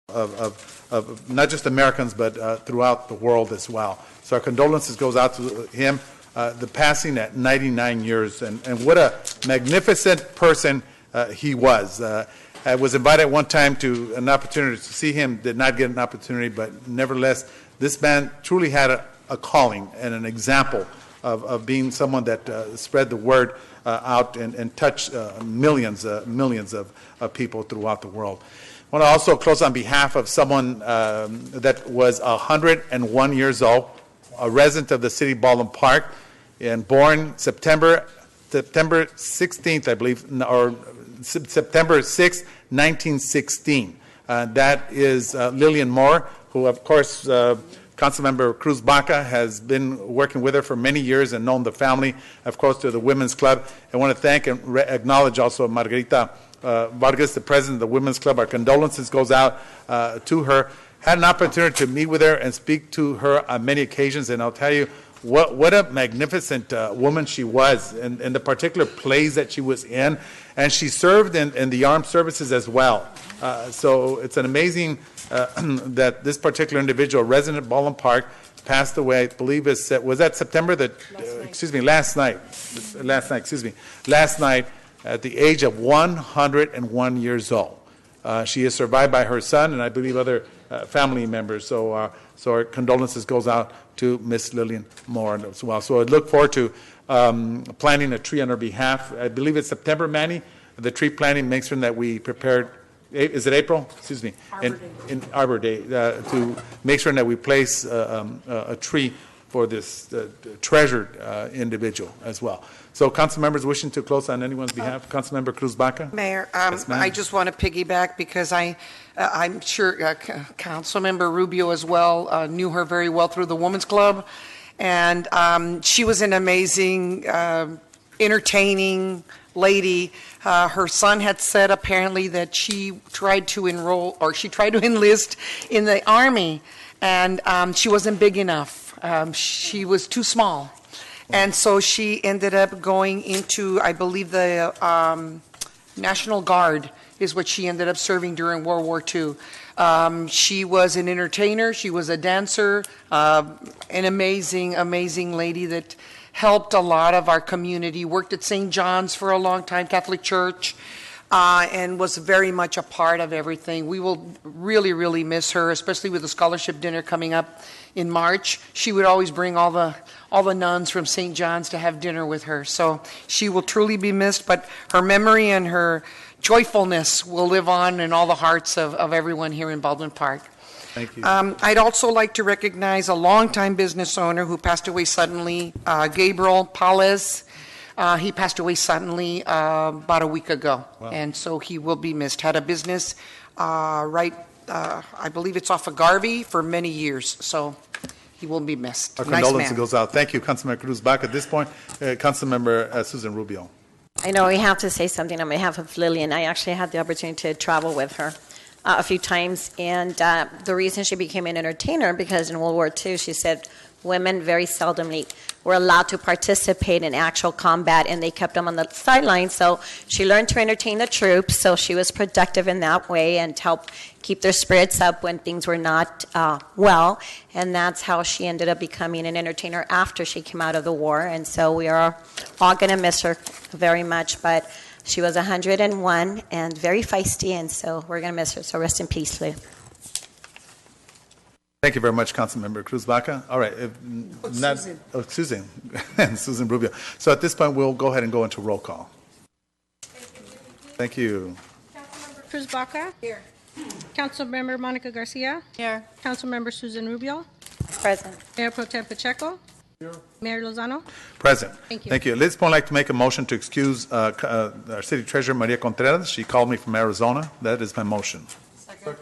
of not just Americans, but throughout the world as well. So our condolences goes out to him. The passing at 99 years, and what a magnificent person he was. I was invited one time to an opportunity to see him, did not get an opportunity, but nevertheless, this man truly had a calling and an example of being someone that spread the word out and touched millions of people throughout the world. I want to also close on behalf of someone that was 101 years old, a resident of the city of Baldwin Park, and born September 16th, I believe, or September 6th, 1916. That is Lillian Moore, who, of course, Councilmember Cruz Baca has been working with her for many years and known the family, of course, to the Women's Club. I want to thank and acknowledge also Margarita Vargas, the president of the Women's Club. Our condolences goes out to her. Had an opportunity to meet with her and speak to her on many occasions, and I'll tell you, what a magnificent woman she was, and the particular plays that she was in. And she served in the armed services as well. So it's an amazing that this particular individual, resident of Baldwin Park, passed away. I believe was that September last night at the age of 101 years old. She is survived by her son and I believe other family members. So our condolences goes out to Miss Lillian Moore as well. So I look forward to planting a tree on her behalf. I believe it's September, Manny. The tree planting makes sure that we prepared. Is it April? Excuse me. In Arbor Day to make sure that we place a tree for this treasured individual as well. So, council members wishing to close on anyone's behalf. Councilmember Cruz Baca. Mayor, I just want to piggyback because I'm sure Councilmember Rubio as well knew her very well through the Women's Club, and she was an amazing, entertaining lady. Her son had said apparently that she tried to enlist in the Army, and she wasn't big enough. She was too small. And so she ended up going into, I believe, the National Guard is what she ended up serving during World War II. She was an entertainer. She was a dancer, an amazing, amazing lady that helped a lot of our community, worked at St. John's for a long time, Catholic Church, and was very much a part of everything. We will really, really miss her, especially with the scholarship dinner coming up in March. She would always bring all the nuns from St. John's to have dinner with her. So she will truly be missed, but her memory and her joyfulness will live on in all the hearts of everyone here in Baldwin Park. Thank you. I'd also like to recognize a longtime business owner who passed away suddenly, Gabriel Pales. He passed away suddenly about a week ago. Wow. And so he will be missed. Had a business I believe it's off of Garvey for many years. So he will be missed. Our condolences goes out. Thank you, Councilmember Cruz Baca. At this point, Councilmember Susan Rubio. I know we have to say something on behalf of Lillian. I actually had the opportunity to travel with her a few times, and the reason she became an entertainer, because in World War II, she said women very seldomly were allowed to participate in actual combat, and they kept them on the sidelines. So she learned to entertain the troops, so she was productive in that way and helped keep their spirits up when things were not well. And that's how she ended up becoming an entertainer after she came out of the war. And so we are all going to miss her very much, but she was 101 and very feisty, and so we're going to miss her. So rest in peace, Lou. Thank you very much, Councilmember Cruz Baca. All right. Susan. Susan Rubio. So at this point, we'll go ahead and go into roll call. Thank you. Councilmember Cruz Baca. Here. Councilmember Monica Garcia. Here. Councilmember Susan Rubio. Present. Mayor Pro Tem Pacheco. Here. Mayor Lozano. Present. Thank you. Thank you. At this point, I'd like to make a motion to excuse our City Treasurer, Maria Contreras. She called me from Arizona. That is my motion. Second.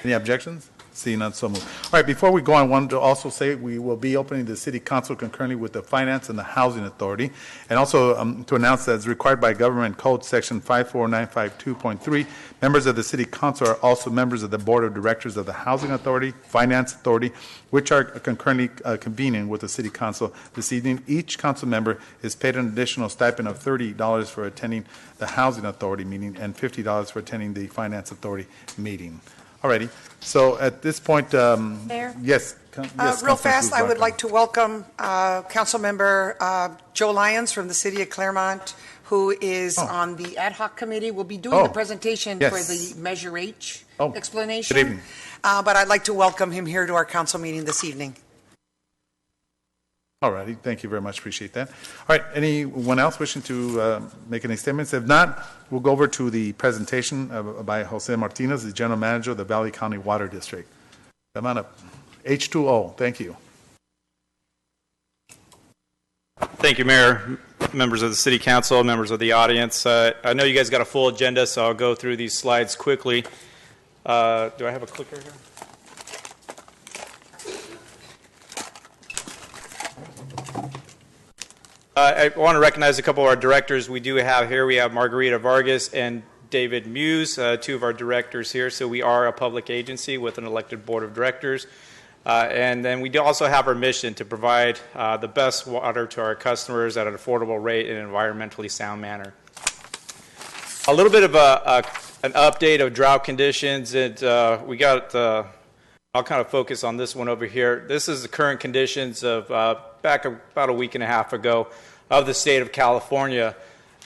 Any objections? Seeing none, so moved. All right, before we go, I wanted to also say we will be opening the City Council concurrently with the Finance and the Housing Authority, and also to announce that as required by Government Code Section 54952.3, members of the City Council are also members of the Board of Directors of the Housing Authority, Finance Authority, which are concurrently convening with the City Council this evening. Each council member is paid an additional stipend of $30 for attending the Housing Authority meeting and $50 for attending the Finance Authority meeting. All righty. So at this point, Mayor? yes. Yes, Real Councilman fast, I would Cruz-Baca. like to welcome Councilmember Joe Lyons from the city of Claremont, who is on the ad hoc committee. Will be doing the presentation for yes. the Measure H Oh, explanation. good evening. But I'd like to welcome him here to our council meeting this evening. All righty. Thank you very much. Appreciate that. All right. Anyone else wishing to make any statements? If not, we'll go over to the presentation by Jose Martinez, the General Manager of the Valley County Water District. Come on up. H2O. Thank you. Thank you, Mayor, members of the City Council, members of the audience. I know you guys got a full agenda, so I'll go through these slides quickly. Do I have a clicker here? I want to recognize a couple of our directors we do have here. We have Margarita Vargas and David Muse, two of our directors here. So we are a public agency with an elected board of directors. And then we do also have our mission to provide the best water to our customers at an affordable rate in an environmentally sound manner. A little bit of an update of drought conditions. We got, I'll kind of focus on this one over here. This is the current conditions of back about a week and a half ago of the state of California.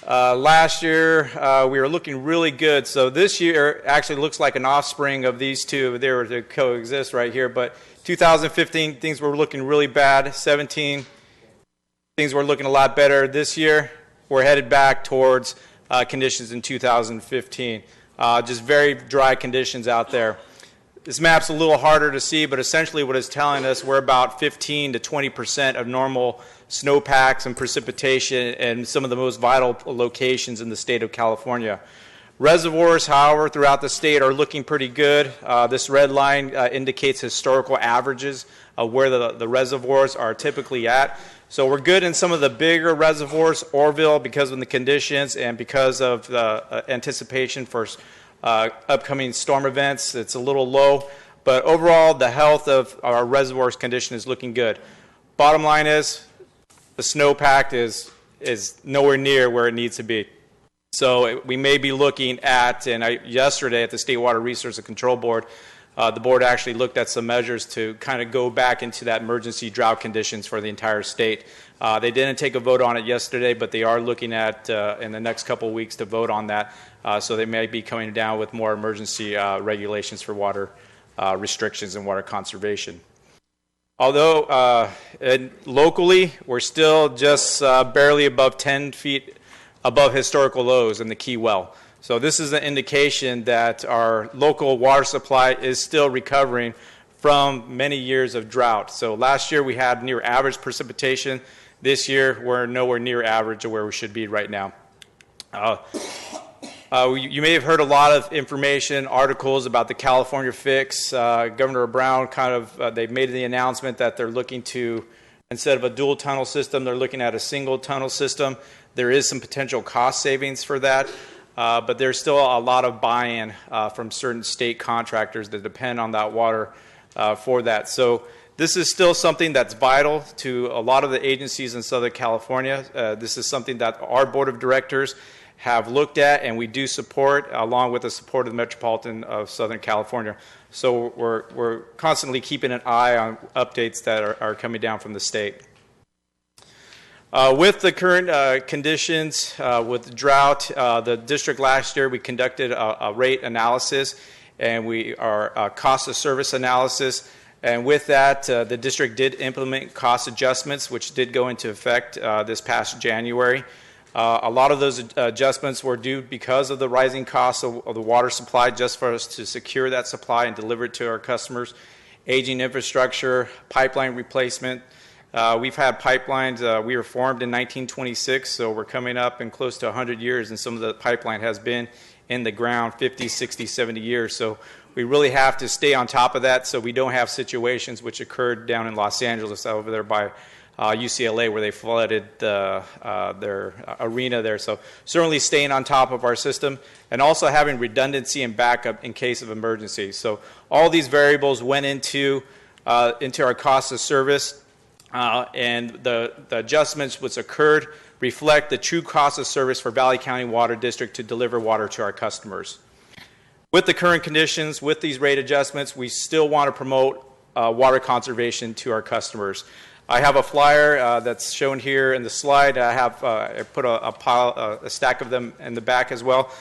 Last year, we were looking really good. So this year actually looks like an offspring of these two. They were to coexist right here. But 2015, things were looking really bad. 17, things were looking a lot better. This year, we're headed back towards conditions in 2015. Just very dry conditions out there. This map's a little harder to see, but essentially what it's telling us, we're about 15 to 20% of normal snowpacks and precipitation in some of the most vital locations in the state of California. Reservoirs, however, throughout the state are looking pretty good. This red line indicates historical averages of where the reservoirs are typically at. So we're good in some of the bigger reservoirs, Orville, because of the conditions and because of the anticipation for upcoming storm events. It's a little low, but overall the health of our reservoirs condition is looking good. Bottom line is the snowpack is nowhere near where it needs to be. So we may be looking at, and yesterday at the State Water Resources and Control Board, the board actually looked at some measures to kind of go back into that emergency drought conditions for the entire state. They didn't take a vote on it yesterday, but they are looking at in the next couple of weeks to vote on that. So they may be coming down with more emergency regulations for water restrictions and water conservation. Although locally, we're still just barely above 10 feet above historical lows in the Key Well. So this is an indication that our local water supply is still recovering from many years of drought. So last year we had near average precipitation. This year we're nowhere near average of where we should be right now. You may have heard a lot of information, articles about the California fix. Governor Brown they've made the announcement that they're looking to, instead of a dual tunnel system, they're looking at a single tunnel system. There is some potential cost savings for that, but there's still a lot of buy-in from certain state contractors that depend on that water for that. So this is still something that's vital to a lot of the agencies in Southern California. This is something that our board of directors have looked at and we do support, along with the support of the Metropolitan of Southern California. So we're constantly keeping an eye on updates that are coming down from the state. With the current conditions, with drought, the district last year we conducted a rate analysis and our cost of service analysis. And with that, the district did implement cost adjustments, which did go into effect this past January. A lot of those adjustments were due because of the rising costs of the water supply, just for us to secure that supply and deliver it to our customers. Aging infrastructure, pipeline replacement. We've had pipelines, we were formed in 1926, so we're coming up in close to 100 years, and some of the pipeline has been in the ground 50, 60, 70 years. So we really have to stay on top of that so we don't have situations which occurred down in Los Angeles over there by UCLA where they flooded their arena there. So certainly staying on top of our system and also having redundancy and backup in case of emergency. So all these variables went into our cost of service, and the adjustments which occurred reflect the true cost of service for Valley County Water District to deliver water to our customers. with the current conditions, with these rate adjustments, we still want to promote water conservation to our customers. I have a flyer that's shown here in the slide. I put a stack of them in the back as well.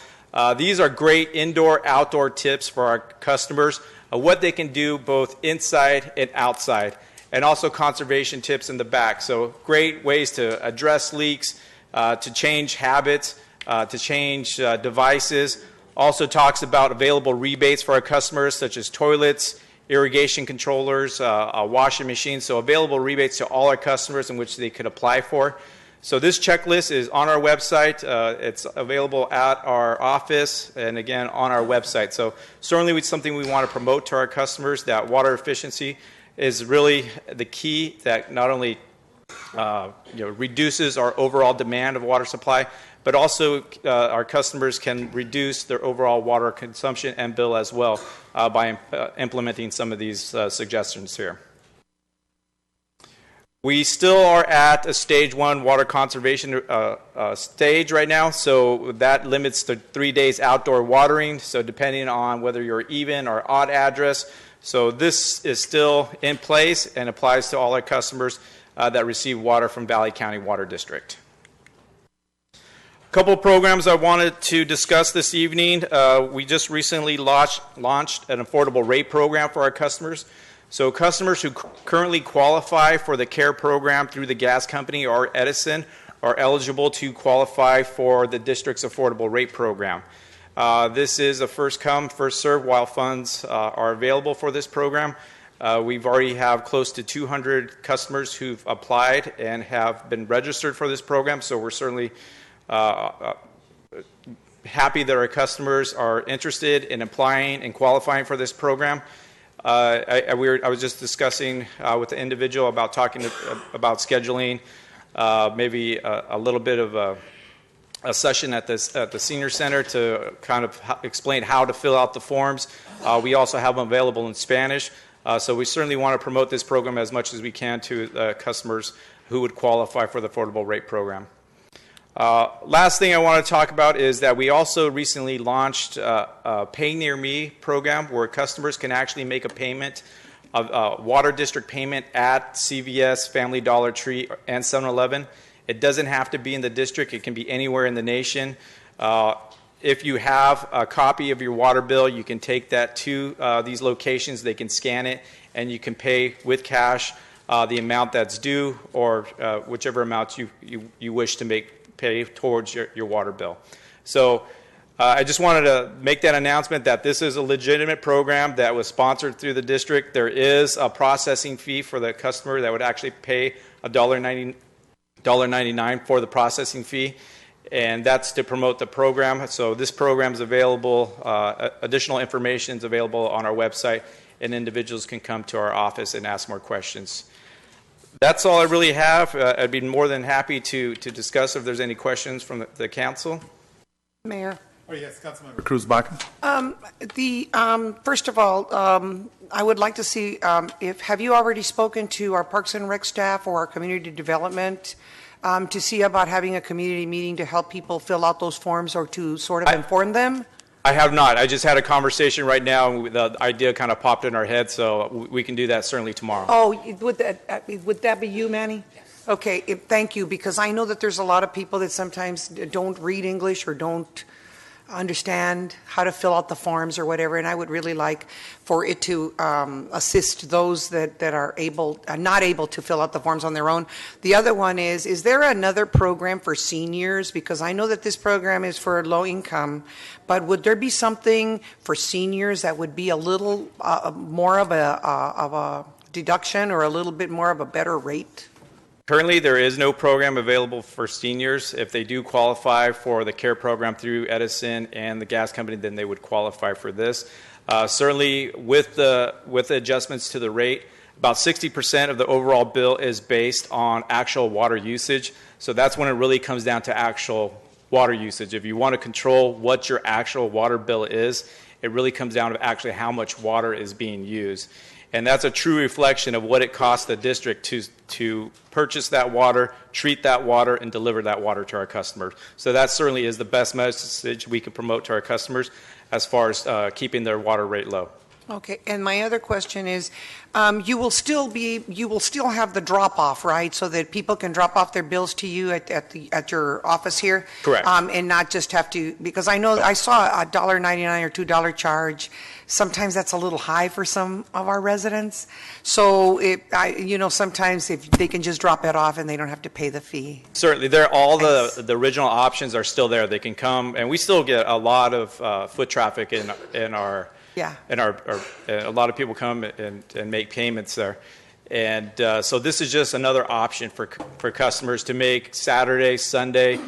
These are great indoor-outdoor tips for our customers, what they can do both inside and outside, and also conservation tips in the back. So great ways to address leaks, to change habits, to change devices. Also talks about available rebates for our customers, such as toilets, irrigation controllers, washing machines. So available rebates to all our customers in which they could apply for. So this checklist is on our website. It's available at our office and, again, on our website. So certainly it's something we want to promote to our customers, that water efficiency is really the key that not only reduces our overall demand of water supply, but also our customers can reduce their overall water consumption and bill as well by implementing some of these suggestions here. We still are at a stage 1 water conservation stage right now, so that limits to 3 days outdoor watering, so depending on whether you're even or odd address. So this is still in place and applies to all our customers that receive water from Valley County Water District. A couple of programs I wanted to discuss this evening. We just recently launched an affordable rate program for our customers. So customers who currently qualify for the CARE program through the gas company or Edison are eligible to qualify for the district's affordable rate program. This is a first come, first served while funds are available for this program. We've already have close to 200 customers who've applied and have been registered for this program, so we're certainly happy that our customers are interested in applying and qualifying for this program. I was just discussing with the individual about about scheduling maybe a little bit of a session at the senior center to kind of explain how to fill out the forms. We also have them available in Spanish, so we certainly want to promote this program as much as we can to customers who would qualify for the affordable rate program. Last thing I want to talk about is that we also recently launched a Pay Near Me program where customers can actually make a payment, a water district payment at CVS, Family Dollar Tree, and 7-Eleven. It doesn't have to be in the district. It can be anywhere in the nation. If you have a copy of your water bill, you can take that to these locations. They can scan it, and you can pay with cash the amount that's due or whichever amount you wish to pay towards your water bill. So I just wanted to make that announcement that this is a legitimate program that was sponsored through the district. There is a processing fee for the customer that would actually pay $1.99 for the processing fee, and that's to promote the program. So this program is available, additional information is available on our website, and individuals can come to our office and ask more questions. That's all I really have. I'd be more than happy to discuss if there's any questions from the council. Mayor. Oh, yes, Councilmember Cruz Baca. First of all, I would like to see have you already spoken to our Parks and Rec staff or our community development to see about having a community meeting to help people fill out those forms or to sort of inform them? I have not. I just had a conversation right now, and the idea kind of popped in our head, so we can do that certainly tomorrow. Oh, would that be you, Manny? Yes. Okay, thank you, because I know that there's a lot of people that sometimes don't read English or don't understand how to fill out the forms or whatever, and I would really like for it to assist those that are not able to fill out the forms on their own. The other one is there another program for seniors? Because I know that this program is for low income, but would there be something for seniors that would be a little more of a deduction or a little bit more of a better rate? Currently, there is no program available for seniors. If they do qualify for the CARE program through Edison and the gas company, then they would qualify for this. Certainly, with the adjustments to the rate, about 60% of the overall bill is based on actual water usage. So that's when it really comes down to actual water usage. If you want to control what your actual water bill is, It really comes down to actually how much water is being used. And that's a true reflection of what it costs the district to purchase that water, treat that water, and deliver that water to our customers. So that certainly is the best message we can promote to our customers as far as keeping their water rate low. Okay, and my other question is, you will still have the drop-off, right? So that people can drop off their bills to you at your office here? Correct. And not just have to, because I know I saw a $1.99 or $2 charge. Sometimes that's a little high for some of our residents. So, sometimes if they can just drop it off and they don't have to pay the fee. Certainly, all the original options are still there. They can come, and we still get a lot of foot traffic in our. Yeah. And a lot of people come and make payments there. And so this is just another option for customers to make Saturday, Sunday,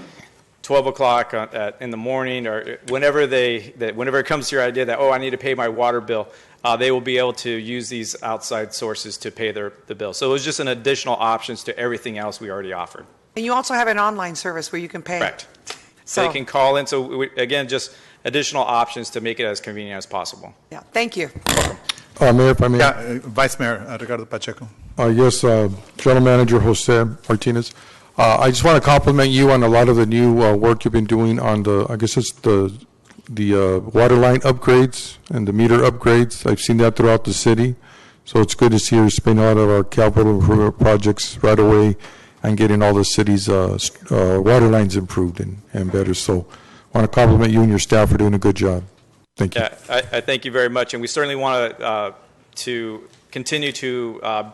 12 o'clock in the morning, or whenever it comes to your idea that, I need to pay my water bill, they will be able to use these outside sources to pay the bill. So it was just an additional options to everything else we already offered. And you also have an online service where you can pay. Correct. So they can call in. So again, just additional options to make it as convenient as possible. Yeah, thank you. Mayor, if I may. Vice Mayor Ricardo Pacheco. Yes, General Manager Jose Martinez. I just want to compliment you on a lot of the new work you've been doing on the water line upgrades and the meter upgrades. I've seen that throughout the city. So it's good to see you spend a lot of our capital improvement projects right away and getting all the city's water lines improved and better. So I want to compliment you and your staff for doing a good job. Thank you. Yeah, I thank you very much, and we certainly want to continue to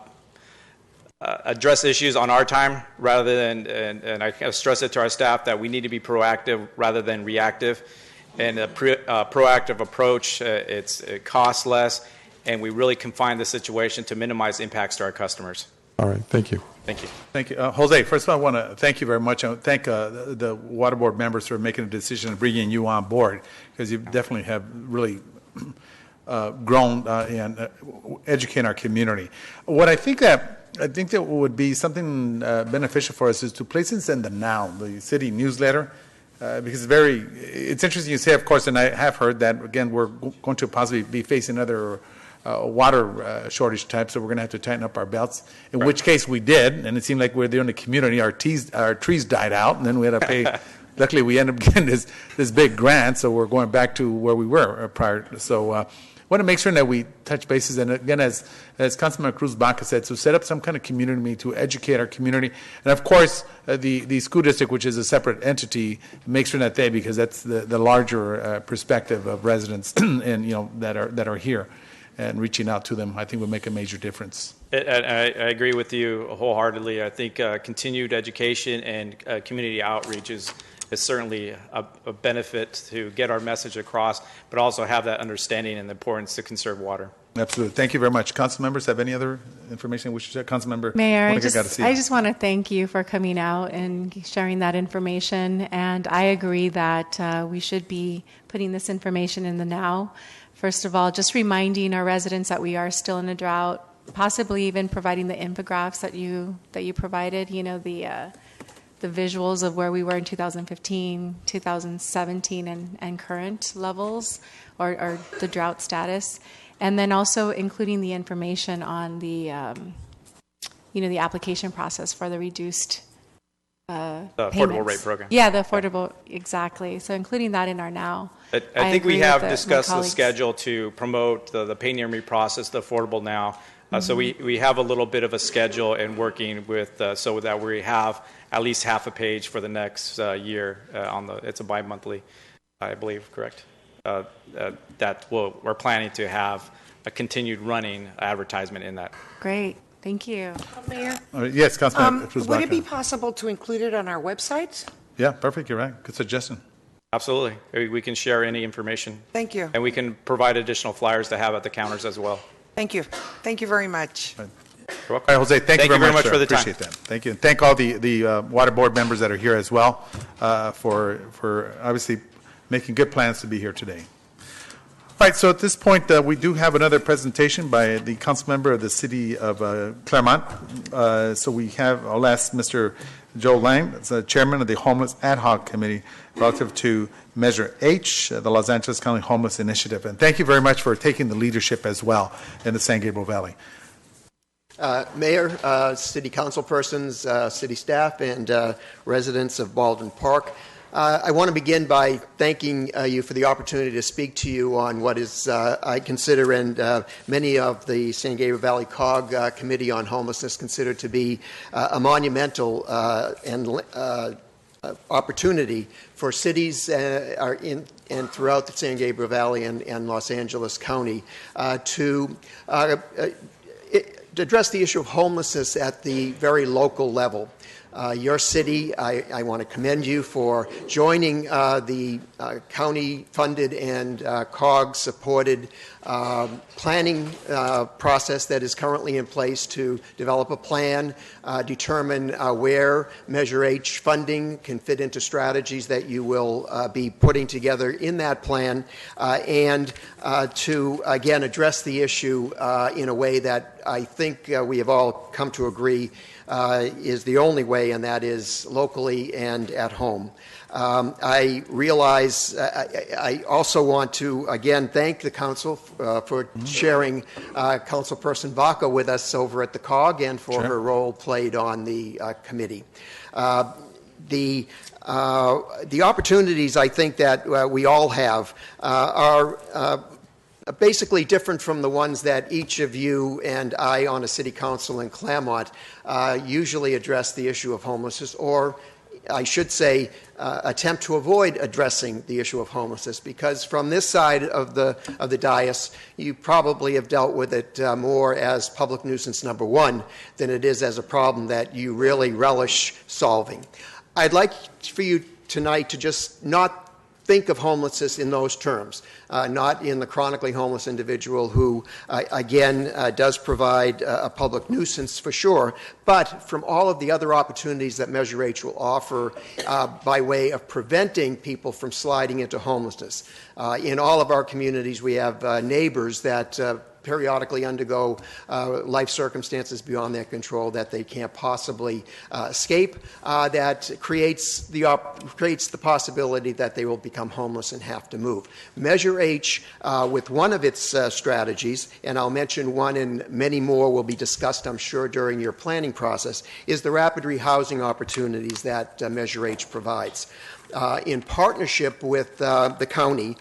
address issues on our time rather than, and I stress it to our staff that we need to be proactive rather than reactive. And a proactive approach, it costs less, and we really confine the situation to minimize impacts to our customers. All right, thank you. Thank you. Thank you. Jose, first of all, I want to thank you very much. I thank the Water Board members for making a decision and bringing you on board, because you definitely have really grown and educating our community. What I think that would be something beneficial for us is to place this in the Now, the city newsletter, because it's interesting you say, of course, and I have heard that, again, we're going to possibly be facing other water shortage type, so we're going to have to tighten up our belts, in which case we did, and it seemed like we're the only community. Our trees died out, and then we had to pay. Luckily, we ended up getting this big grant, so we're going back to where we were prior. So I want to make sure that we touch bases, and again, as Councilman Cruz Baca said, to set up some kind of community meeting to educate our community, and of course, the school district, which is a separate entity, make sure that because that's the larger perspective of residents and that are here. And reaching out to them, I think, would make a major difference. I agree with you wholeheartedly. I think continued education and community outreach is certainly a benefit to get our message across, but also have that understanding and the importance to conserve water. Absolutely. Thank you very much. Council members, have any other information we should share? Council member Mayor, I just want to thank you for coming out and sharing that information. And I agree that we should be putting this information in the Now. First of all, just reminding our residents that we are still in a drought, possibly even providing the infographics that you provided, the visuals of where we were in 2015, 2017, and current levels or the drought status. And then also including the information on the, the application process for the reduced the affordable rate program. Yeah, the affordable, exactly. So including that in our Now. I think we have discussed the schedule to promote the pay near me process, the affordable Now. So we have a little bit of a schedule and working with so that we have at least half a page for the next year it's a bi-monthly, I believe, correct? We're planning to have a continued running advertisement in that. Great. Thank you. Mayor? Yes, Councilman Cruz Baca. Would it be possible to include it on our website? Yeah, perfect. You're right. Good suggestion. Absolutely. We can share any information. Thank you. And we can provide additional flyers to have at the counters as well. Thank you. Thank you very much. You're welcome. All right, Jose, thank you very much for the time. Appreciate that. Thank you. And thank all the Water Board members that are here as well for obviously making good plans to be here today. All right, so at this point, we do have another presentation by the council member of the city of Claremont. I'll ask Mr. Joe Lang, that's the chairman of the Homeless Ad Hoc Committee relative to Measure H, the Los Angeles County Homeless Initiative. And thank you very much for taking the leadership as well in the San Gabriel Valley. Mayor, city council persons, city staff, and residents of Baldwin Park. I want to begin by thanking you for the opportunity to speak to you on what is, I consider, and many of the San Gabriel Valley COG Committee on Homelessness consider to be a monumental opportunity for cities and throughout the San Gabriel Valley and Los Angeles County to address the issue of homelessness at the very local level. Your city, I want to commend you for joining the county-funded and COG-supported planning process that is currently in place to develop a plan, determine where Measure H funding can fit into strategies that you will be putting together in that plan, and to, again, address the issue in a way that I think we have all come to agree is the only way, and that is locally and at home. I realize I also want to again thank the council for sharing Councilperson Vaca with us over at the COG and for her role played on the committee. The opportunities I think that we all have are basically different from the ones that each of you and I on a city council in Claremont usually address the issue of homelessness, or I should say attempt to avoid addressing the issue of homelessness, because from this side of the dais you probably have dealt with it more as public nuisance number one than it is as a problem that you really relish solving. I'd like for you tonight to just not think of homelessness in those terms, not in the chronically homeless individual who, again, does provide a public nuisance for sure, but from all of the other opportunities that Measure H will offer by way of preventing people from sliding into homelessness. In all of our communities, we have neighbors that periodically undergo life circumstances beyond their control that they can't possibly escape, that creates the possibility that they will become homeless and have to move. Measure H, with one of its strategies, and I'll mention one and many more will be discussed, I'm sure, during your planning process, is the rapid rehousing opportunities that Measure H provides. In partnership with the county,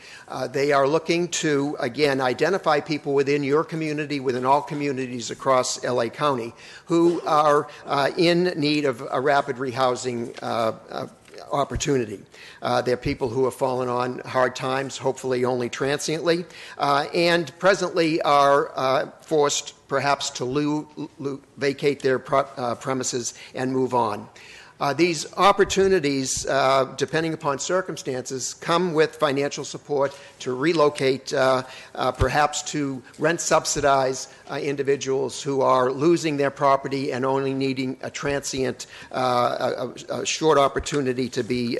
they are looking to, again, identify people within your community, within all communities across LA County, who are in need of a rapid rehousing opportunity. They're people who have fallen on hard times, hopefully only transiently, and presently are forced perhaps to vacate their premises and move on. These opportunities, depending upon circumstances, come with financial support to relocate, perhaps to rent subsidize individuals who are losing their property and only needing a transient, a short opportunity to be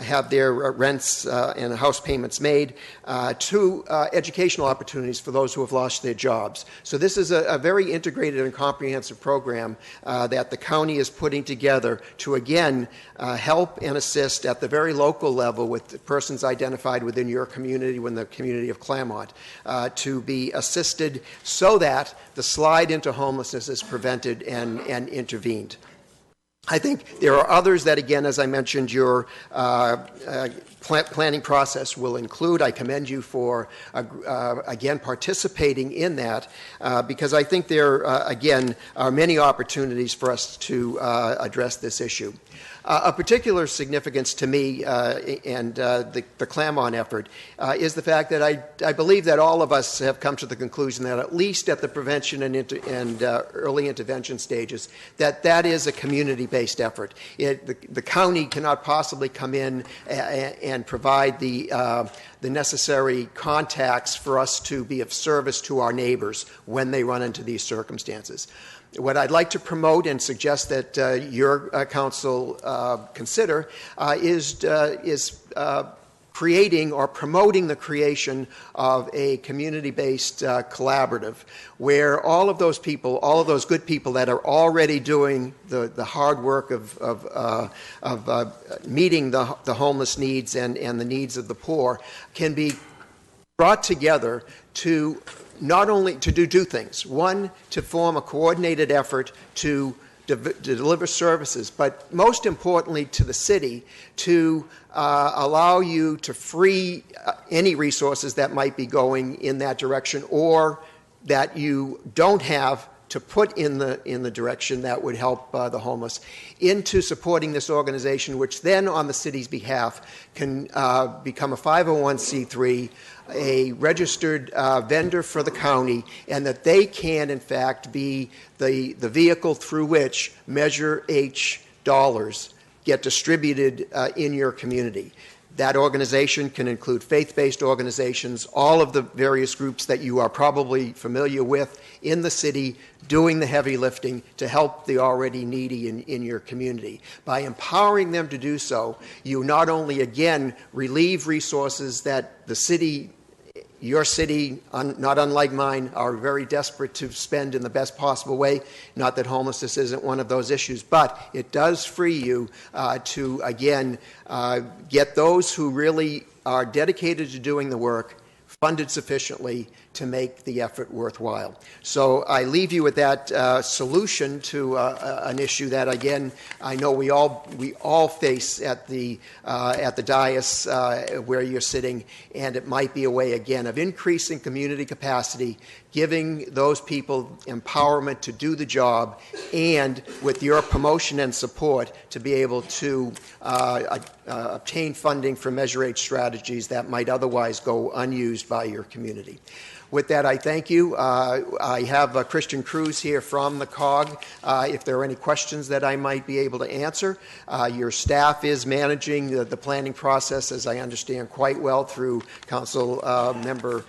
have their rents and house payments made, to educational opportunities for those who have lost their jobs. So this is a very integrated and comprehensive program that the county is putting together to, again, help and assist at the very local level with persons identified within your community, within the community of Claremont, to be assisted so that the slide into homelessness is prevented and intervened. I think there are others that, again, as I mentioned, your planning process will include. I commend you for, again, participating in that because I think there, again, are many opportunities for us to address this issue. Of particular significance to me and the Claremont effort is the fact that I believe that all of us have come to the conclusion that at least at the prevention and early intervention stages, that is a community-based effort. The county cannot possibly come in and provide the necessary contacts for us to be of service to our neighbors when they run into these circumstances. What I'd like to promote and suggest that your council consider is creating or promoting the creation of a community-based collaborative where all of those people, all of those good people that are already doing the hard work of meeting the homeless needs and the needs of the poor can be brought together to not only to do two things. One, to form a coordinated effort to deliver services, but most importantly to the city to allow you to free any resources that might be going in that direction or that you don't have to put in the direction that would help the homeless into supporting this organization, which then on the city's behalf can become a 501c3, a registered vendor for the county, and that they can in fact be the vehicle through which Measure H dollars get distributed in your community. That organization can include faith-based organizations, all of the various groups that you are probably familiar with in the city doing the heavy lifting to help the already needy in your community. By empowering them to do so, you not only, again, relieve resources that the city, your city, not unlike mine, are very desperate to spend in the best possible way. Not that homelessness isn't one of those issues, but it does free you to, again, get those who really are dedicated to doing the work funded sufficiently to make the effort worthwhile. So I leave you with that solution to an issue that, again, I know we all face at the dais where you're sitting, and it might be a way, again, of increasing community capacity, giving those people empowerment to do the job, and with your promotion and support to be able to obtain funding for Measure H strategies that might otherwise go unused by your community. With that, I thank you. I have Christian Cruz here from the COG. If there are any questions that I might be able to answer, your staff is managing the planning process, as I understand, quite well through Council Member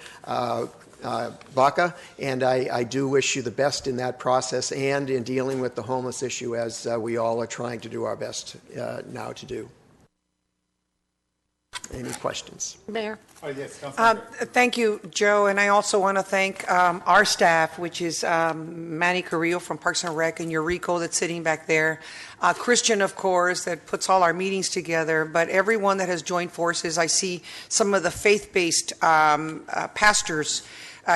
Baca, and I do wish you the best in that process and in dealing with the homeless issue as we all are trying to do our best now to do. Any questions? Mayor? Oh, yes, Thank you, Joe, and I also want to thank our staff, which is Manny Carrillo from Parks and Rec and Eurico that's sitting back there, Christian, of course, that puts all our meetings together, but everyone that has joined forces. I see some of the faith-based pastors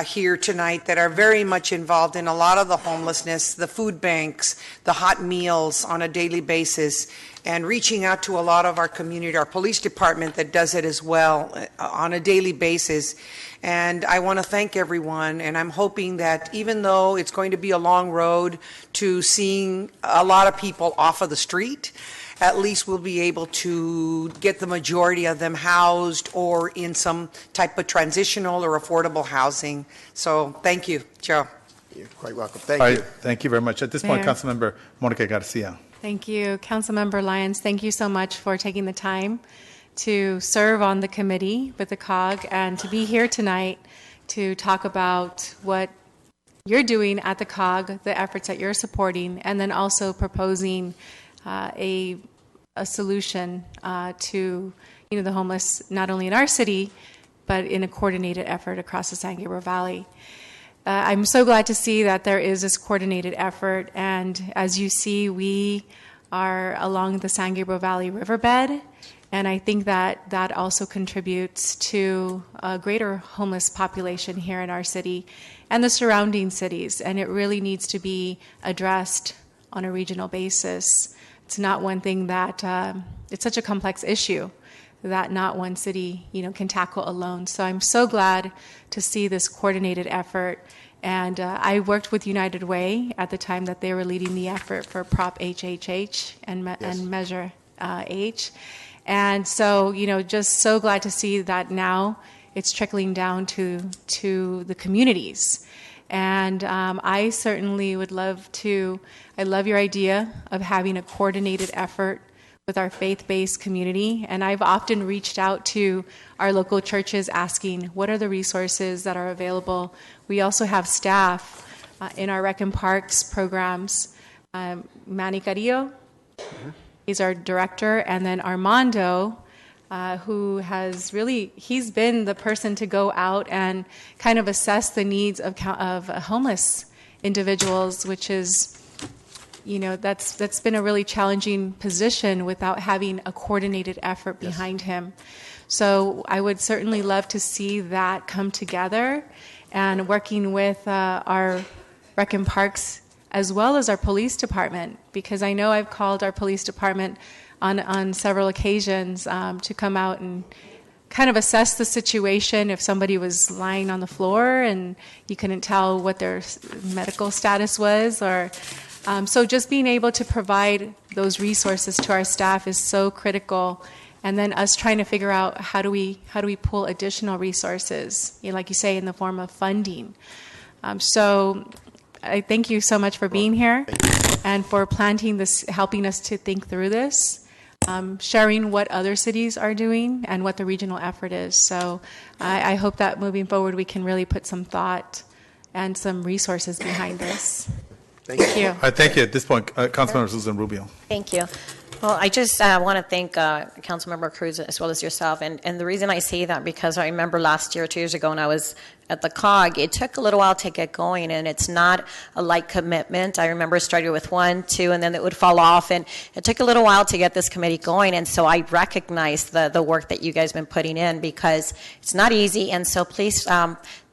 here tonight that are very much involved in a lot of the homelessness, the food banks, the hot meals on a daily basis, and reaching out to a lot of our community, our police department that does it as well on a daily basis. And I want to thank everyone, and I'm hoping that even though it's going to be a long road to seeing a lot of people off of the street, at least we'll be able to get the majority of them housed or in some type of transitional or affordable housing. So thank you, Joe. You're quite welcome. Thank you. Thank you very much. At this point, Mayor. Councilmember Monica Garcia. Thank you. Councilmember Lyons, thank you so much for taking the time to serve on the committee with the COG and to be here tonight to talk about what you're doing at the COG, the efforts that you're supporting, and then also proposing a solution to the homeless, not only in our city, but in a coordinated effort across the San Gabriel Valley. I'm so glad to see that there is this coordinated effort, and as you see, we are along the San Gabriel Valley riverbed, and I think that that also contributes to a greater homeless population here in our city and the surrounding cities, and it really needs to be addressed on a regional basis. It's not one thing that, it's such a complex issue that not one city, can tackle alone. So I'm so glad to see this coordinated effort. And I worked with United Way at the time that they were leading the effort for Prop HHH and Measure H. And so, just so glad to see that now it's trickling down to the communities. And I certainly would love to, I love your idea of having a coordinated effort with our faith-based community. And I've often reached out to our local churches asking, what are the resources that are available? We also have staff in our Rec and Parks programs. Manny Carrillo, he's our director, and then Armando who has really, he's been the person to go out and kind of assess the needs of homeless individuals, which is, that's been a really challenging position without having a coordinated effort behind him. So I would certainly love to see that come together, and working with our Rec and Parks as well as our police department, because I know I've called our police department on several occasions to come out and kind of assess the situation if somebody was lying on the floor and you couldn't tell what their medical status was, or so just being able to provide those resources to our staff is so critical. And then us trying to figure out how do we pull additional resources, like you say, in the form of funding. So I thank you so much for being here and for planting this, helping us to think through this, sharing what other cities are doing and what the regional effort is. So I hope that moving forward we can really put some thought and some resources behind this. Thank you. Thank you. At this point, Councilmember Susan Rubio. Thank you. Well, I just want to thank Councilmember Cruz as well as yourself. And the reason I say that, because I remember last year, 2 years ago, when I was at the COG, it took a little while to get going, and it's not a light commitment. I remember it started with 1, 2, and then it would fall off, and it took a little while to get this committee going. And so I recognize the work that you guys have been putting in, because it's not easy. And so please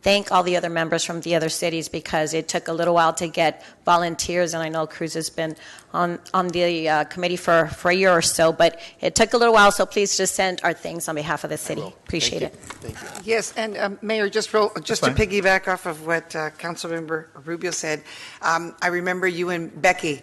thank all the other members from the other cities, because it took a little while to get volunteers, and I know Cruz has been on the committee for a year or so, but it took a little while, so please just send our thanks on behalf of the city. Appreciate it. Thank you. Yes, and Mayor, just to piggyback off of what Councilmember Rubio said, I remember you and Becky.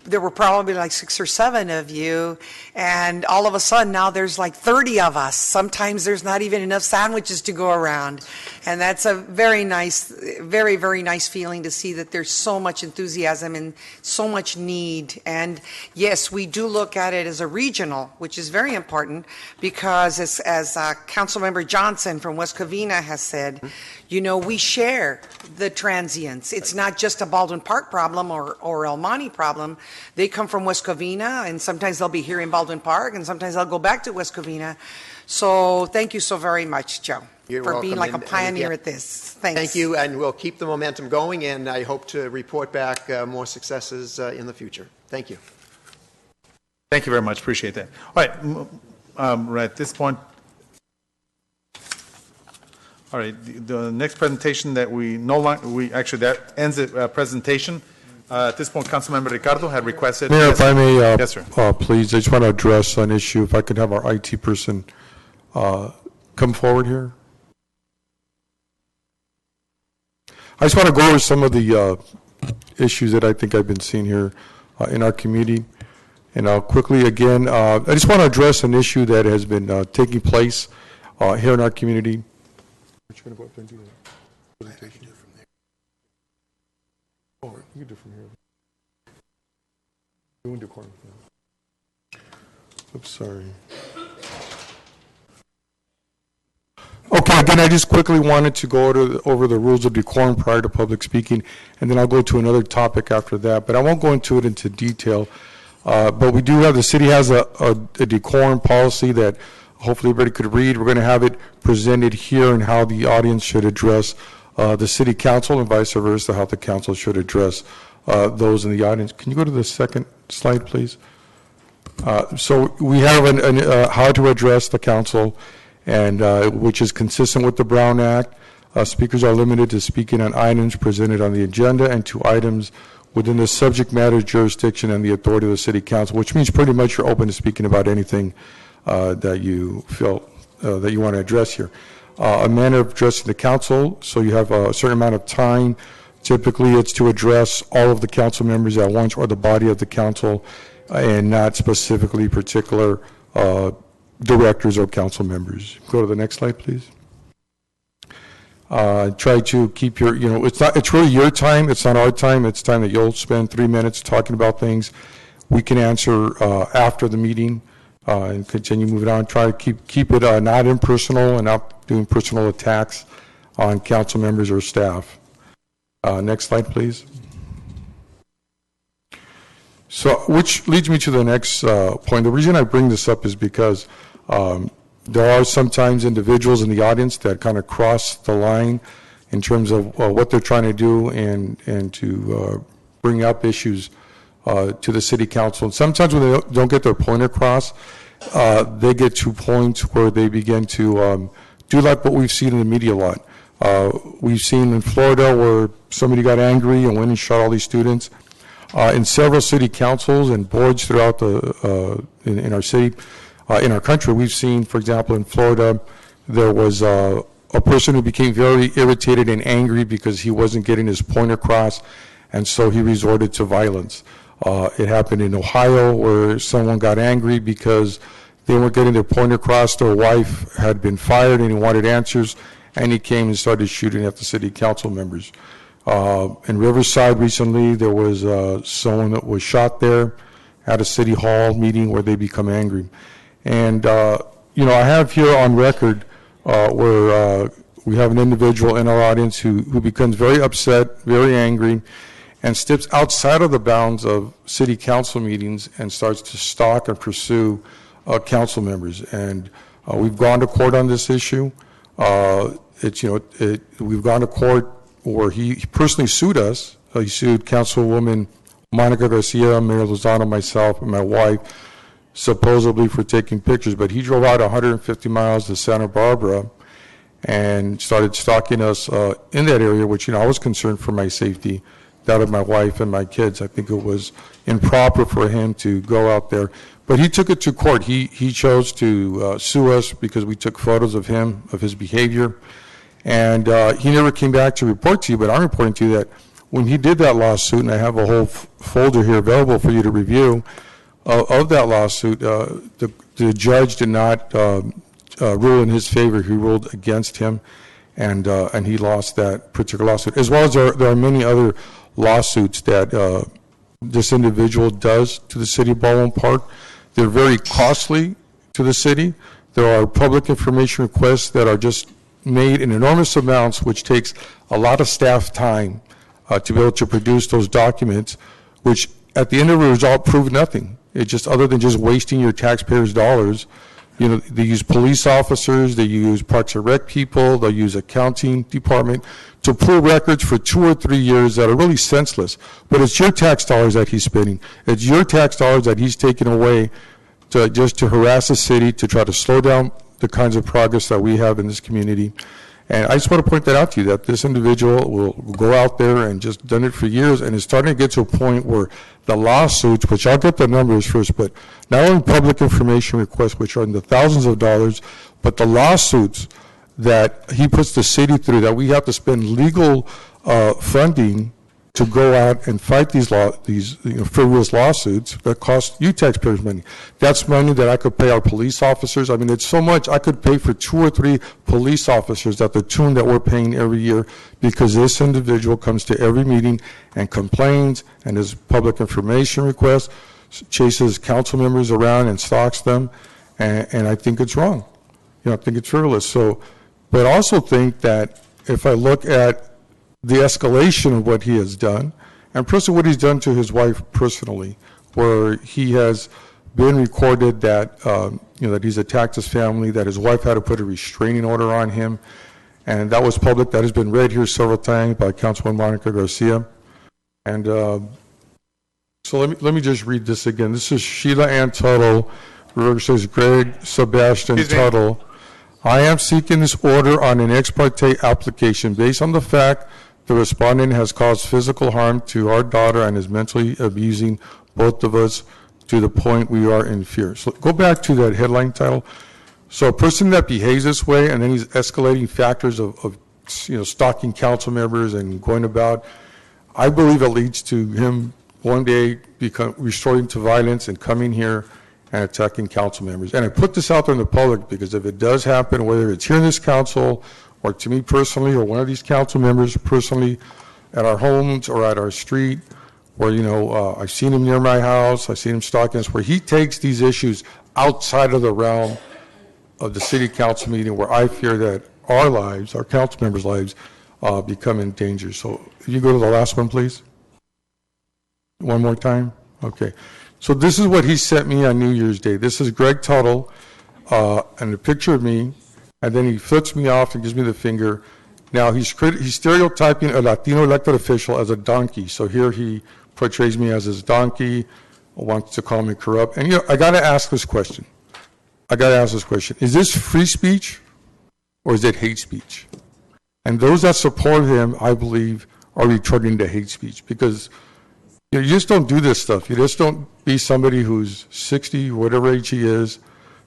There were probably like 6 or 7 of you, and all of a sudden now there's like 30 of us. Sometimes there's not even enough sandwiches to go around, and that's a very nice, very, very nice feeling to see that there's so much enthusiasm and so much need. And yes, we do look at it as a regional, which is very important, because as Councilmember Johnson from West Covina has said, we share the transients. It's not just a Baldwin Park problem or El Monte problem. They come from West Covina, and sometimes they'll be here in Baldwin Park, and sometimes they'll go back to West Covina. So thank you so very much, Joe, for being like a pioneer at this. Thanks. Thank you, and we'll keep the momentum going, and I hope to report back more successes in the future. Thank you. Thank you very much. Appreciate that. All right. Right at this point. All right. The next presentation that that ends the presentation. At this point, Councilmember Ricardo had requested. Mayor, if I may, yes, sir. Please, I just want to address an issue. If I could have our IT person come forward here. I just want to go over some of the issues that I think I've been seeing here in our community. And I'll quickly, again, I just want to address an issue that has been taking place here in our community. You're going to go up there and do that? I can do it from there. Oh, you can do it from here. Doing decorum. Oops, sorry. Okay, again, I just quickly wanted to go over the rules of decorum prior to public speaking, and then I'll go to another topic after that. But I won't go into it into detail. But we do have, the city has a decorum policy that hopefully everybody could read. We're going to have it presented here and how the audience should address the city council, and vice versa, how the council should address those in the audience. Can you go to the second slide, please? So we have how to address the council, and which is consistent with the Brown Act. Speakers are limited to speaking on items presented on the agenda and to items within the subject matter jurisdiction and the authority of the city council, which means pretty much you're open to speaking about anything that you feel that you want to address here. A manner of addressing the council, so you have a certain amount of time. Typically, it's to address all of the council members at once or the body of the council, and not specifically particular directors or council members. Go to the next slide, please. Try to keep your, it's really your time. It's not our time. It's time that you'll spend 3 minutes talking about things. We can answer after the meeting and continue moving on. Try to keep it not impersonal and not doing personal attacks on council members or staff. Next slide, please. So, which leads me to the next point. The reason I bring this up is because There are sometimes individuals in the audience that kind of cross the line in terms of what they're trying to do and to bring up issues to the city council. And sometimes when they don't get their point across, they get to points where they begin to do like what we've seen in the media a lot. We've seen in Florida where somebody got angry and went and shot all these students. In several city councils and boards throughout in our city, in our country, we've seen, for example, in Florida, there was a person who became very irritated and angry because he wasn't getting his point across, and so he resorted to violence. It happened in Ohio where someone got angry because they weren't getting their point across. Their wife had been fired and he wanted answers, and he came and started shooting at the city council members. In Riverside recently, there was someone that was shot there at a city hall meeting where they become angry. And, I have here on record where we have an individual in our audience who becomes very upset, very angry, and steps outside of the bounds of city council meetings and starts to stalk and pursue council members. And we've gone to court on this issue. We've gone to court where he personally sued us. He sued Councilwoman Monica Garcia, Mayor Lozano, myself, and my wife, supposedly for taking pictures. But he drove out 150 miles to Santa Barbara and started stalking us in that area, which, I was concerned for my safety, that of my wife and my kids. I think it was improper for him to go out there. But he took it to court. He chose to sue us because we took photos of him, of his behavior. And he never came back to report to you, but I'm reporting to you that when he did that lawsuit, and I have a whole folder here available for you to review of that lawsuit, the judge did not rule in his favor. He ruled against him, and he lost that particular lawsuit. As well as there are many other lawsuits that this individual does to the city of Baldwin Park. They're very costly to the city. There are public information requests that are just made in enormous amounts, which takes a lot of staff time to be able to produce those documents, which at the end of the result prove nothing. It just, other than just wasting your taxpayers' dollars. They use police officers, they use Parks and Rec people, they'll use accounting department to pull records for 2 or 3 years that are really senseless. But it's your tax dollars that he's spending. It's your tax dollars that he's taking away to harass the city, to try to slow down the kinds of progress that we have in this community. And I just want to point that out to you, that this individual will go out there and just done it for years, and is starting to get to a point where the lawsuits, which I'll get the numbers first, but not only public information requests, which are in the thousands of dollars, but the lawsuits that he puts the city through, that we have to spend legal funding to go out and fight these frivolous lawsuits that cost you taxpayers money. That's money that I could pay our police officers. I mean, it's so much I could pay for 2 or 3 police officers at the tune that we're paying every year, because this individual comes to every meeting and complains and his public information requests, chases council members around and stalks them, and I think it's wrong. I think it's frivolous. So, but I also think that if I look at the escalation of what he has done, and personally what he's done to his wife personally, where he has been recorded that that he's attacked his family, that his wife had to put a restraining order on him, and that was public. That has been read here several times by Councilwoman Monica Garcia. And so let me just read this again. This is Sheila Ann Tuttle. It says Greg Sebastian Tuttle. I am seeking this order on an ex parte application based on the fact the respondent has caused physical harm to our daughter and is mentally abusing both of us to the point we are in fear. So go back to that headline title. So a person that behaves this way, and then he's escalating factors of stalking council members and going about, I believe it leads to him one day resorting to violence and coming here and attacking council members. And I put this out there in the public because if it does happen, whether it's here in this council or to me personally, or one of these council members personally, at our homes or at our street, where I've seen him near my house, I've seen him stalking us, where he takes these issues outside of the realm of the city council meeting, where I fear that our lives, our council members' lives, become in danger. So if you go to the last one, please. One more time. Okay. So this is what he sent me on New Year's Day. This is Greg Tuttle. and a picture of me, and then he flips me off and gives me the finger. Now, he's stereotyping a Latino elected official as a donkey. So here he portrays me as his donkey, wants to call me corrupt. And, I got to ask this question. Is this free speech or is it hate speech? And those that support him, I believe, are returning to hate speech because you just don't do this stuff. You just don't be somebody who's 60, whatever age he is,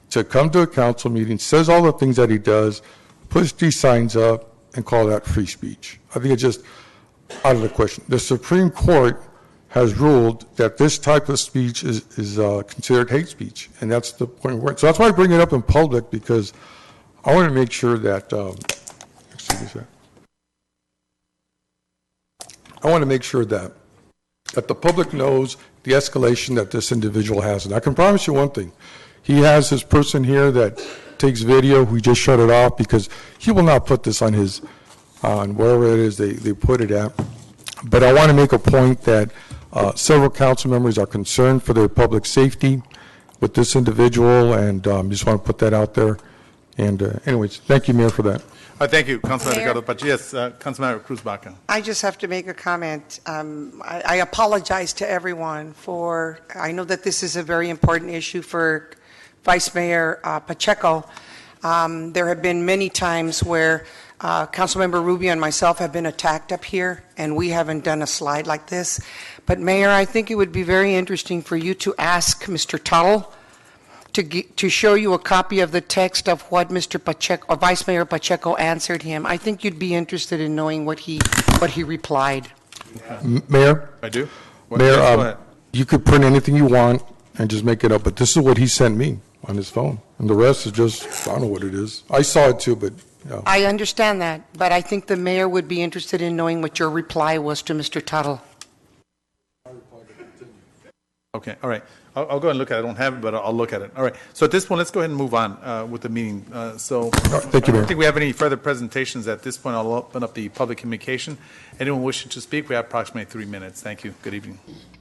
to come to a council meeting, says all the things that he does, puts these signs up, and call that free speech. I think it's just out of the question. The Supreme Court has ruled that this type of speech is considered hate speech, and that's the point where. So that's why I bring it up in public, because I want to make sure that. Excuse me, sir. I want to make sure that the public knows the escalation that this individual has, and I can promise you one thing: he has his person here that takes video. We just shut it off because he will not put this on wherever it is they put it at. But I want to make a point that several council members are concerned for their public safety with this individual, and just want to put that out there. And anyways, thank you, Mayor, for that. Thank you, Councilman Ricardo Pacheco. Yes, Councilman Cruz Baca. I just have to make a comment. I apologize to everyone I know that this is a very important issue for Vice Mayor Pacheco. There have been many times where Councilmember Rubio and myself have been attacked up here, and we haven't done a slide like this. But Mayor, I think it would be very interesting for you to ask Mr. Tuttle to show you a copy of the text of what Mr. Pacheco or Vice Mayor Pacheco answered him. I think you'd be interested in knowing what he replied. Mayor? I do. Mayor, you could print anything you want and just make it up, but this is what he sent me on his phone. And the rest is just, I don't know what it is. I saw it too, but. I understand that, but I think the mayor would be interested in knowing what your reply was to Mr. Tuttle. Okay, all right. I'll go and look at it. I don't have it, but I'll look at it. All right. So at this point, let's go ahead and move on with the meeting. Thank you, Mayor. I don't think we have any further presentations at this point. I'll open up the public communication. Anyone wishing to speak, we have approximately 3 minutes. Thank you. Good evening.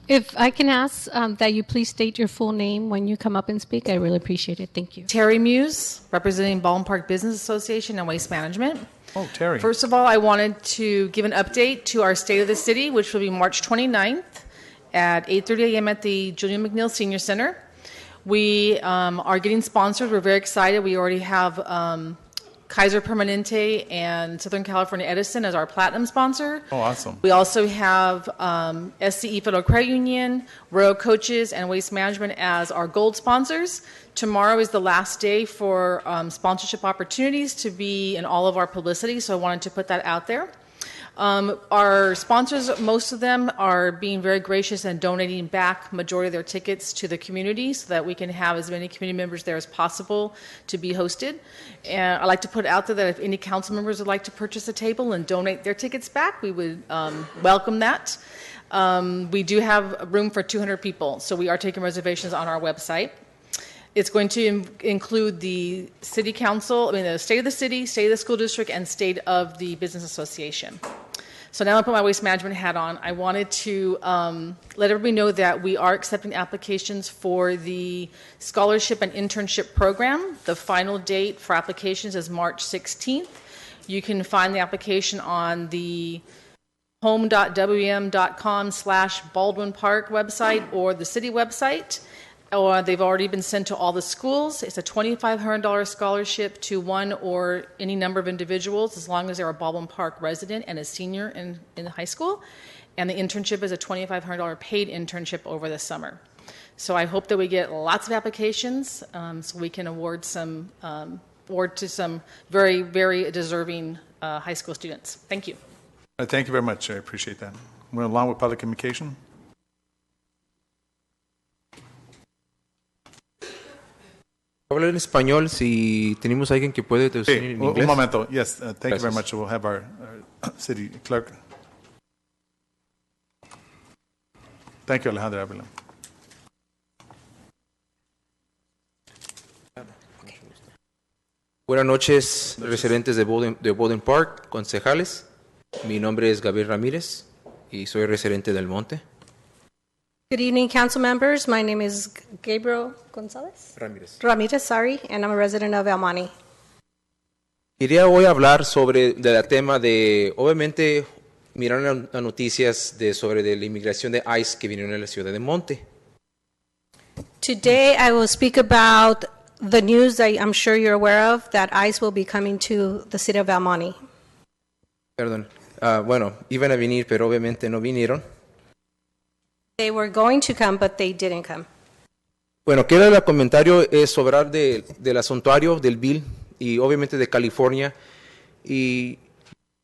If I can ask that you please state your full name when you come up and speak, I really appreciate it. Thank you. Terry Muse, representing Baldwin Park Business Association and Waste Management. Oh, Terry. First of all, I wanted to give an update to our State of the City, which will be March 29th at 8:30 a.m. at the Julian McNeil Senior Center. We are getting sponsors. We're very excited. We already have Kaiser Permanente and Southern California Edison as our platinum sponsor. Oh, awesome. We also have SCE Federal Credit Union, Royal Coaches, and Waste Management as our gold sponsors. Tomorrow is the last day for sponsorship opportunities to be in all of our publicity, so I wanted to put that out there. Our sponsors, most of them are being very gracious and donating back majority of their tickets to the community so that we can have as many community members there as possible to be hosted. And I'd like to put out there that if any council members would like to purchase a table and donate their tickets back, we would welcome that. We do have room for 200 people, so we are taking reservations on our website. It's going to include the city council, the state of the city, state of the school district, and state of the business association. So now I put my waste management hat on. I wanted to let everybody know that we are accepting applications for the scholarship and internship program. The final date for applications is March 16th. You can find the application on the home.wm.com/Baldwin Park website or the city website. Or they've already been sent to all the schools. It's a $2,500 scholarship to one or any number of individuals as long as they're a Baldwin Park resident and a senior in high school. And the internship is a $2,500 paid internship over the summer. So I hope that we get lots of applications so we can award to some very, very deserving high school students. Thank you. Thank you very much. I appreciate that. We're along with public communication. Hablar en español si tenemos alguien que puede traducir en inglés. Un momento. Yes, thank Gracias. you very much. We'll have our city clerk. Thank you, Alejandra Avila. Buenas noches, residentes de Baldwin Park, concejales. Mi nombre es Gabriel Ramírez y soy residente del Monte. Good evening, council members. My name is Gabriel Gonzalez Ramirez, sorry, and I'm a resident of El Monte. Quería hoy hablar sobre el tema de, obviamente, miraron las noticias sobre de la inmigración de ICE que vinieron a la ciudad de Monte. Today, I will speak about the news that I'm sure you're aware of, that ICE will be coming to the city of El Monte. Perdón. Bueno, iban a venir, pero obviamente no vinieron. They were going to come, but they didn't come. Bueno, quiero el comentario es sobre del asuntario del bill y obviamente de California. Y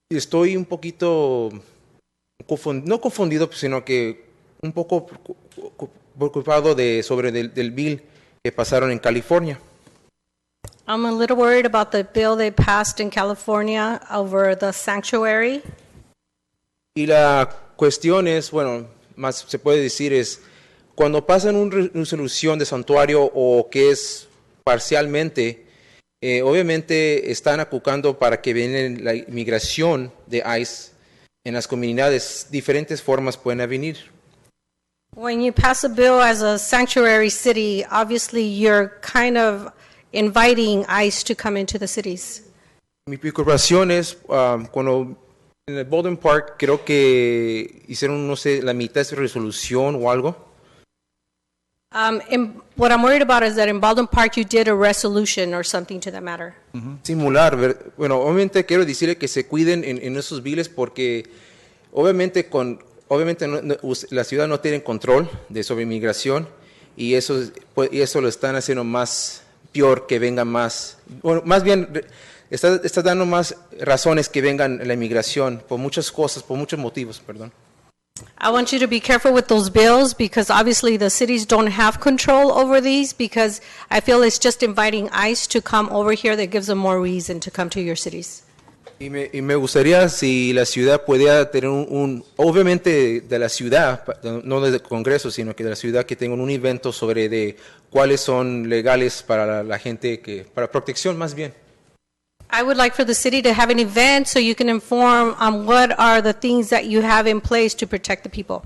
estoy un poquito, no confundido, sino que un poco preocupado sobre del bill que pasaron en California. I'm a little worried about the bill they passed in California over the sanctuary. Y la cuestión es, bueno, más se puede decir es, cuando pasan una resolución de santuario o que es parcialmente, obviamente están acucando para que venga la inmigración de ICE en las comunidades, diferentes formas pueden venir. When you pass a bill as a sanctuary city, obviously you're kind of inviting ICE to come into the cities. Mi preocupación es cuando en el Baldwin Park creo que hicieron, no sé, la mitad de esa resolución o algo. What I'm worried about is that in Baldwin Park you did a resolution or something to that matter. Simular, bueno, obviamente quiero decirle que se cuiden en esos biles porque obviamente la ciudad no tiene control sobre inmigración y eso lo están haciendo más peor que vengan más, bueno, más bien está dando más razones que vengan la inmigración por muchas cosas, por muchos motivos, perdón. I want you to be careful with those bills because obviously the cities don't have control over these because I feel it's just inviting ICE to come over here that gives them more reason to come to your cities. Y me gustaría si la ciudad pudiera tener obviamente de la ciudad, no del Congreso, sino que de la ciudad que tengan un evento sobre de cuáles son legales para la gente, para protección más bien. I would like for the city to have an event so you can inform on what are the things that you have in place to protect the people.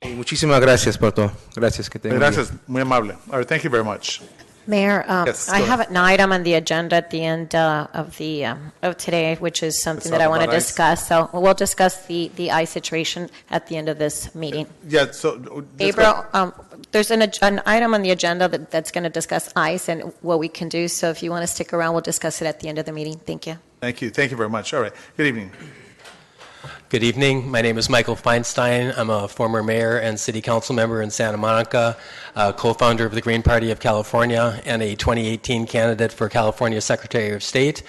Y muchísimas gracias por todo. Gracias que tengan. Gracias, muy amable. All right, thank you very much. Mayor, Yes, I go have ahead. an item on the agenda at the end of today, which is something Let's that I talk want to about ICE. discuss. So we'll discuss the ICE situation at the end of this meeting. Yeah, so. Gabriel, there's an item on the agenda that's going to discuss ICE and what we can do. So if you want to stick around, we'll discuss it at the end of the meeting. Thank you. Thank you very much. All right, good evening. Good evening. My name is Michael Feinstein. I'm a former mayor and city council member in Santa Monica, co-founder of the Green Party of California, and a 2018 candidate for California Secretary of State.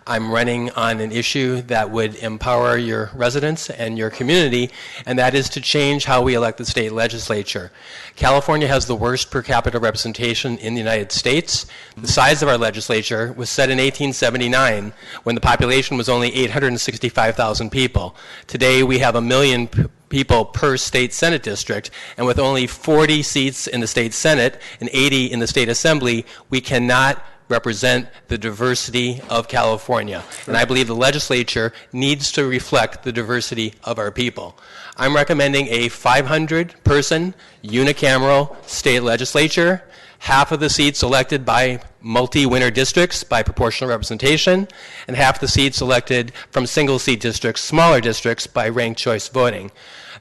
I'm running on an issue that would empower your residents and your community, and that is to change how we elect the state legislature. California has the worst per capita representation in the United States. The size of our legislature was set in 1879 when the population was only 865,000 people. Today we have 1 million people per state senate district, and with only 40 seats in the state senate and 80 in the state assembly, we cannot represent the diversity of California. And I believe the legislature needs to reflect the diversity of our people. I'm recommending a 500-person unicameral state legislature, half of the seats elected by multi-winner districts by proportional representation, and half the seats elected from single-seat districts, smaller districts, by ranked choice voting.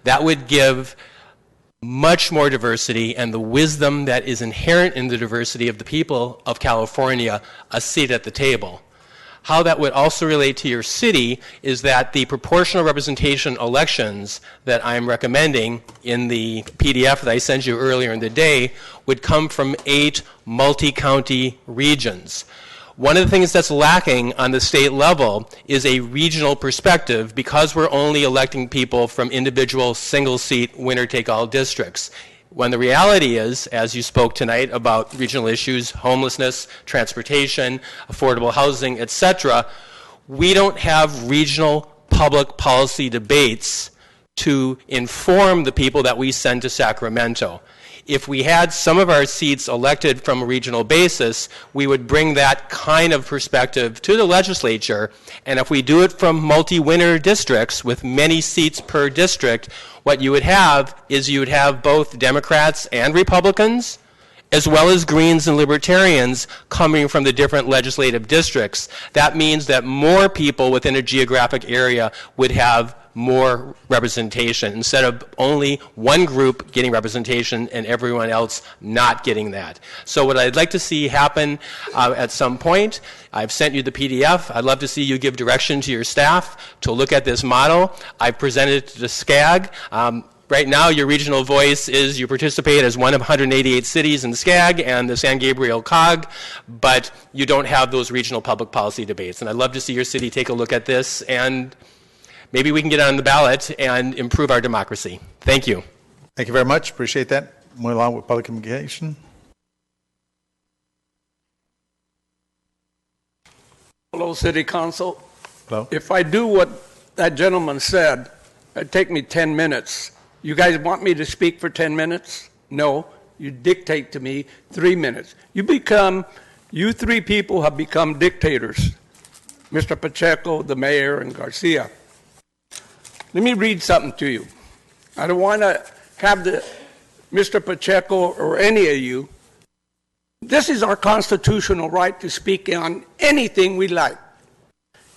That would give much more diversity and the wisdom that is inherent in the diversity of the people of California a seat at the table. How that would also relate to your city is that the proportional representation elections that I'm recommending in the PDF that I sent you earlier in the day would come from 8 multi-county regions. One of the things that's lacking on the state level is a regional perspective because we're only electing people from individual single-seat winner-take-all districts. When the reality is, as you spoke tonight about regional issues, homelessness, transportation, affordable housing, etc., we don't have regional public policy debates to inform the people that we send to Sacramento. If we had some of our seats elected from a regional basis, we would bring that kind of perspective to the legislature. And if we do it from multi-winner districts with many seats per district, what you would have is you would have both Democrats and Republicans, as well as Greens and Libertarians coming from the different legislative districts. That means that more people within a geographic area would have more representation, instead of only one group getting representation and everyone else not getting that. So what I'd like to see happen at some point, I've sent you the PDF. I'd love to see you give direction to your staff to look at this model. I've presented it to the SCAG. Right now, your regional voice is you participate as one of 188 cities in SCAG and the San Gabriel COG, but you don't have those regional public policy debates. And I'd love to see your city take a look at this, and maybe we can get on the ballot and improve our democracy. Thank you. Thank you very much. Appreciate that. Moving along with public communication. Hello, City Council. Hello. If I do what that gentleman said, it'd take me 10 minutes. You guys want me to speak for 10 minutes? No. You dictate to me 3 minutes. You three people have become dictators. Mr. Pacheco, the mayor, and Garcia. Let me read something to you. I don't want to have Mr. Pacheco or any of you. This is our constitutional right to speak on anything we like.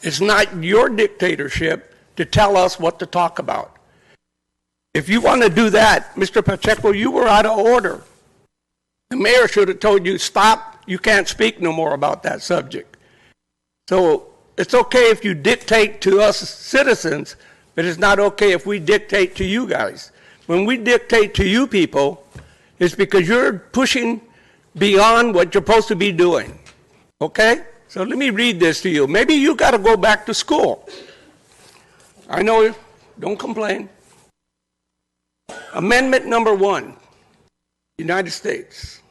It's not your dictatorship to tell us what to talk about. If you want to do that, Mr. Pacheco, you were out of order. The mayor should have told you, stop, you can't speak no more about that subject. So it's okay if you dictate to us citizens, but it's not okay if we dictate to you guys. When we dictate to you people, it's because you're pushing beyond what you're supposed to be doing. Okay? So let me read this to you. Maybe you got to go back to school. I know, don't complain. Amendment number 1, United States.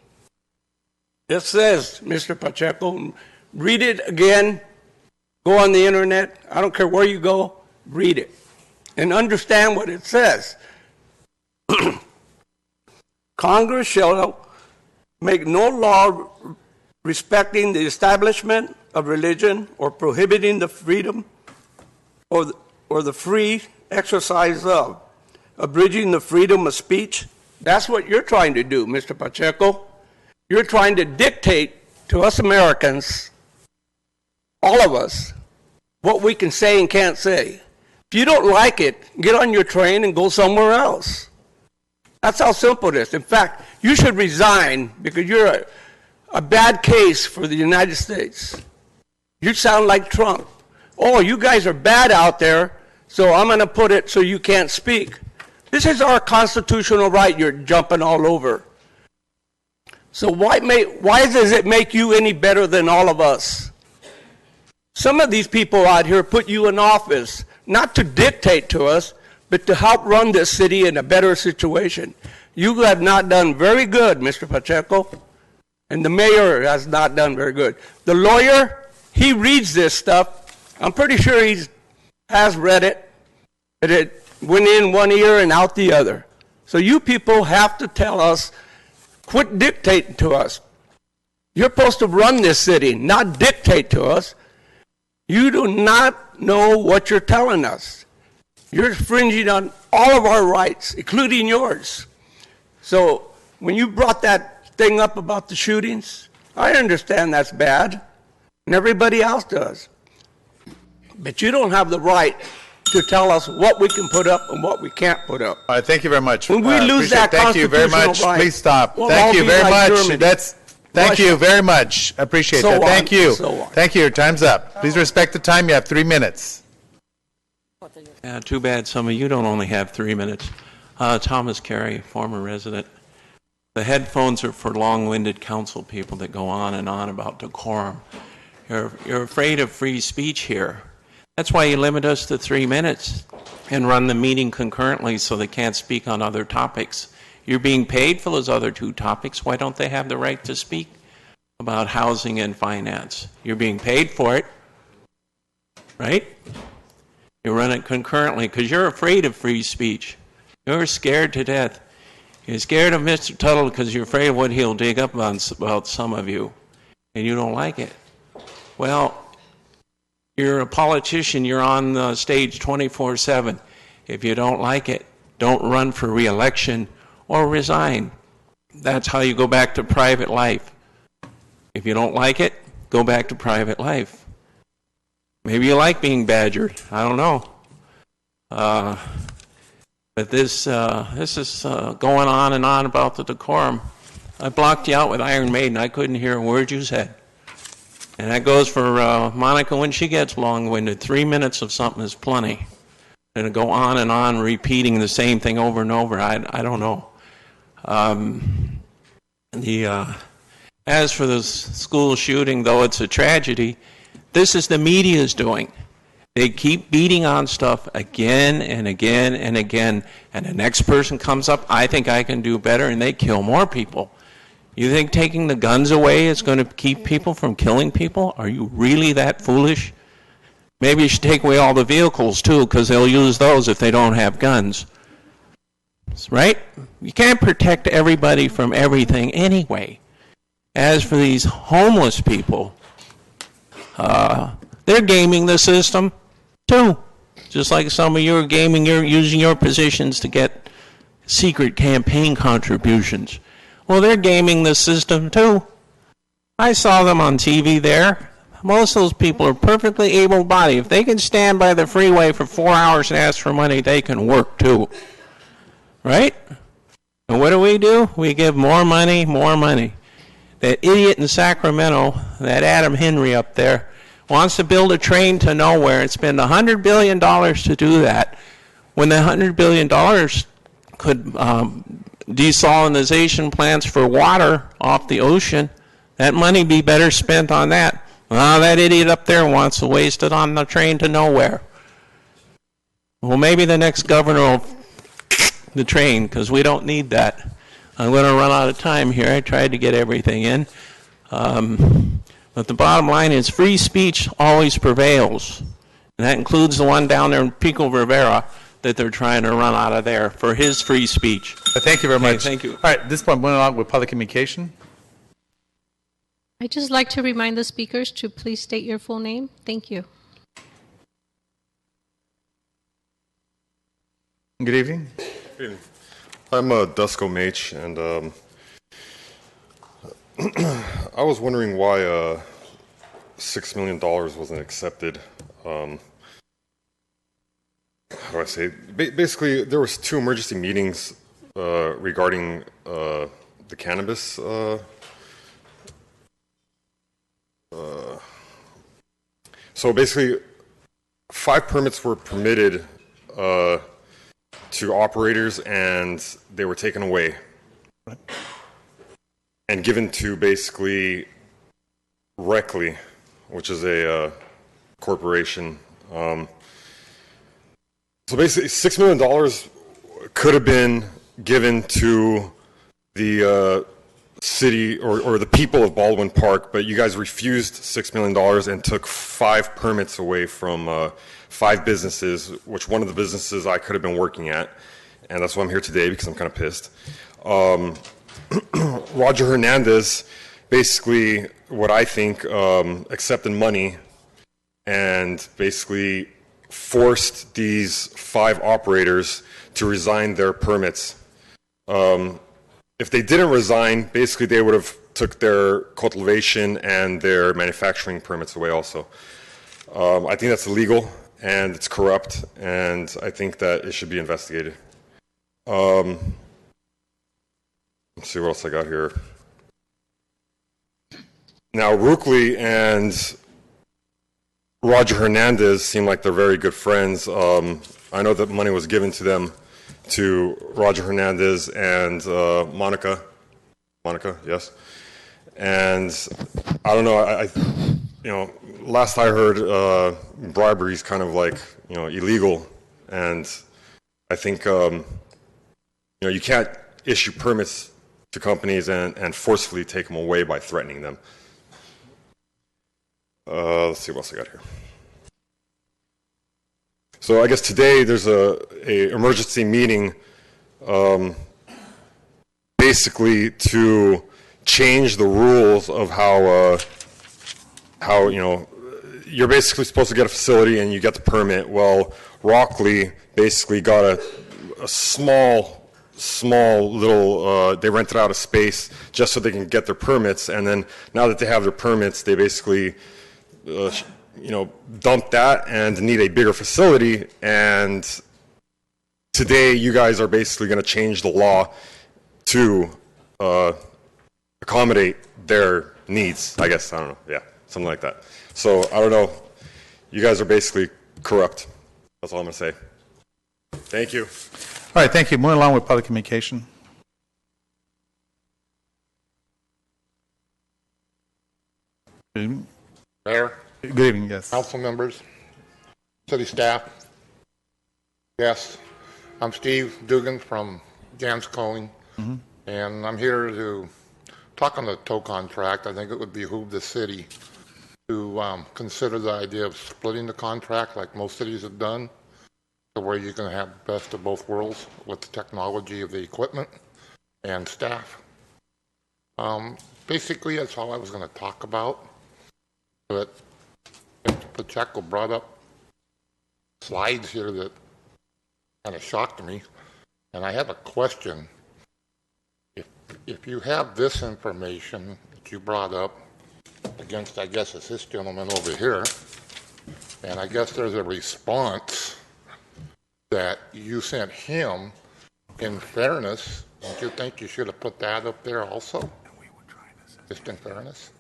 It says, Mr. Pacheco, read it again, go on the internet, I don't care where you go, read it, and understand what it says. Congress shall make no law respecting the establishment of religion or prohibiting the freedom or the free exercise of, abridging the freedom of speech. That's what you're trying to do, Mr. Pacheco. You're trying to dictate to us Americans, all of us, what we can say and can't say. If you don't like it, get on your train and go somewhere else. That's how simple it is. In fact, you should resign because you're a bad case for the United States. You sound like Trump. Oh, you guys are bad out there, so I'm going to put it so you can't speak. This is our constitutional right you're jumping all over. So why does it make you any better than all of us? Some of these people out here put you in office not to dictate to us, but to help run this city in a better situation. You have not done very good, Mr. Pacheco, and the mayor has not done very good. The lawyer, he reads this stuff. I'm pretty sure he has read it, but it went in one ear and out the other. So you people have to tell us, quit dictating to us. You're supposed to run this city, not dictate to us. You do not know what you're telling us. You're infringing on all of our rights, including yours. So when you brought that thing up about the shootings, I understand that's bad, and everybody else does. But you don't have the right to tell us what we can put up and what we can't put up. All right, thank you very much. When we lose that thank you very much. right, Please stop. we'll Thank all you be very like much. Germany. Thank you very much. Appreciate So that. on, Thank you. so on. Thank you. Your time's up. Please respect the time. You have 3 minutes. Yeah, too bad some of you don't only have 3 minutes. Thomas Carey, former resident. The headphones are for long-winded council people that go on and on about decorum. You're afraid of free speech here. That's why you limit us to 3 minutes and run the meeting concurrently so they can't speak on other topics. You're being paid for those other 2 topics. Why don't they have the right to speak about housing and finance? You're being paid for it, right? You run it concurrently because you're afraid of free speech. You're scared to death. You're scared of Mr. Tuttle because you're afraid of what he'll dig up about some of you, and you don't like it. Well, you're a politician. You're on the stage 24/7. If you don't like it, don't run for re-election or resign. That's how you go back to private life. If you don't like it, go back to private life. Maybe you like being badgered. I don't know. But this is going on and on about the decorum. I blocked you out with Iron Maiden. I couldn't hear a word you said. And that goes for Monica when she gets long-winded. 3 minutes of something is plenty. And to go on and on repeating the same thing over and over, I don't know. As for the school shooting, though it's a tragedy, this is the media's doing. They keep beating on stuff again and again and again, and the next person comes up, I think I can do better, and they kill more people. You think taking the guns away is going to keep people from killing people? Are you really that foolish? Maybe you should take away all the vehicles, too, because they'll use those if they don't have guns. Right? You can't protect everybody from everything anyway. As for these homeless people, they're gaming the system, too. Just like some of you are gaming, you're using your positions to get secret campaign contributions. Well, they're gaming the system, too. I saw them on TV there. Most of those people are perfectly able-bodied. If they can stand by the freeway for 4 hours and ask for money, they can work, too. Right? And what do? We give more money, more money. That idiot in Sacramento, that Adam Henry up there, wants to build a train to nowhere and spend $100 billion to do that, when the $100 billion could desalinization plants for water off the ocean, that money be better spent on that. Well, that idiot up there wants to waste it on the train to nowhere. Well, maybe the next governor will the train, because we don't need that. I'm going to run out of time here. I tried to get everything in. But the bottom line is free speech always prevails. And that includes the one down there in Pico Rivera that they're trying to run out of there for his free speech. Thank you very much. Thank you. All right, at this point, moving along with public communication. I'd just like to remind the speakers to please state your full name. Thank you. Good evening. Good evening. I'm Dusko Mach, and I was wondering why $6 million wasn't accepted. How do I say? Basically, there was 2 emergency meetings regarding the cannabis. So basically, 5 permits were permitted to operators, and they were taken away and given to basically Reckley, which is a corporation. So basically, $6 million could have been given to the city or the people of Baldwin Park, but you guys refused $6 million and took 5 permits away from 5 businesses, which one of the businesses I could have been working at, and that's why I'm here today, because I'm kind of pissed. Roger Hernandez, basically, what I think, accepted money and basically forced these 5 operators to resign their permits. If they didn't resign, basically they would have took their cultivation and their manufacturing permits away also. I think that's illegal, and it's corrupt, and I think that it should be investigated. Let's see what else I got here. Now, Rookley and Roger Hernandez seem like they're very good friends. I know that money was given to them, to Roger Hernandez and Monica. Monica, yes. And I don't know, last I heard, bribery is kind of like, illegal. And I think, you can't issue permits to companies and forcefully take them away by threatening them. Let's see what else I got here. So I guess today there's a emergency meeting basically to change the rules of how you're basically supposed to get a facility and you get the permit. Well, Rockley basically got a small little, they rented out a space just so they can get their permits, and then now that they have their permits, they basically, dump that and need a bigger facility, and today you guys are basically going to change the law to accommodate their needs, I guess, I don't know, yeah, something like that. So, I don't know, you guys are basically corrupt, that's all I'm going to say. Thank you. All right, thank you. Moving along with public communication. Good evening. Mayor. Good evening, yes. Council members, city staff. Yes, I'm Steve Dugan from Jans Coing, and I'm here to talk on the tow contract. I think it would behoove the city to consider the idea of splitting the contract like most cities have done, to where you can have the best of both worlds with the technology of the equipment and staff. Basically, that's all I was going to talk about. But Mr. Pacheco brought up slides here that kind of shocked me, and I have a question. If you have this information that you brought up against, I guess it's this gentleman over here, and I guess there's a response that you sent him, in fairness, don't you think you should have put that up there also? Just in fairness?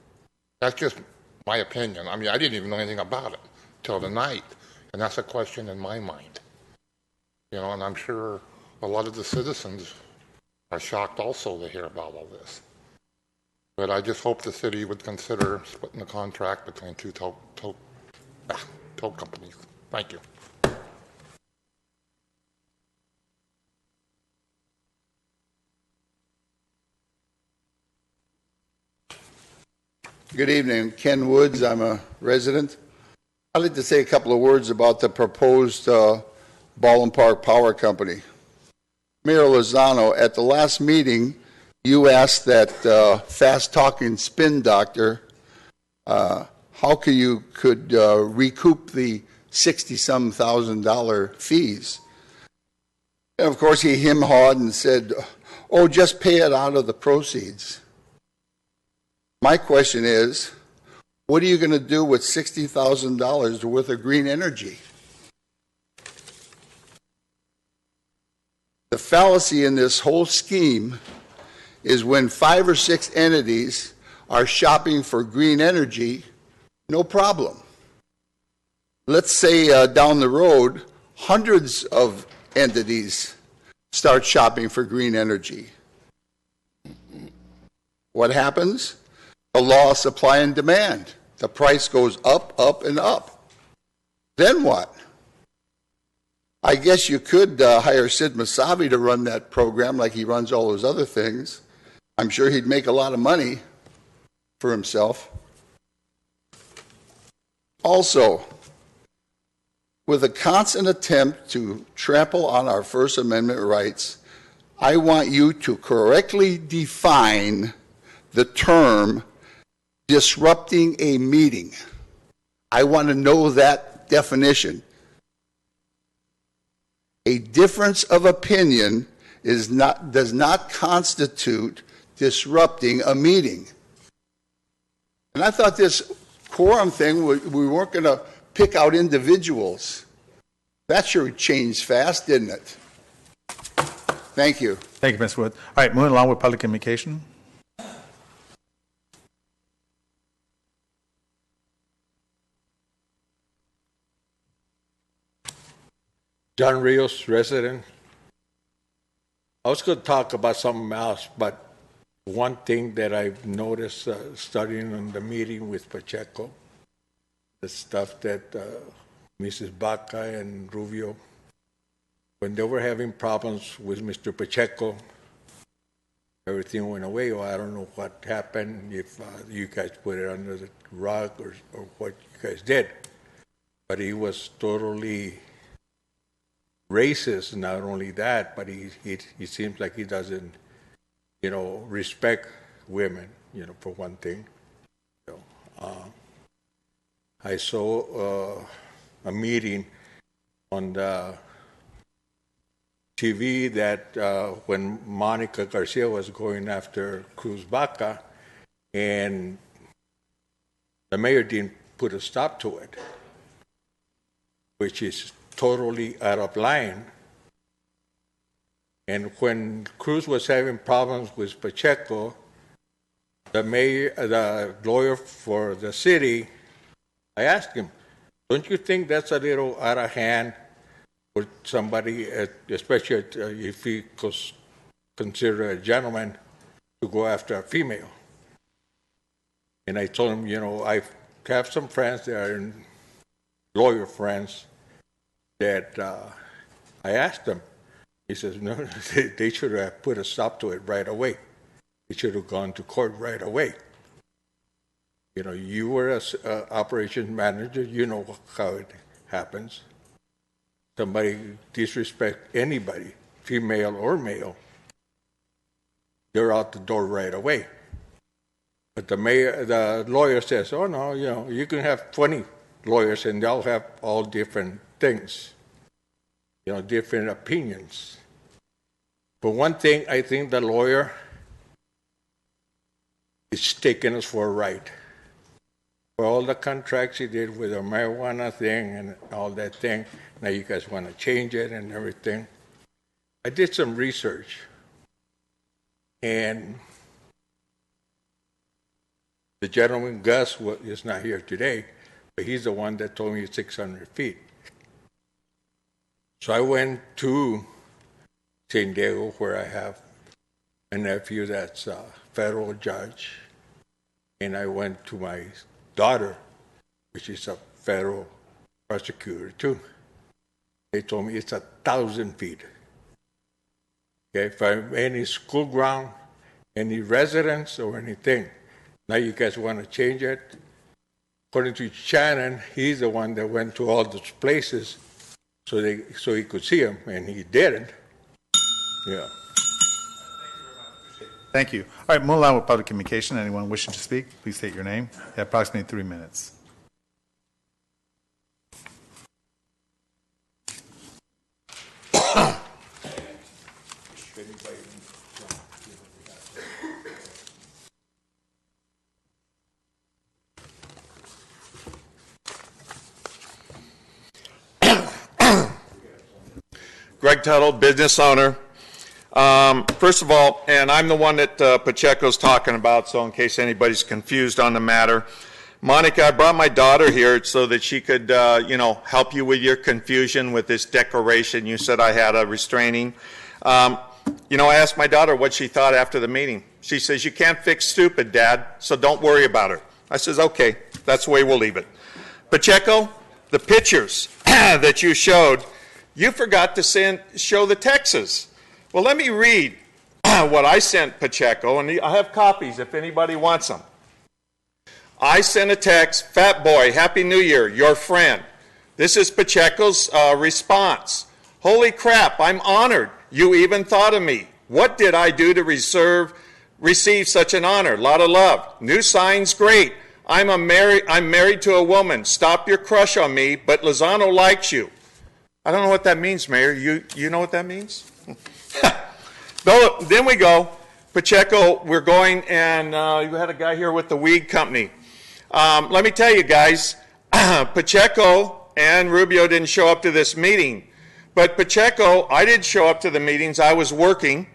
That's just my opinion. I mean, I didn't even know anything about it till tonight, and that's a question in my mind. And I'm sure a lot of the citizens are shocked also to hear about all this. But I just hope the city would consider splitting the contract between two tow companies. Thank you. Good evening. Ken Woods. I'm a resident. I'd like to say a couple of words about the proposed Baldwin Park Power Company. Mayor Lozano, at the last meeting, you asked that fast-talking spin doctor how you could recoup the $60-some thousand fees. And of course, he hem-hawed and said, "Oh, just pay it out of the proceeds." My question is, what are you going to do with $60,000 worth of green energy? The fallacy in this whole scheme is when 5 or 6 entities are shopping for green energy, no problem. Let's say down the road, hundreds of entities start shopping for green energy. What happens? A law of supply and demand. The price goes up, up, and up. Then what? I guess you could hire Sid Masabi to run that program like he runs all those other things. I'm sure he'd make a lot of money for himself. Also, with a constant attempt to trample on our First Amendment rights, I want you to correctly define the term disrupting a meeting. I want to know that definition. A difference of opinion does not constitute disrupting a meeting. And I thought this quorum thing, we weren't going to pick out individuals. That sure changed fast, didn't it? Thank you. Thank you, Ms. Wood. All right, moving along with public communication. John Rios, resident. I was going to talk about something else, but one thing that I've noticed studying in the meeting with Pacheco, the stuff that Mrs. Baca and Rubio, when they were having problems with Mr. Pacheco, everything went away. Or I don't know what happened, if you guys put it under the rug or what you guys did. But he was totally racist. Not only that, but he seems like he doesn't, respect women, for one thing. I saw a meeting on the TV that when Monica Garcia was going after Cruz Baca, and the mayor didn't put a stop to it, which is totally out of line. And when Cruz was having problems with Pacheco, the lawyer for the city, I asked him, don't you think that's a little out of hand for somebody, especially if he was considered a gentleman, to go after a female? And I told him, I have some friends that are lawyer friends that I asked them. He says, no, they should have put a stop to it right away. They should have gone to court right away. You were an operations manager. You know how it happens. Somebody disrespect anybody, female or male, they're out the door right away. But the lawyer says, oh no, you can have 20 lawyers and they'll have all different things, different opinions. But one thing, I think the lawyer is taking us for a ride. For all the contracts he did with the marijuana thing and all that thing, now you guys want to change it and everything. I did some research, and the gentleman, Gus, is not here today, but he's the one that told me it's 600 feet. So I went to San Diego, where I have a nephew that's a federal judge, and I went to my daughter, which is a federal prosecutor too. They told me it's 1,000 feet. Okay, if I'm any school ground, any residence or anything, now you guys want to change it. According to Shannon, he's the one that went to all those places so he could see them, and he didn't. Yeah. Thank you. All right, moving on with public communication. Anyone wishing to speak, please state your name. You have approximately 3 minutes. Greg Tuttle, business owner. First of all, and I'm the one that Pacheco's talking about, so in case anybody's confused on the matter, Monica, I brought my daughter here so that she could, help you with your confusion with this declaration. You said I had a restraining. I asked my daughter what she thought after the meeting. She says, you can't fix stupid, Dad, so don't worry about her. I says, okay, that's the way we'll leave it. Pacheco, the pictures that you showed, you forgot to show the texts. Well, let me read what I sent Pacheco, and I have copies if anybody wants them. I sent a text, Fat Boy, Happy New Year, your friend. This is Pacheco's response. Holy crap, I'm honored. You even thought of me. What did I do to receive such an honor? Lot of love. New sign's great. I'm married to a woman. Stop your crush on me, but Lozano likes you. I don't know what that means, Mayor. You know what that means? Then we go, Pacheco, we're going, and you had a guy here with the weed company. Let me tell you guys, Pacheco and Rubio didn't show up to this meeting. But Pacheco, I didn't show up to the meetings. I was working.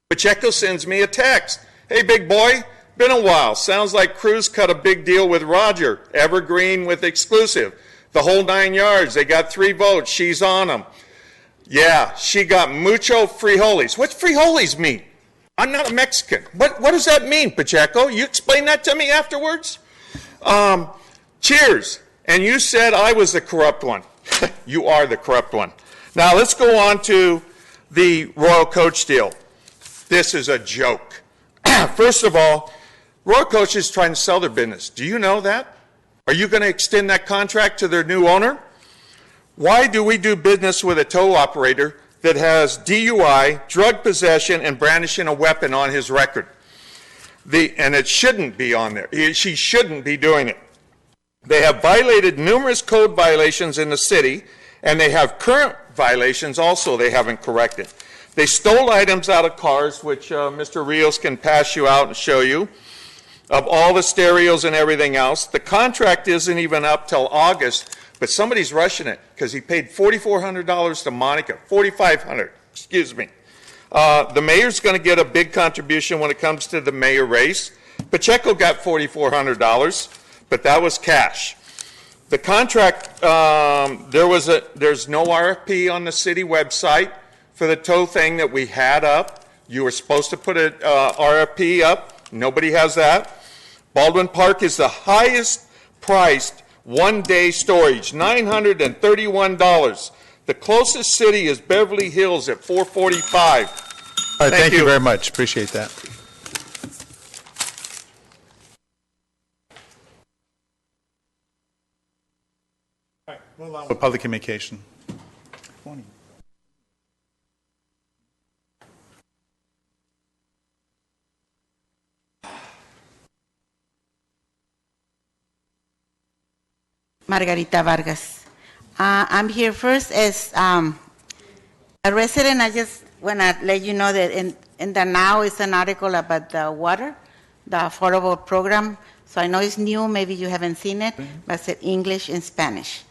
Pacheco sends me a text. Hey, big boy, been a while. Sounds like Cruz cut a big deal with Roger. Evergreen with exclusive. The whole 9 yards. They got 3 votes. She's on them. Yeah, she got mucho frijoles. What's frijoles mean? I'm not a Mexican. What does that mean, Pacheco? You explain that to me afterwards? Cheers. And you said I was the corrupt one. You are the corrupt one. Now let's go on to the Royal Coach deal. This is a joke. First of all, Royal Coach is trying to sell their business. Do you know that? Are you going to extend that contract to their new owner? Why do we do business with a tow operator that has DUI, drug possession, and brandishing a weapon on his record? And it shouldn't be on there. She shouldn't be doing it. They have violated numerous code violations in the city, and they have current violations also they haven't corrected. They stole items out of cars, which Mr. Rios can pass you out and show you, of all the stereos and everything else. The contract isn't even up till August, but somebody's rushing it because he paid $4,400 to Monica, $4,500, excuse me. The mayor's going to get a big contribution when it comes to the mayor race. Pacheco got $4,400, but that was cash. The contract, there's no RFP on the city website for the tow thing that we had up. You were supposed to put an RFP up. Nobody has that. Baldwin Park is the highest priced one-day storage, $931. The closest city is Beverly Hills at $445. All right, thank you very much. Appreciate that. All right, move on with public communication. Margarita Vargas. I'm here first as a resident. I just want to let you know that in the Now is an article about the water, the affordable program. So I know it's new, maybe you haven't seen it, but it's in English and Spanish.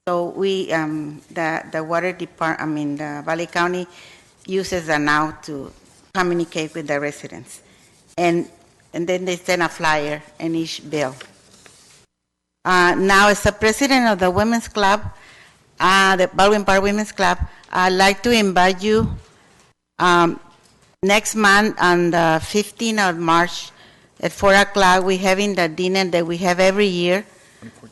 So we, the water department, the Valley County uses the Now to communicate with the residents. And then they send a flyer in each bill. Now, as the president of the Women's Club, the Baldwin Park Women's Club, I'd like to invite you next month on the 15th of March at 4 o'clock. We're having the dinner that we have every year.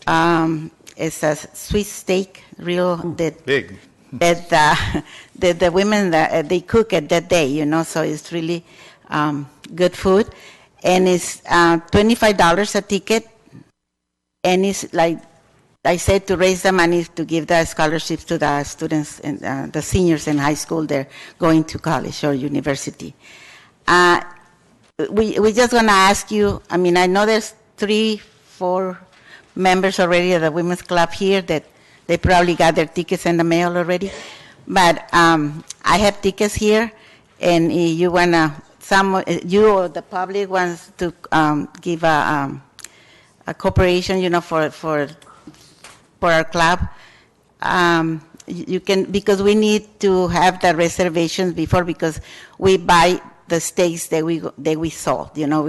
It's a sweet steak, big. That the women, they cook it that day, you know, so it's really good food. And it's $25 a ticket. And it's like I said, to raise the money to give the scholarships to the students and the seniors in high school. They're going to college or university. We just want to ask you, I mean, I know there's 3-4 members already of the Women's Club here that they probably got their tickets in the mail already. But I have tickets here, and you want to, you or the public wants to give a cooperation, you know, for our club. You can, because we need to have the reservations before, because we buy the steaks that we sold. You know,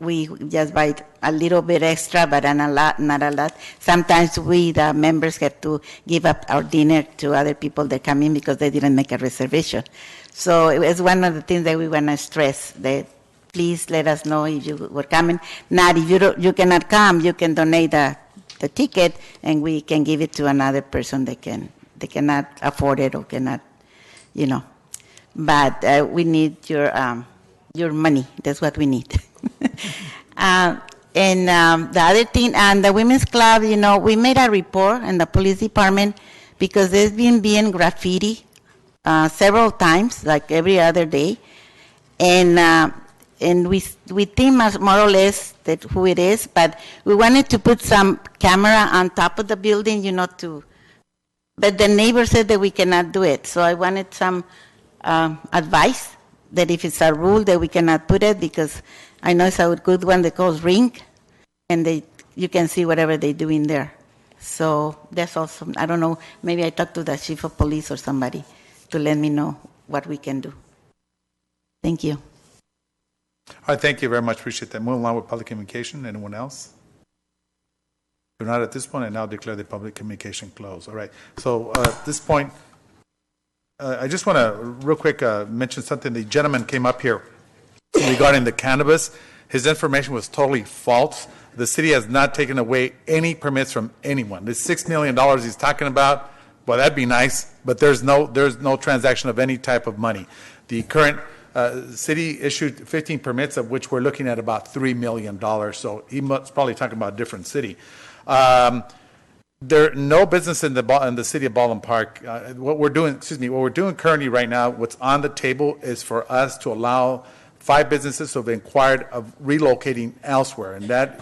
we just buy a little bit extra, but not a lot. Sometimes we, the members, have to give up our dinner to other people that come in because they didn't make a reservation. So it's one of the things that we want to stress, that please let us know if you were coming. Not if you cannot come, you can donate the ticket, and we can give it to another person that cannot afford it or cannot, you know. But we need your money. That's what we need. And the other thing, and the Women's Club, you know, we made a report in the police department because there's been graffiti several times, like every other day, and we think more or less that who it is, but we wanted to put some camera on top of the building, you know, but the neighbor said that we cannot do it. So I wanted some advice that if it's a rule that we cannot put it, because I know it's a good one that calls Ring, and you can see whatever they do in there. So that's also, I don't know, maybe I talked to the chief of police or somebody to let me know what we can do. Thank you. All right, thank you very much. Appreciate that. Moving along with public communication. Anyone else? If not at this point, I now declare the public communication closed. All right. So at this point, I just want to real quick mention something. The gentleman came up here regarding the cannabis. His information was totally false. The city has not taken away any permits from anyone. The $6 million he's talking about, well, that'd be nice, but there's no transaction of any type of money. The current city issued 15 permits, of which we're looking at about $3 million. So he must probably talking about a different city. There no business in the city of Baldwin Park. What we're doing currently right now, what's on the table is for us to allow 5 businesses who have inquired of relocating elsewhere, and that's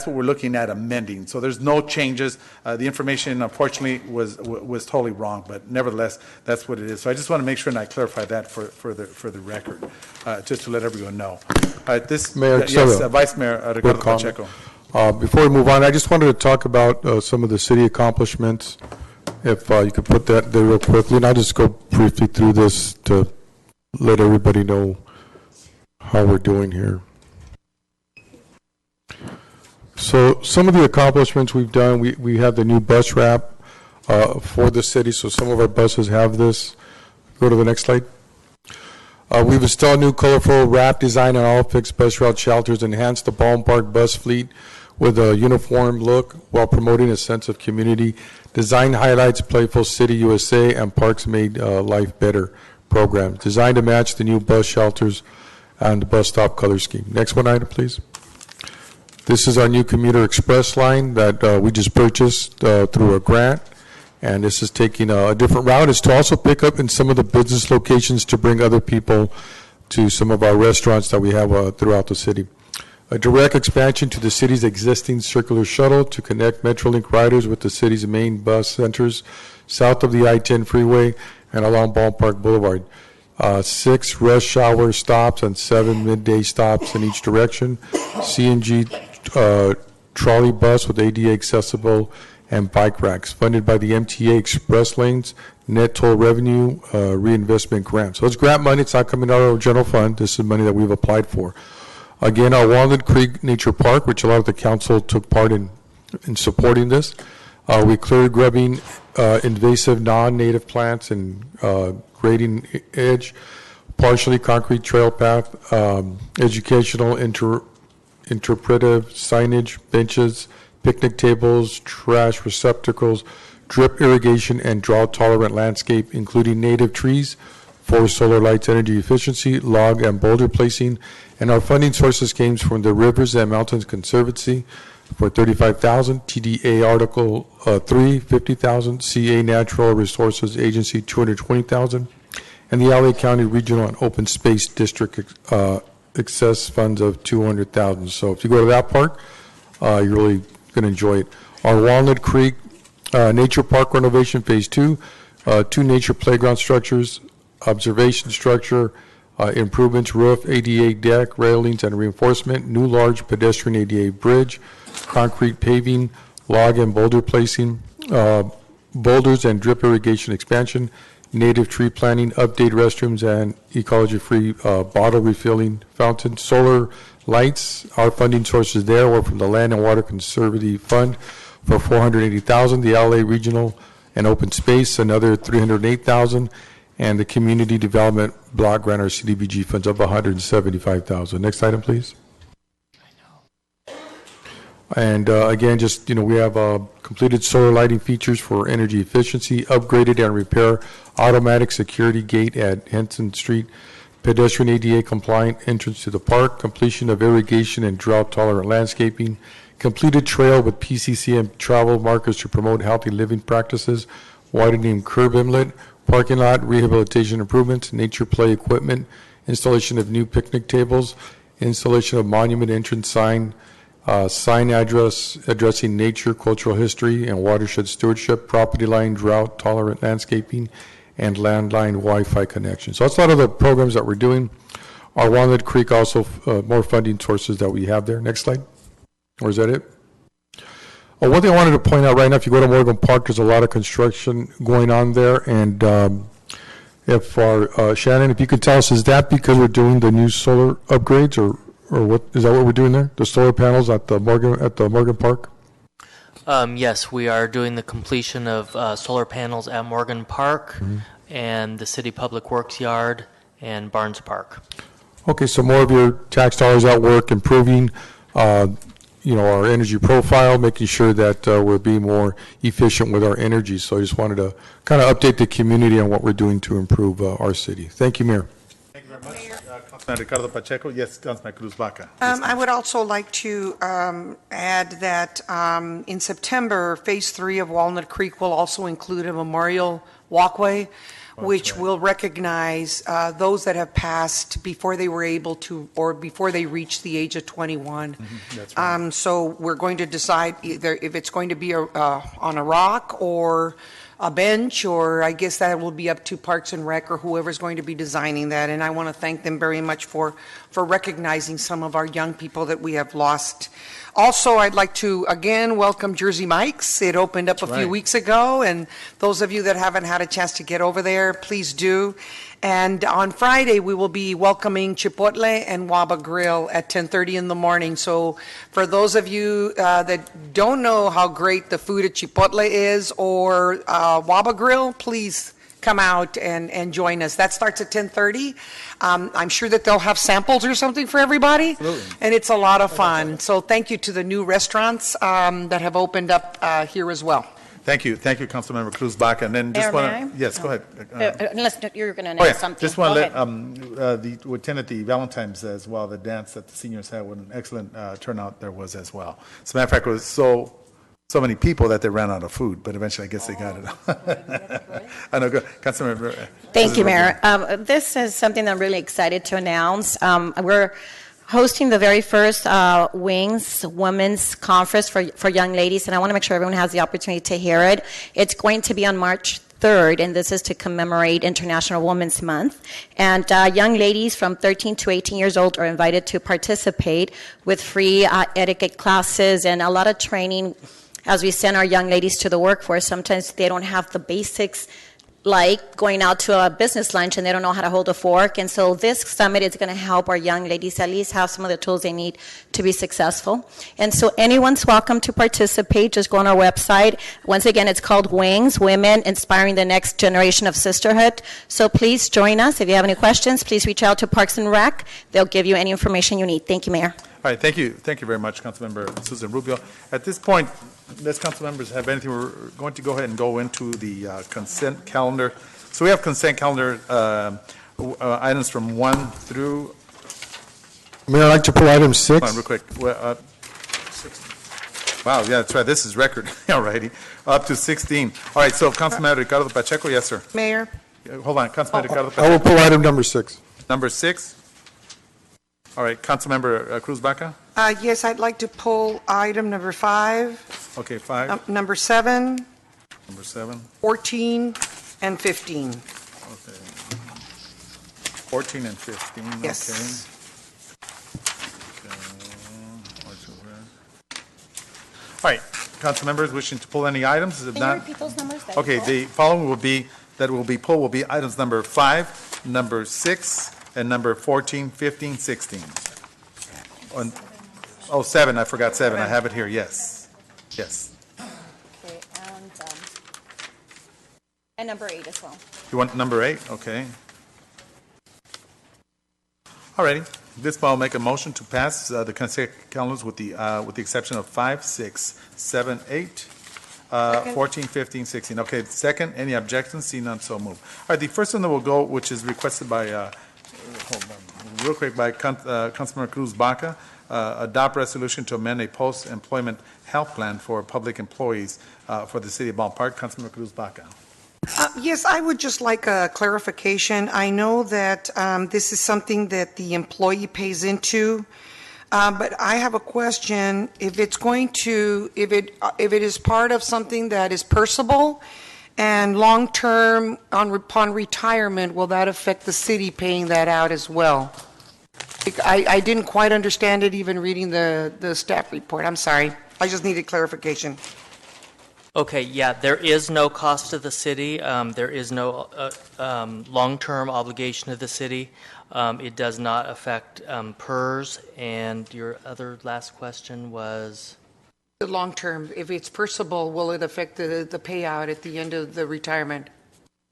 what we're looking at amending. So there's no changes. The information, unfortunately, was totally wrong, but nevertheless, that's what it is. So I just want to make sure and I clarify that for the record, just to let everyone know. Mayor, Vice Mayor Ricardo Pacheco. Before we move on, I just wanted to talk about some of the city accomplishments. If you could put that there real quickly, and I'll just go briefly through this to let everybody know how we're doing here. So some of the accomplishments we've done, we have the new bus wrap for the city, so some of our buses have this. Go to the next slide. We've installed new colorful wrap design on all fixed bus route shelters, enhanced the Baldwin Park bus fleet with a uniform look while promoting a sense of community. Design highlights Playful City USA and Parks Made Life Better program, designed to match the new bus shelters and the bus stop color scheme. Next one item, please. This is our new commuter express line that we just purchased through a grant. And this is taking a different route. It's to also pick up in some of the business locations to bring other people to some of our restaurants that we have throughout the city. A direct expansion to the city's existing circular shuttle to connect Metrolink riders with the city's main bus centers south of the I-10 freeway and along Baldwin Park Boulevard. 6 rush hour stops and 7 midday stops in each direction. CNG trolley bus with ADA accessible and bike racks, funded by the MTA Express Lanes Net Toll Revenue Reinvestment Grant. So it's grant money. It's not coming out of our general fund. This is money that we've applied for. Again, our Walnut Creek Nature Park, which a lot of the council took part in supporting this. We cleared grubbing invasive non-native plants and grading edge, partially concrete trail path, educational interpretive signage, benches, picnic tables, trash receptacles, drip irrigation, and drought-tolerant landscape, including native trees, forest solar lights, energy efficiency, log and boulder placing. And our funding sources came from the Rivers and Mountains Conservancy for $35,000, TDA Article 3, $50,000, CA Natural Resources Agency, $220,000, and the LA County Regional and Open Space District excess funds of $200,000. So if you go to that park, you're really going to enjoy it. Our Walnut Creek Nature Park renovation phase 2, 2 nature playground structures, observation structure, improvements, roof, ADA deck, railings and reinforcement, new large pedestrian ADA bridge, concrete paving, log and boulder placing, boulders and drip irrigation expansion, native tree planting, update restrooms and ecology-free bottle refilling fountain, solar lights. Our funding sources there were from the Land and Water Conservancy Fund for $480,000, the LA Regional and Open Space another $308,000, and the Community Development Block Grant or CDBG funds of $175,000. Next item, please. And again, just, we have completed solar lighting features for energy efficiency, upgraded and repair automatic security gate at Henson Street, pedestrian ADA compliant entrance to the park, completion of irrigation and drought tolerant landscaping, completed trail with PCC and travel markers to promote healthy living practices, widening curb inlet, parking lot, rehabilitation improvements, nature play equipment, installation of new picnic tables, installation of monument entrance sign address addressing nature, cultural history, and watershed stewardship, property line drought tolerant landscaping, and landline Wi-Fi connection. So that's a lot of the programs that we're doing. Our Walnut Creek also more funding sources that we have there. Next slide. Or is that it? One thing I wanted to point out right now, if you go to Morgan Park, there's a lot of construction going on there. And if our, Shannon, if you could tell us, is that because we're doing the new solar upgrades or what, is that what we're doing there? The solar panels at the Morgan Park? Yes, we are doing the completion of solar panels at Morgan Park and the City Public Works Yard and Barnes Park. Okay, so more of your tax dollars at work, improving our energy profile, making sure that we're being more efficient with our energy. So I just wanted to kind of update the community on what we're doing to improve our city. Thank you, Mayor. Thank you very much. Councilman Ricardo Pacheco. Yes, Councilman Cruz Baca. I would also like to add that in September, Phase 3 of Walnut Creek will also include a memorial walkway, which will recognize those that have passed before they were able to, or before they reached the age of 21. That's right. So we're going to decide either if it's going to be on a rock or a bench, or I guess that will be up to Parks and Rec or whoever's going to be designing that. And I want to thank them very much for recognizing some of our young people that we have lost. Also, I'd like to again welcome Jersey Mike's. It opened up a few weeks ago, and those of you that haven't had a chance to get over there, please do. And on Friday, we will be welcoming Chipotle and Waba Grill at 10:30 in the morning. So for those of you that don't know how great the food at Chipotle is or Waba Grill, please come out and join us. That starts at 10:30. I'm sure that they'll have samples or something for everybody. Absolutely. And it's a lot of fun. So thank you to the new restaurants that have opened up here as well. Thank you, Councilmember Cruz Baca. And then just want to, yes, go ahead. Unless you're going to announce something. Just want to let attended the Valentine's as well, the dance that the seniors had, what an excellent turnout there was as well. As a matter of fact, it was so many people that they ran out of food, but eventually I guess they got it. I know, Councilmember. Thank you, Mayor. This is something I'm really excited to announce. We're hosting the very first Wings Women's Conference for young ladies, and I want to make sure everyone has the opportunity to hear it. It's going to be on March 3rd, and this is to commemorate International Women's Month. And young ladies from 13 to 18 years old are invited to participate with free etiquette classes and a lot of training as we send our young ladies to the workforce. Sometimes they don't have the basics, like going out to a business lunch and they don't know how to hold a fork. And so this summit is going to help our young ladies at least have some of the tools they need to be successful. And so anyone's welcome to participate. Just go on our website. Once again, it's called Wings, Women Inspiring the Next Generation of Sisterhood. So please join us. If you have any questions, please reach out to Parks and Rec. They'll give you any information you need. Thank you, Mayor. All right, thank you very much, Councilmember Susan Rubio. At this point, does council members have anything? We're going to go ahead and go into the consent calendar. So we have consent calendar items from 1 through. Mayor, I'd like to pull item 6. Hold on, real quick. Wow, yeah, that's right. This is record. All righty. Up to 16. All right, so Councilman Ricardo Pacheco, yes, sir. Mayor. Hold on, Councilman Ricardo Pacheco. I will pull item number 6. Number 6. All right, Councilmember Cruz Baca. Yes, I'd like to pull item number 5. Okay, 5. Number 7. Number 7. 14 and 15. Okay. 14 and 15. Yes. Okay. All right, council members wishing to pull any items? If Can not, you repeat those numbers? okay, the following will be pulled will be items number 5, number 6, and number 14, 15, 16. Oh, 7, I forgot 7. I have it here, yes. Yes. Okay, and number 8 as well. You want number 8? Okay. All righty. This will make a motion to pass the consent calendars with the exception of 5, 6, 7, 8, 14, 15, 16. Okay, second, any objections? See none, so move. All right, the first one that will go, which is requested by, hold on, real quick, by Councilmember Cruz Baca, adopt resolution to amend a post-employment health plan for public employees for the city of Baldwin Park. Councilmember Cruz Baca. Yes, I would just like a clarification. I know that this is something that the employee pays into, but I have a question. If it's going to, if it is part of something that is purchasable and long-term upon retirement, will that affect the city paying that out as well? I didn't quite understand it even reading the staff report. I'm sorry. I just needed clarification. Okay, yeah, there is no cost to the city. There is no long-term obligation to the city. It does not affect PERS. And your other last question was? The long-term, if it's purchasable, will it affect the payout at the end of the retirement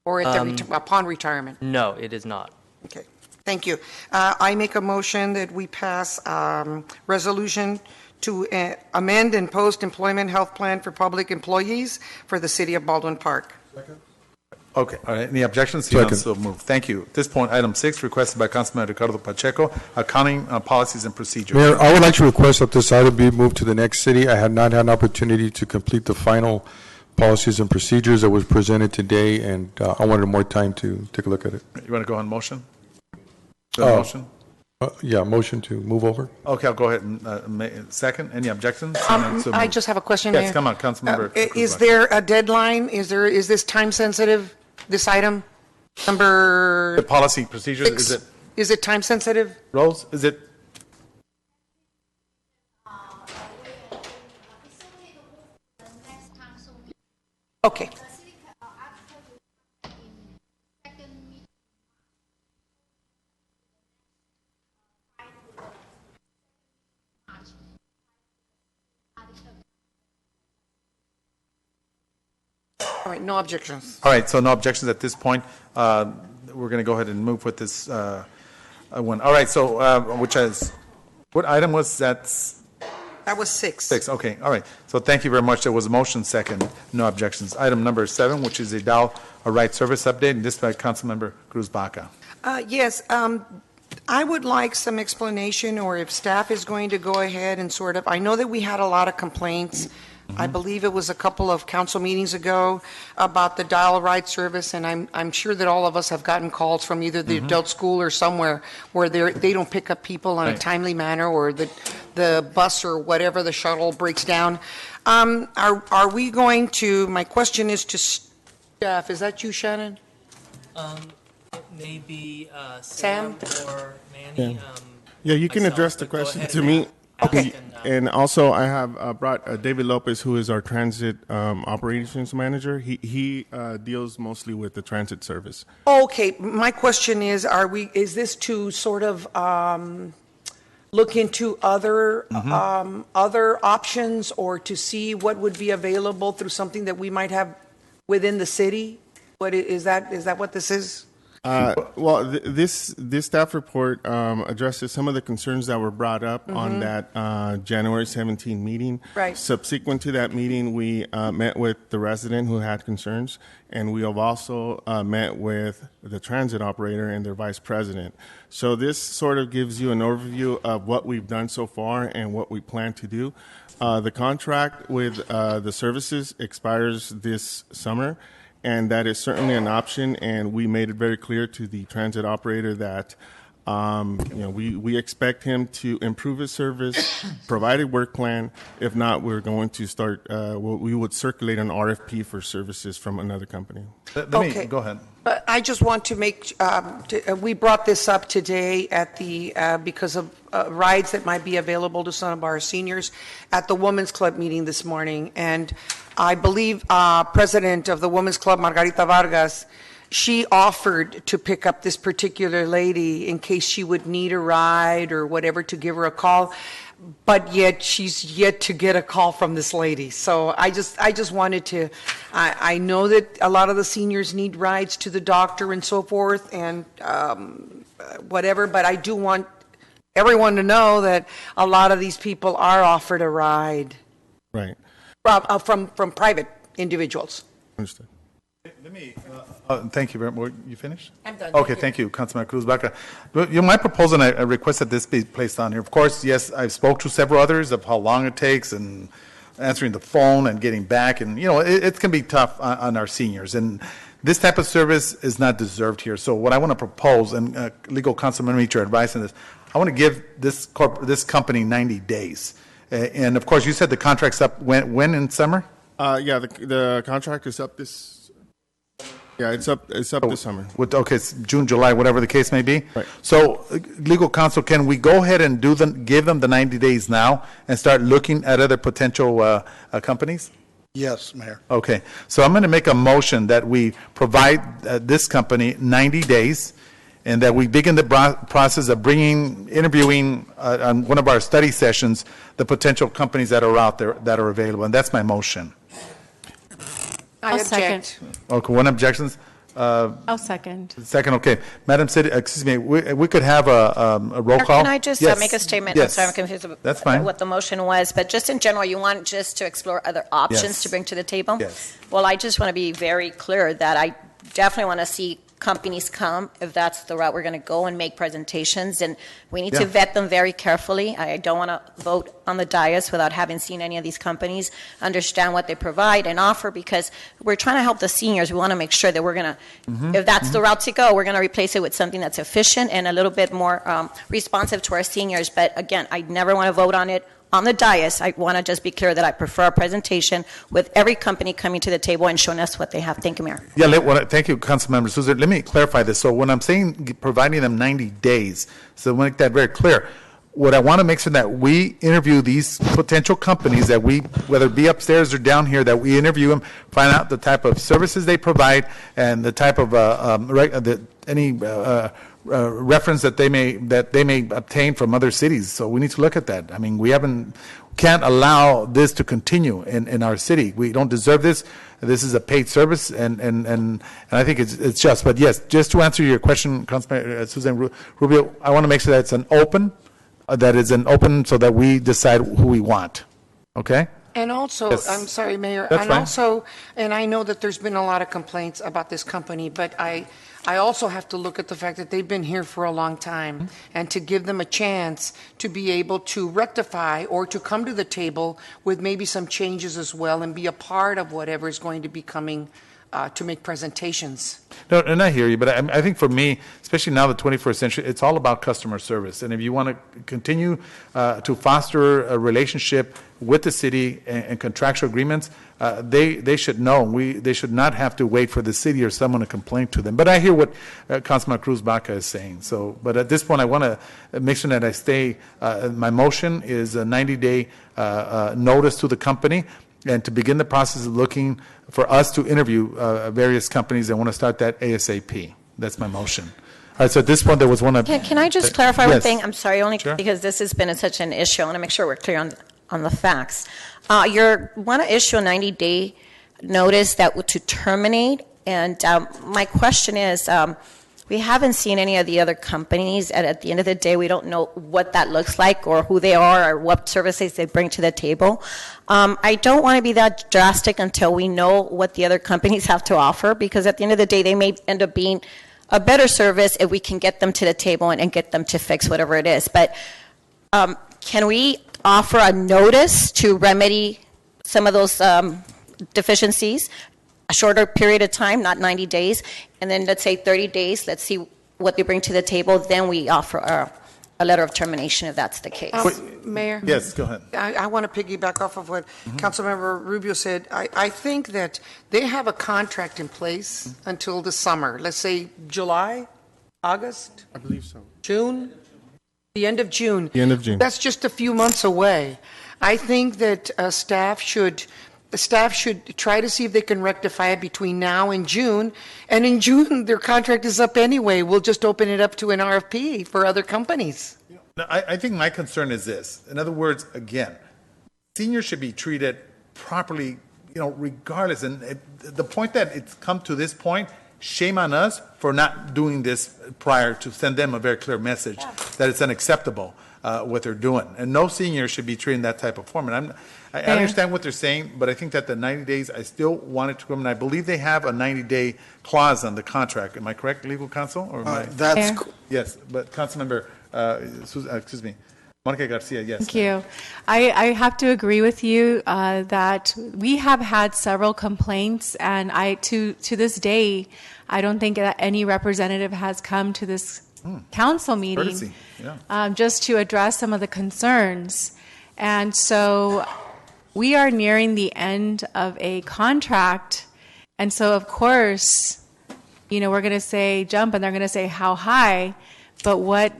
or at upon retirement? No, it is not. Okay, thank you. I make a motion that we pass resolution to amend and post-employment health plan for public employees for the city of Baldwin Park. Second. Okay, all right. Any objections? Seeing none, Second. so moved. Thank you. At this point, item 6, requested by Councilman Ricardo Pacheco, accounting policies and procedures. Mayor, I would like to request that this item be moved to the next city. I had not had an opportunity to complete the final policies and procedures that was presented today, and I wanted more time to take a look at it. You want to go on motion? Motion? Yeah, motion to move over. Okay, I'll go ahead and second. Any objections? Seeing none, so I moved. just have a question, Yes, Mayor. come on, Councilmember. Is there a deadline? Is this time sensitive, this item? Number The policy procedures, 6? Is it time sensitive? Rose, is it? Okay. All right, no objections. All right, so no objections at this point. We're going to go ahead and move with this one. All right, so which is, what item was that? That was 6. 6, okay, all right. So thank you very much. There was a motion second, no objections. Item number 7, which is a Dow right service update, and this by Councilmember Cruz Baca. Yes, I would like some explanation, or if staff is going to go ahead and sort of, I know that we had a lot of complaints. I believe it was a couple of council meetings ago about the dial ride service, and I'm sure that all of us have gotten calls from either the adult school or somewhere where they don't pick up people in a timely manner, or the bus or whatever, the shuttle breaks down. Are we going to, my question is to staff, is that you, Shannon? Maybe Sam? or Manny. Yeah, you can address the question to me. Okay. And also, I have brought David Lopez, who is our transit operations manager. He deals mostly with the transit service. Okay, my question is, is this to sort of look into other options, or to see what would be available through something that we might have within the city? What is that what this is? Well, this staff report addresses some of the concerns that were brought up on that January 17 meeting. Right. Subsequent to that meeting, we met with the resident who had concerns, and we have also met with the transit operator and their vice president. So this sort of gives you an overview of what we've done so far and what we plan to do. The contract with the services expires this summer, and that is certainly an option, and we made it very clear to the transit operator that we expect him to improve his service, provide a work plan. If not, we're going to start, we would circulate an RFP for services from another company. Okay. Go ahead. But I just want to make, we brought this up today at the, because of rides that might be available to some of our seniors at the Women's Club meeting this morning. And I believe President of the Women's Club, Margarita Vargas, she offered to pick up this particular lady in case she would need a ride or whatever, to give her a call. But yet she's yet to get a call from this lady. So I just wanted to, I know that a lot of the seniors need rides to the doctor and so forth, and whatever, but I do want everyone to know that a lot of these people are offered a ride. Right. From private individuals. Understood. Let me, thank you very much. You finished? I'm done. Okay, thank you, Councilman Cruz Baca. My proposal, and I request that this be placed on here. Of course, yes, I've spoke to several others of how long it takes and answering the phone and getting back, and it can be tough on our seniors. And this type of service is not deserved here. So what I want to propose, and legal counsel, I'm your advice on this, I want to give this company 90 days. And of course, you said the contract's up when in summer? Yeah, the contract is up this. Yeah, it's up this summer. Okay, it's June, July, whatever the case may be. Right. So, legal counsel, can we go ahead and give them the 90 days now and start looking at other potential companies? Yes, Mayor. Okay, so I'm going to make a motion that we provide this company 90 days, and that we begin the process of interviewing on one of our study sessions the potential companies that are out there that are available, and that's my motion. I object. Okay, one objections? I'll second. Second, okay. Madam City, excuse me, we could have a roll call? Can I just Yes. make a statement? Yes. I'm sorry, I'm confused about That's fine. what the motion was, but just in general, you want just to explore other options Yes. to bring to the table? Yes. Well, I just want to be very clear that I definitely want to see companies come, if that's the route we're going to go, and make presentations. And we need to Yeah. vet them very carefully. I don't want to vote on the dais without having seen any of these companies, understand what they provide and offer, because we're trying to help the seniors. We want to make sure that we're going to, if that's the route to go, we're going to replace it with something that's efficient and a little bit more responsive to our seniors. But again, I never want to vote on it on the dais. I want to just be clear that I prefer a presentation with every company coming to the table and showing us what they have. Thank you, Mayor. Yeah, thank you, Councilmember Souza. Let me clarify this. So when I'm saying providing them 90 days, so to make that very clear, what I want to make sure that we interview these potential companies, that we, whether it be upstairs or down here, that we interview them, find out the type of services they provide and the type of reference that they may obtain from other cities. So we need to look at that. I mean, can't allow this to continue in our city. We don't deserve this. This is a paid service, and I think it's just. But yes, just to answer your question, Councilman Susan Rubio, I want to make sure that it's an open so that we decide who we want. Okay? And also, Yes. I'm sorry, Mayor, That's and fine. also, and I know that there's been a lot of complaints about this company, but I also have to look at the fact that they've been here for a long time, and to give them a chance to be able to rectify or to come to the table with maybe some changes as well and be a part of whatever is going to be coming to make presentations. No, and I hear you, but I think for me, especially now the 21st century, it's all about customer service. And if you want to continue to foster a relationship with the city and contractual agreements, they should know. They should not have to wait for the city or someone to complain to them. But I hear what Councilman Cruz Baca is saying. So, but at this point, I want to make sure that I stay. My motion is a 90-day notice to the company, and to begin the process of looking for us to interview various companies. I want to start that ASAP. That's my motion. All right, so at this point, there was one of... Can I just clarify one Yes. thing? I'm sorry, only Sure. because this has been such an issue. I want to make sure we're clear on the facts. You want to issue a 90-day notice to terminate, and my question is, we haven't seen any of the other companies, and at the end of the day, we don't know what that looks like or who they are or what services they bring to the table. I don't want to be that drastic until we know what the other companies have to offer, because at the end of the day, they may end up being a better service if we can get them to the table and get them to fix whatever it is. But can we offer a notice to remedy some of those deficiencies? A shorter period of time, not 90 days, and then let's say 30 days, let's see what they bring to the table, then we offer a letter of termination if that's the case. Mayor? Yes, go ahead. I want to piggyback off of what Councilmember Rubio said. I think that they have a contract in place until the summer, let's say July, August, I believe so. June, the end of June. The end of June. That's just a few months away. I think that staff should try to see if they can rectify it between now and June. And in June, their contract is up anyway. We'll just open it up to an RFP for other companies. No, I think my concern is this. In other words, again, seniors should be treated properly, regardless. And the point that it's come to this point, shame on us for not doing this prior to send them a very clear message that it's unacceptable what they're doing. And no senior should be treated in that type of form. And I understand what they're saying, but I think that the 90 days, I still want it to come. And I believe they have a 90-day clause on the contract. Am I correct, legal counsel? Or yes, but Councilmember, Monica Garcia, yes. Thank you. I have to agree with you that we have had several complaints, and to this day, I don't think that any representative has come to this council meeting Courtesy, yeah. just to address some of the concerns. And so we are nearing the end of a contract, and so of course, we're going to say jump, and they're going to say how high, but what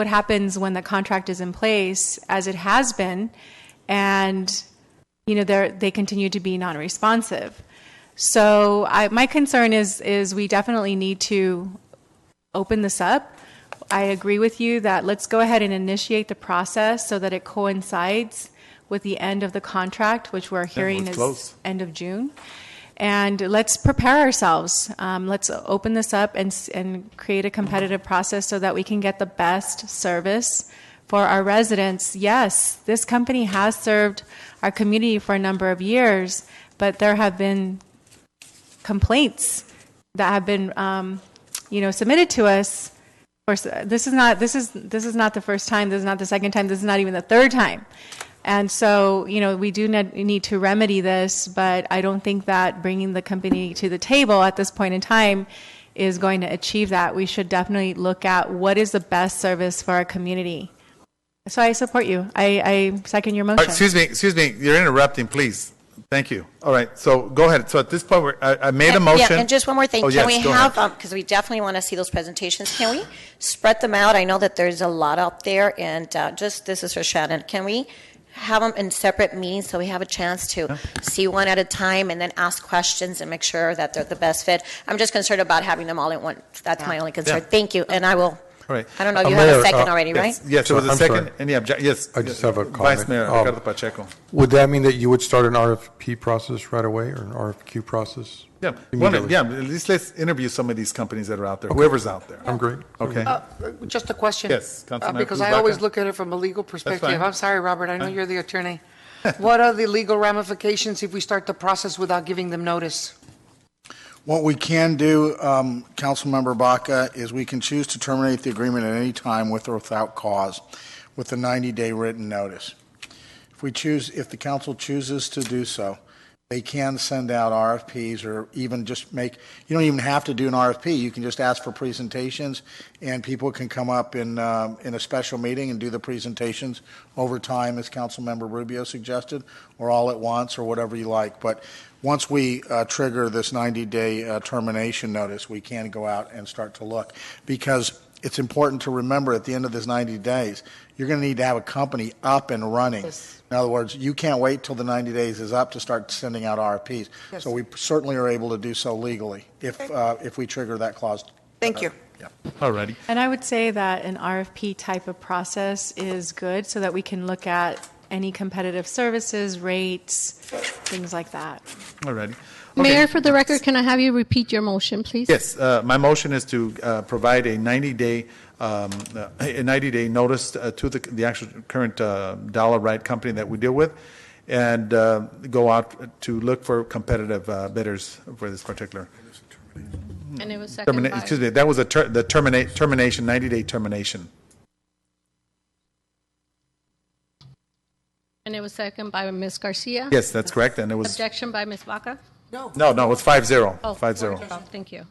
happens when the contract is in place, as it has been, and they continue to be non-responsive. So my concern is we definitely need to open this up. I agree with you that let's go ahead and initiate the process so that it coincides with the end of the contract, which we're hearing is end of June. And let's prepare ourselves. Let's open this up and create a competitive process so that we can get the best service for our residents. Yes, this company has served our community for a number of years, but there have been complaints that have been, submitted to us. Of course, this is not the first time. This is not the second time. This is not even the third time. And so, we do need to remedy this, but I don't think that bringing the company to the table at this point in time is going to achieve that. We should definitely look at what is the best service for our community. So I support you. I second your motion. Excuse me. You're interrupting, please. Thank you. All right, so go ahead. So at this point, I made a motion. Yeah, and just one more thing. Oh, Can yes, we go have, ahead. because we definitely want to see those presentations, can we spread them out? I know that there's a lot out there, and this is for Shannon. Can we have them in separate meetings so we have a chance to see one at a time and then ask questions and make sure that they're the best fit? I'm just concerned about having them all in one. That's my only concern. Yeah. Thank you, and I will. All right. I don't know if you have a second already, yes, right? Yes, there was a I'm second. sorry. Any objection? Yes. I just have a comment. Vice Mayor Ricardo Pacheco. Would that mean that you would start an RFP process right away or an RFQ process? Yeah, immediately? at least let's interview some of these companies that are out there, whoever's out there. I'm great. Okay. Just a question. Yes, Councilmember Because I Rubalcaba. always look at it from a legal perspective. fine. I'm sorry, Robert, I know you're the attorney. What are the legal ramifications if we start the process without giving them notice? What we can do, Councilmember Baca, is we can choose to terminate the agreement at any time with or without cause with a 90-day written notice. If the council chooses to do so, they can send out RFPs or even just you don't even have to do an RFP. You can just ask for presentations and people can come up in a special meeting and do the presentations over time, as Councilmember Rubio suggested, or all at once or whatever you like. But once we trigger this 90-day termination notice, we can go out and start to look, because it's important to remember at the end of this 90 days, you're going to need to have a company up and running. Yes. In other words, you can't wait till the 90 days is up to start sending out RFPs. Yes. So we certainly are able to do so legally if we trigger that clause. Thank you. Yeah. All righty. And I would say that an RFP type of process is good so that we can look at any competitive services, rates, things like that. All righty. Mayor, for the record, can I have you repeat your motion, please? Yes, my motion is to provide a 90-day notice to the actual current dollar right company that we deal with, and go out to look for competitive bidders for this particular. And it was second by... Excuse me, that was the termination, 90-day termination. And it was second by Ms. Garcia? Yes, that's correct, and it was. Objection by Ms. Baca? No, it was 5-0. Oh, 5-0. oh, thank you.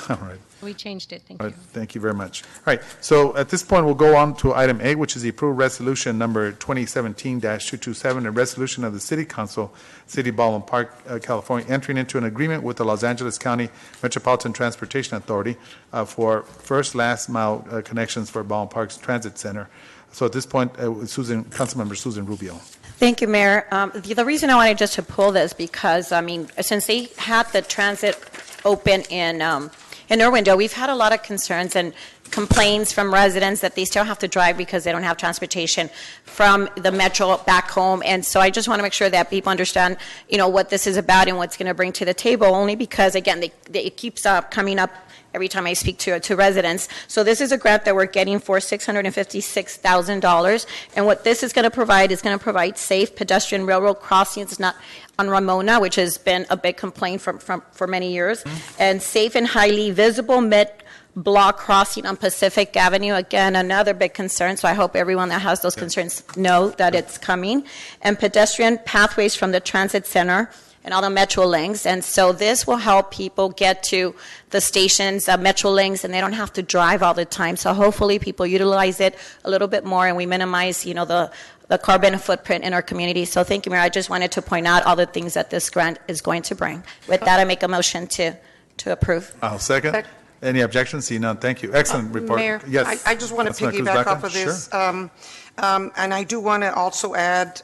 All right. We changed it. Thank All you. right, thank you very much. All right, so at this point, we'll go on to item 8, which is the approved resolution number 2017-227, a resolution of the City Council, City of Baldwin Park, California, entering into an agreement with the Los Angeles County Metropolitan Transportation Authority for first last mile connections for Baldwin Park's Transit Center. So at this point, Councilmember Susan Rubio. Thank you, Mayor. The reason I wanted just to pull this because, since they had the transit open in Irwindale, we've had a lot of concerns and complaints from residents that they still have to drive because they don't have transportation from the metro back home. And so I just want to make sure that people understand, what this is about and what's going to bring to the table, only because, again, it keeps coming up every time I speak to residents. So this is a grant that we're getting for $656,000. And what this is going to provide safe pedestrian railroad crossings, not on Ramona, which has been a big complaint for many years, and safe and highly visible mid-block crossing on Pacific Avenue. Again, another big concern, so I hope everyone that has those concerns know that it's coming. And pedestrian pathways from the transit center and all the metro links. And so this will help people get to the stations, metro links, and they don't have to drive all the time. So hopefully people utilize it a little bit more and we minimize, the carbon footprint in our community. So thank you, Mayor. I just wanted to point out all the things that this grant is going to bring. With that, I make a motion to approve. I'll second. Any objections? See none. Thank you. Excellent report. Mayor, Yes. I just want to Councilman piggyback Cruz-Baca? off of this. Sure. And I do want to also add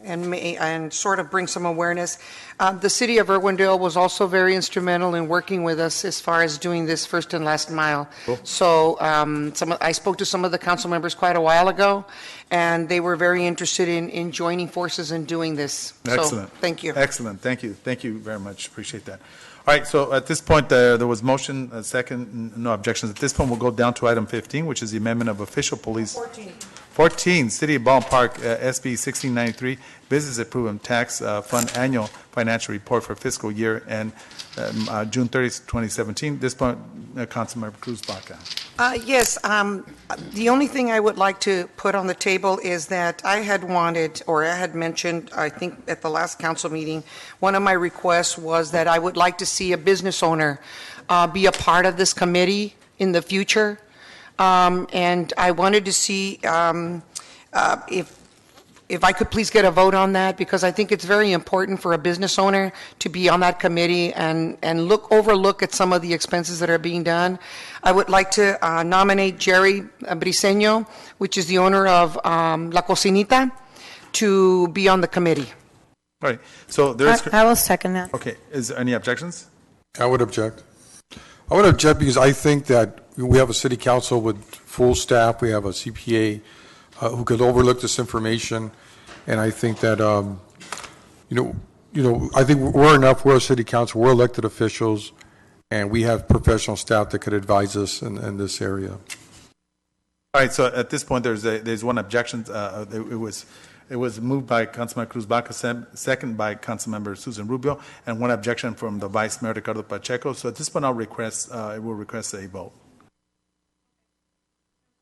and sort of bring some awareness. The city of Irwindale was also very instrumental in working with us as far as doing this first and last mile. Cool. So I spoke to some of the council members quite a while ago, and they were very interested in joining forces and doing this. Excellent. So, thank you. Excellent. Thank you. Thank you very much. Appreciate that. All right, so at this point, there was motion, second, no objections. At this point, we'll go down to item 15, which is the amendment of official police. 14, City of Baldwin Park, SB 1693, Business Improvement Tax Fund Annual Financial Report for fiscal year and June 30th, 2017. This point, Councilmember Cruz Baca. Yes, the only thing I would like to put on the table is that I had wanted, or I had mentioned, I think at the last council meeting, one of my requests was that I would like to see a business owner be a part of this committee in the future. And I wanted to see if I could please get a vote on that, because I think it's very important for a business owner to be on that committee and overlook at some of the expenses that are being done. I would like to nominate Jerry Briseño, which is the owner of La Cocinita, to be on the committee. All right. So there's. I will second that. Okay. Is there any objections? I would object. I would object because I think that we have a city council with full staff. We have a CPA who could overlook this information, and I think that I think we're enough. We're a city council. We're elected officials, and we have professional staff that could advise us in this area. All right. So at this point, there's one objection. It was moved by Councilmember Cruz Baca, second by Councilmember Susan Rubio, and one objection from the Vice Mayor Ricardo Pacheco. So at this point, I will request a vote.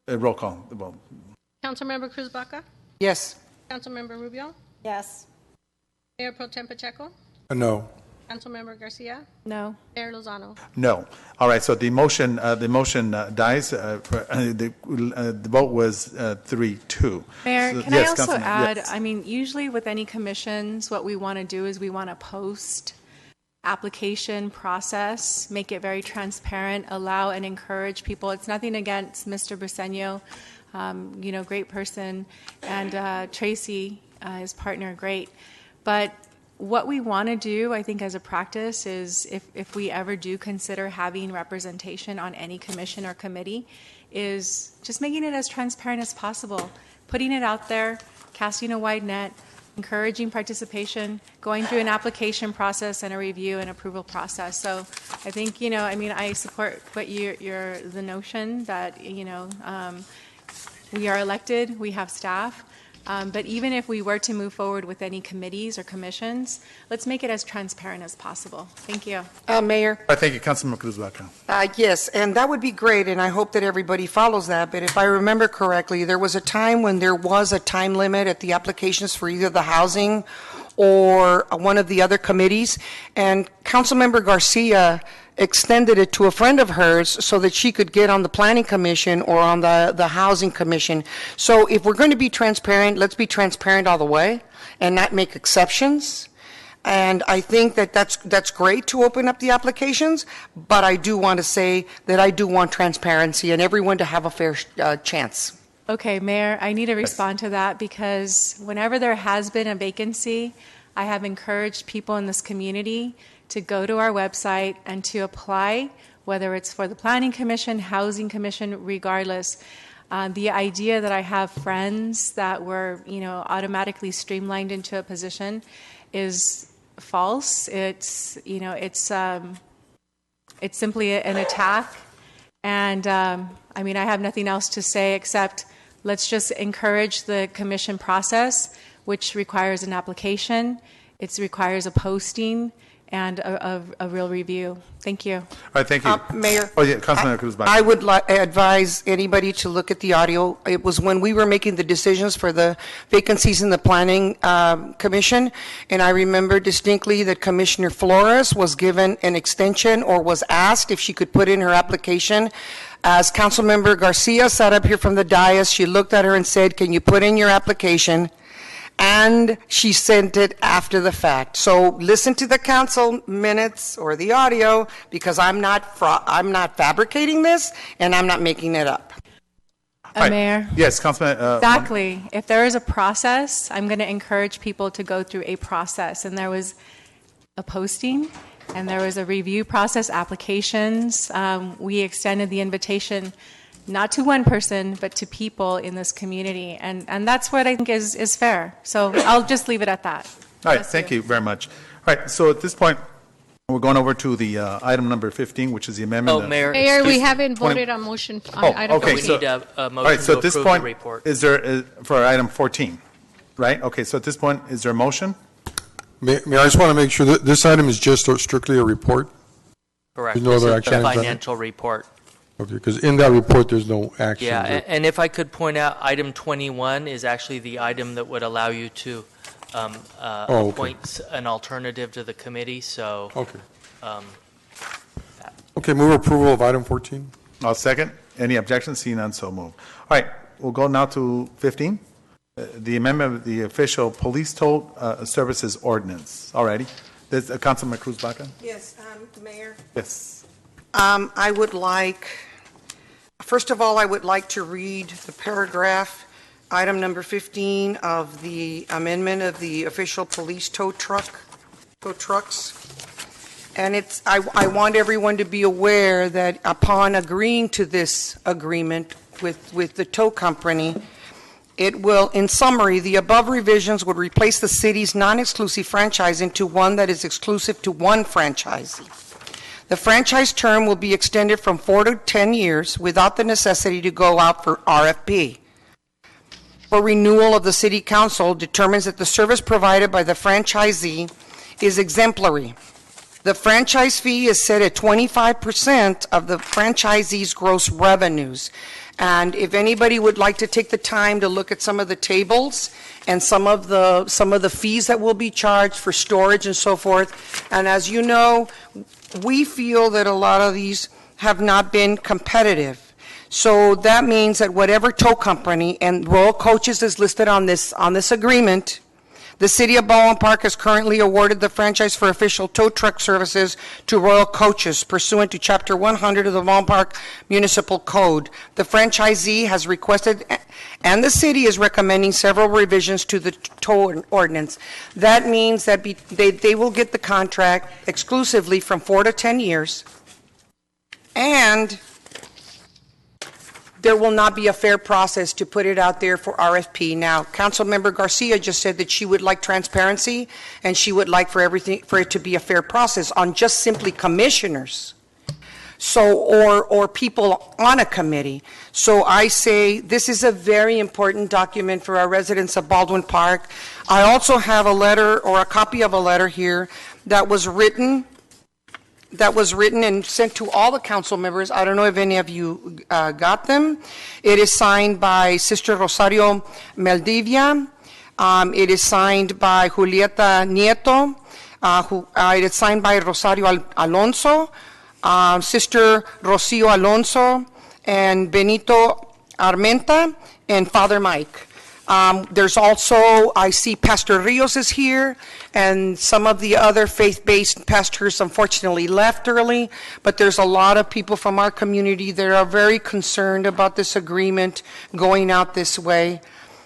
A roll call. The vote. Councilmember Cruz Baca? Yes. Councilmember Rubio? Yes. Mayor Pro Tem Pacheco? No. Councilmember Garcia? No. Mayor Lozano? No. All right. So the motion dies. The vote was 3-2. Mayor, So, can yes, I also Councilman, add, yes. I mean, usually with any commissions, what we want to do is we want to post application process, make it very transparent, allow and encourage people. It's nothing against Mr. Briseño, great person, and Tracy, his partner, great. But what we want to do, I think, as a practice is if we ever do consider having representation on any commission or committee, is just making it as transparent as possible, putting it out there, casting a wide net, encouraging participation, going through an application process and a review and approval process. So I think, I support what the notion that, we are elected, we have staff, but even if we were to move forward with any committees or commissions, let's make it as transparent as possible. Thank you. Mayor? Thank you, Councilmember Cruz Baca. Yes, and that would be great, and I hope that everybody follows that. But if I remember correctly, there was a time when there was a time limit at the applications for either the housing or one of the other committees, and Councilmember Garcia extended it to a friend of hers so that she could get on the planning commission or on the housing commission. So if we're going to be transparent, let's be transparent all the way and not make exceptions. And I think that that's great to open up the applications, but I do want to say that I do want transparency and everyone to have a fair chance. Okay, Mayor, I need to respond to that because whenever there has been a vacancy, I have encouraged people in this community to go to our website and to apply, whether it's for the Planning Commission, Housing Commission, regardless. The idea that I have friends that were, automatically streamlined into a position is false. It's simply an attack. And I have nothing else to say except let's just encourage the commission process, which requires an application. It requires a posting and a real review. Thank you. All right, thank you. Mayor, Councilmember Cruz Baca. I would advise anybody to look at the audio. It was when we were making the decisions for the vacancies in the Planning Commission, and I remember distinctly that Commissioner Flores was given an extension or was asked if she could put in her application. As Councilmember Garcia sat up here from the dais, she looked at her and said, "Can you put in your application?" And she sent it after the fact. So listen to the council minutes or the audio, because I'm not fabricating this and I'm not making it up. Right. Mayor? Yes, Councilman. Exactly. If there is a process, I'm going to encourage people to go through a process. And there was a posting and there was a review process, applications. We extended the invitation not to one person, but to people in this community. And that's what I think is fair. So I'll just leave it at that. All right, thank you very much. All right, so at this point, We're going over to the item number 15, which is the amendment. Oh, Mayor. Mayor, we excuse- haven't 20 voted on motion on Oh, item okay. We 14. need a All motion right, so to at this approve point, the report. is there, for item 14, right? Okay, so at this point, is there a motion? Mayor, I just want to make sure that this item is just strictly a report? Correct. There's no This other is action the items on it? financial report. Okay, because in that report, there's no action. Yeah, and if I could point out, item 21 is actually the item that would allow you to okay. appoint an alternative to the committee, so. Okay. um, Okay, move approval of item 14. I'll second. Any objections? Seeing none, so move. All right, we'll go now to 15, the amendment of the official police toll services ordinance. All righty. This, Councilman Cruz Baca? Yes, Mayor. Yes. I would like, first of all, I would like to read the paragraph, item number 15 of the amendment of the official police tow trucks. And it's, I want everyone to be aware that upon agreeing to this agreement with the tow company, it will, in summary, the above revisions would replace the city's non-exclusive franchise into one that is exclusive to one franchisee. The franchise term will be extended from 4 to 10 years without the necessity to go out for RFP. For renewal of the City Council determines that the service provided by the franchisee is exemplary. The franchise fee is set at 25% of the franchisee's gross revenues. And if anybody would like to take the time to look at some of the tables and some of the fees that will be charged for storage and so forth, and as you know, we feel that a lot of these have not been competitive. So that means that whatever tow company, and Royal Coaches is listed on this agreement, the City of Baldwin Park has currently awarded the franchise for official tow truck services to Royal Coaches pursuant to Chapter 100 of the Baldwin Park Municipal Code. The franchisee has requested, and the city is recommending several revisions to the tow ordinance. That means that they will get the contract exclusively from 4 to 10 years, and there will not be a fair process to put it out there for RFP. Now, Councilmember Garcia just said that she would like transparency and she would like for it to be a fair process on just simply commissioners. So, or people on a committee. So I say this is a very important document for our residents of Baldwin Park. I also have a letter or a copy of a letter here that was written and sent to all the council members. I don't know if any of you got them. It is signed by Sister Rosario Maldivia. It is signed by Julieta Nieto. It is signed by Rosario Alonso, Sister Rocio Alonso, and Benito Armenta, and Father Mike. There's also, I see Pastor Rios is here, and some of the other faith-based pastors unfortunately left early, but there's a lot of people from our community that are very concerned about this agreement going out this way.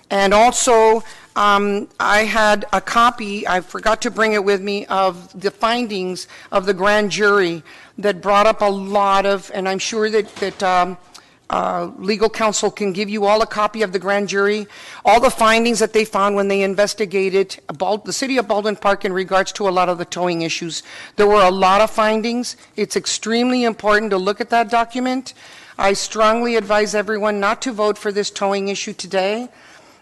And also, I had a copy, I forgot to bring it with me, of the findings of the grand jury that brought up a lot of, and I'm sure that legal counsel can give you all a copy of the grand jury, all the findings that they found when they investigated the City of Baldwin Park in regards to a lot of the towing issues. There were a lot of findings. It's extremely important to look at that document. I strongly advise everyone not to vote for this towing issue today.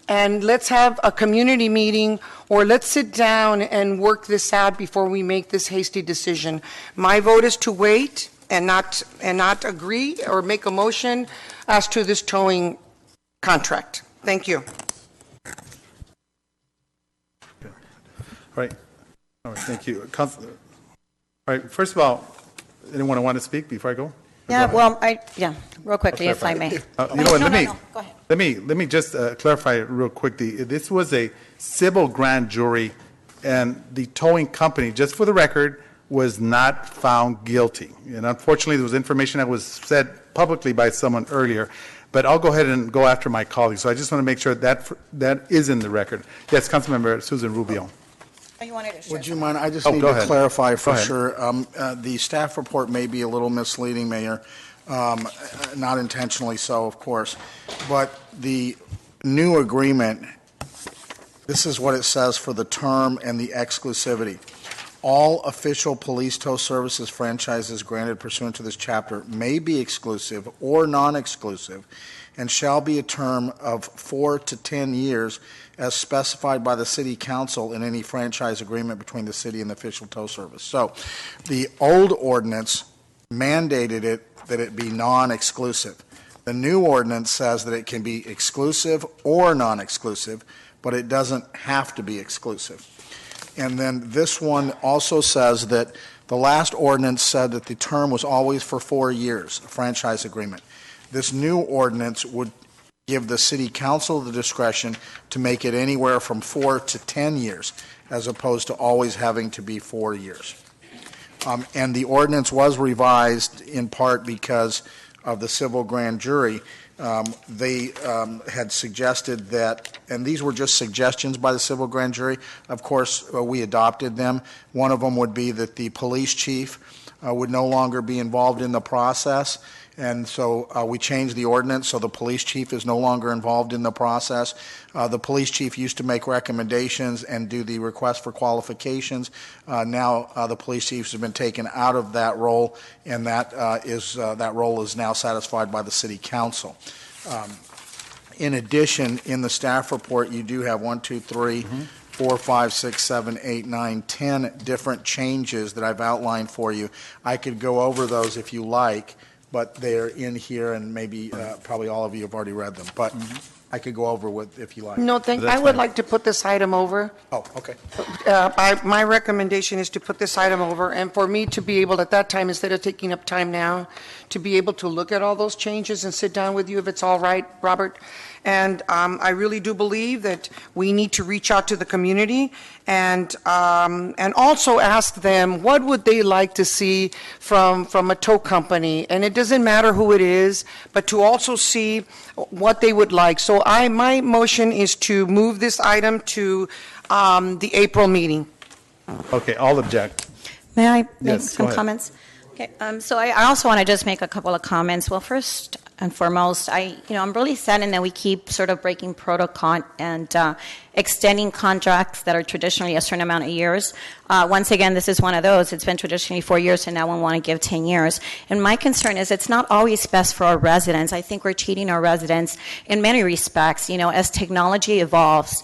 And let's have a community meeting, or let's sit down and work this out before we make this hasty decision. My vote is to wait and not agree or make a motion as to this towing contract. Thank you. All right, thank you. All right, first of all, anyone want to speak before I go? Yeah, well, real quickly, if I may. You know what, Go ahead. let me just clarify real quickly. This was a civil grand jury, and the towing company, just for the record, was not found guilty. And unfortunately, there was information that was said publicly by someone earlier, but I'll go ahead and go after my colleagues. So I just want to make sure that is in the record. Yes, Councilmember Susan Rubio. Would you mind, I just Oh, need go to ahead. clarify for Go ahead. sure. The staff report may be a little misleading, Mayor, not intentionally so, of course, but the new agreement, this is what it says for the term and the exclusivity. All official police tow services franchises granted pursuant to this chapter may be exclusive or non-exclusive and shall be a term of 4 to 10 years as specified by the city council in any franchise agreement between the city and the official tow service. So the old ordinance mandated it that it be non-exclusive. The new ordinance says that it can be exclusive or non-exclusive, but it doesn't have to be exclusive. And then this one also says that the last ordinance said that the term was always for 4 years, a franchise agreement. This new ordinance would give the city council the discretion to make it anywhere from 4 to 10 years, as opposed to always having to be 4 years. And the ordinance was revised in part because of the civil grand jury. They had suggested that, and these were just suggestions by the civil grand jury. Of course, we adopted them. One of them would be that the police chief would no longer be involved in the process. And so we changed the ordinance so the police chief is no longer involved in the process. The police chief used to make recommendations and do the request for qualifications. Now the police chief has been taken out of that role, and that role is now satisfied by the city council. In addition, in the staff report, you do have 4, 5, 6, 7, 8, 9, 10 different changes that I've outlined for you. I could go over those if you like, but they're in here, and maybe probably all of you have already read them. But I could go over with if you like. No, I would like to put this item over. Oh, okay. My recommendation is to put this item over, and for me to be able at that time, instead of taking up time now, to be able to look at all those changes and sit down with you, if it's all right, Robert. And I really do believe that we need to reach out to the community and also ask them what would they like to see from a tow company. And it doesn't matter who it is, but to also see what they would like. So my motion is to move this item to the April meeting. Okay, I'll object. May I make Yes, some go ahead. comments? Okay, so I also want to just make a couple of comments. Well, first and foremost, I'm really saddened that we keep sort of breaking protocol and extending contracts that are traditionally a certain amount of years. Once again, this is one of those. It's been traditionally 4 years, and now we want to give 10 years. And my concern is it's not always best for our residents. I think we're cheating our residents in many respects. As technology evolves,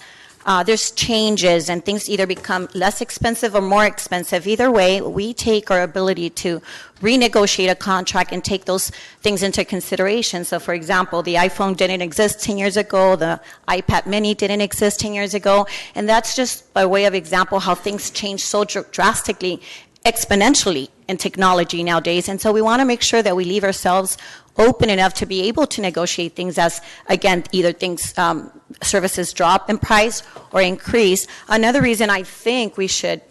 there's changes and things either become less expensive or more expensive. Either way, we take our ability to renegotiate a contract and take those things into consideration. So, for example, the iPhone didn't exist 10 years ago. The iPad mini didn't exist 10 years ago. And that's just by way of example how things change so drastically, exponentially in technology nowadays. And so we want to make sure that we leave ourselves open enough to be able to negotiate things as, again, either things, services drop in price or increase. Another reason I think we should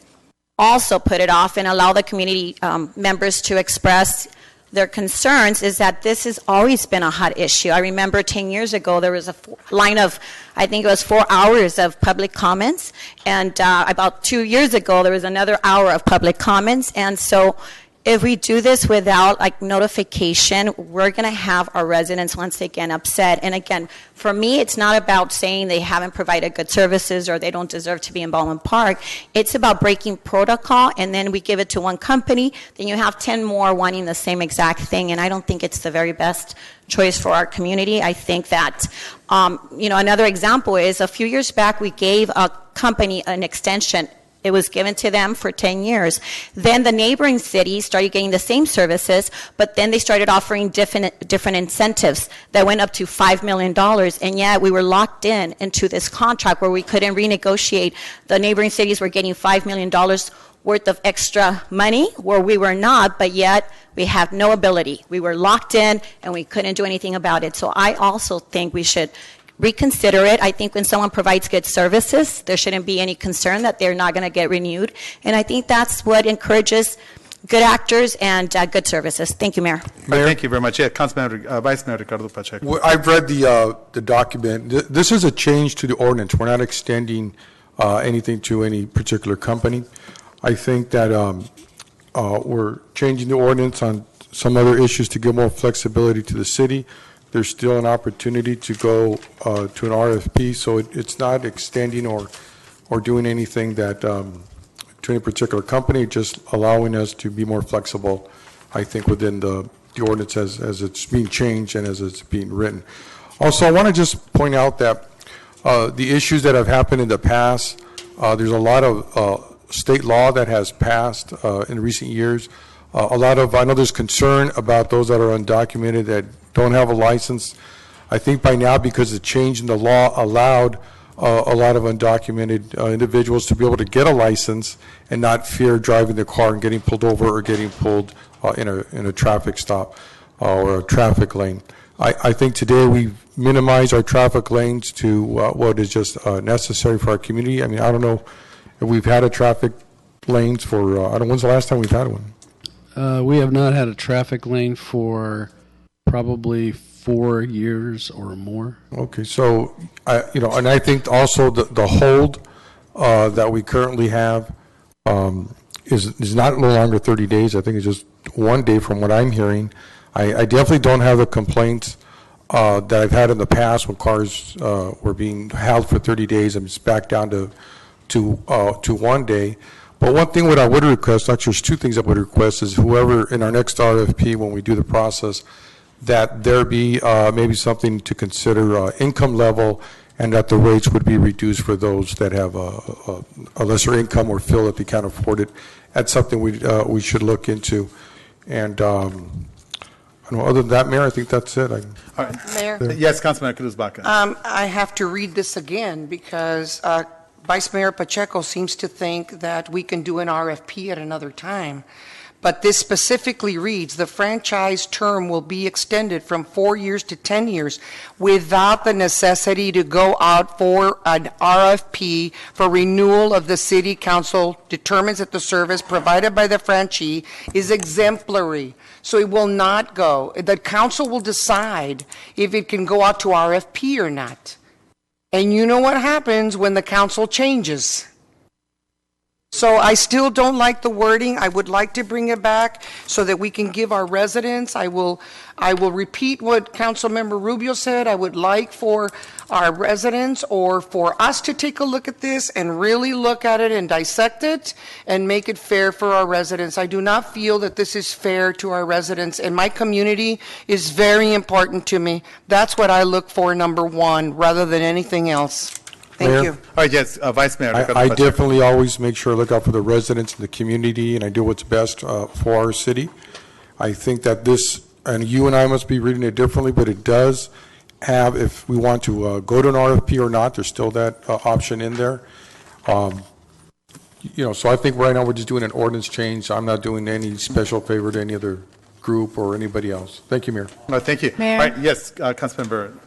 also put it off and allow the community members to express their concerns is that this has always been a hot issue. I remember 10 years ago there was a line of, I think it was 4 hours of public comments, and about 2 years ago there was another hour of public comments. And so if we do this without notification, we're going to have our residents once again upset. And again, for me, it's not about saying they haven't provided good services or they don't deserve to be in Baldwin Park. It's about breaking protocol, and then we give it to one company, then you have 10 more wanting the same exact thing. And I don't think it's the very best choice for our community. I think that, another example is a few years back, we gave a company an extension. It was given to them for 10 years. Then the neighboring cities started getting the same services, but then they started offering different incentives that went up to $5 million. And yet we were locked into this contract where we couldn't renegotiate. The neighboring cities were getting $5 million worth of extra money where we were not, but yet we have no ability. We were locked in and we couldn't do anything about it. So I also think we should reconsider it. I think when someone provides good services, there shouldn't be any concern that they're not going to get renewed. And I think that's what encourages good actors and good services. Thank you, Mayor. Thank you very much. Yeah, Councilmember, Vice Mayor Ricardo Pacheco. Well, I've read the document. This is a change to the ordinance. We're not extending anything to any particular company. I think that we're changing the ordinance on some other issues to give more flexibility to the city. There's still an opportunity to go to an RFP, so it's not extending or doing anything that to any particular company, just allowing us to be more flexible, I think, within the ordinance as it's being changed and as it's being written. Also, I want to just point out that the issues that have happened in the past, there's a lot of state law that has passed in recent years. I know there's concern about those that are undocumented that don't have a license. I think by now, because the change in the law allowed a lot of undocumented individuals to be able to get a license and not fear driving their car and getting pulled over or getting pulled in a traffic stop or a traffic lane. I think today we've minimized our traffic lanes to what is just necessary for our community. I mean, I don't know if we've had a traffic lanes for, I don't know, when's the last time we've had one? We have not had a traffic lane for probably 4 years or more. Okay, so, and I think also the hold that we currently have is no longer 30 days. I think it's just 1 day from what I'm hearing. I definitely don't have the complaints that I've had in the past when cars were being held for 30 days. I'm just back down to 1 day. But one thing what I would request, actually there's two things I would request, is whoever in our next RFP, when we do the process, that there be maybe something to consider income level, and that the rates would be reduced for those that have a lesser income or feel that they can't afford it. That's something we should look into. And other than that, Mayor, I think that's it. Mayor? Yes, Councilman Cruz-Baca. I have to read this again because Vice Mayor Pacheco seems to think that we can do an RFP at another time. But this specifically reads, the franchise term will be extended from 4 years to 10 years without the necessity to go out for an RFP for renewal of the city council determines that the service provided by the franchisee is exemplary. So it will not go. The council will decide if it can go out to RFP or not. And you know what happens when the council changes. So I still don't like the wording. I would like to bring it back so that we can give our residents. I will repeat what Councilmember Rubio said. I would like for our residents or for us to take a look at this and really look at it and dissect it and make it fair for our residents. I do not feel that this is fair to our residents, and my community is very important to me. That's what I look for, number one, rather than anything else. Thank Mayor? you. All right, yes, Vice Mayor. I definitely always make sure I look out for the residents and the community, and I do what's best for our city. I think that this, and you and I must be reading it differently, but it does have, if we want to go to an RFP or not, there's still that option in there. So I think right now we're just doing an ordinance change. I'm not doing any special favor to any other group or anybody else. Thank you, Mayor. No, thank you. Mayor? All right, yes, Councilmember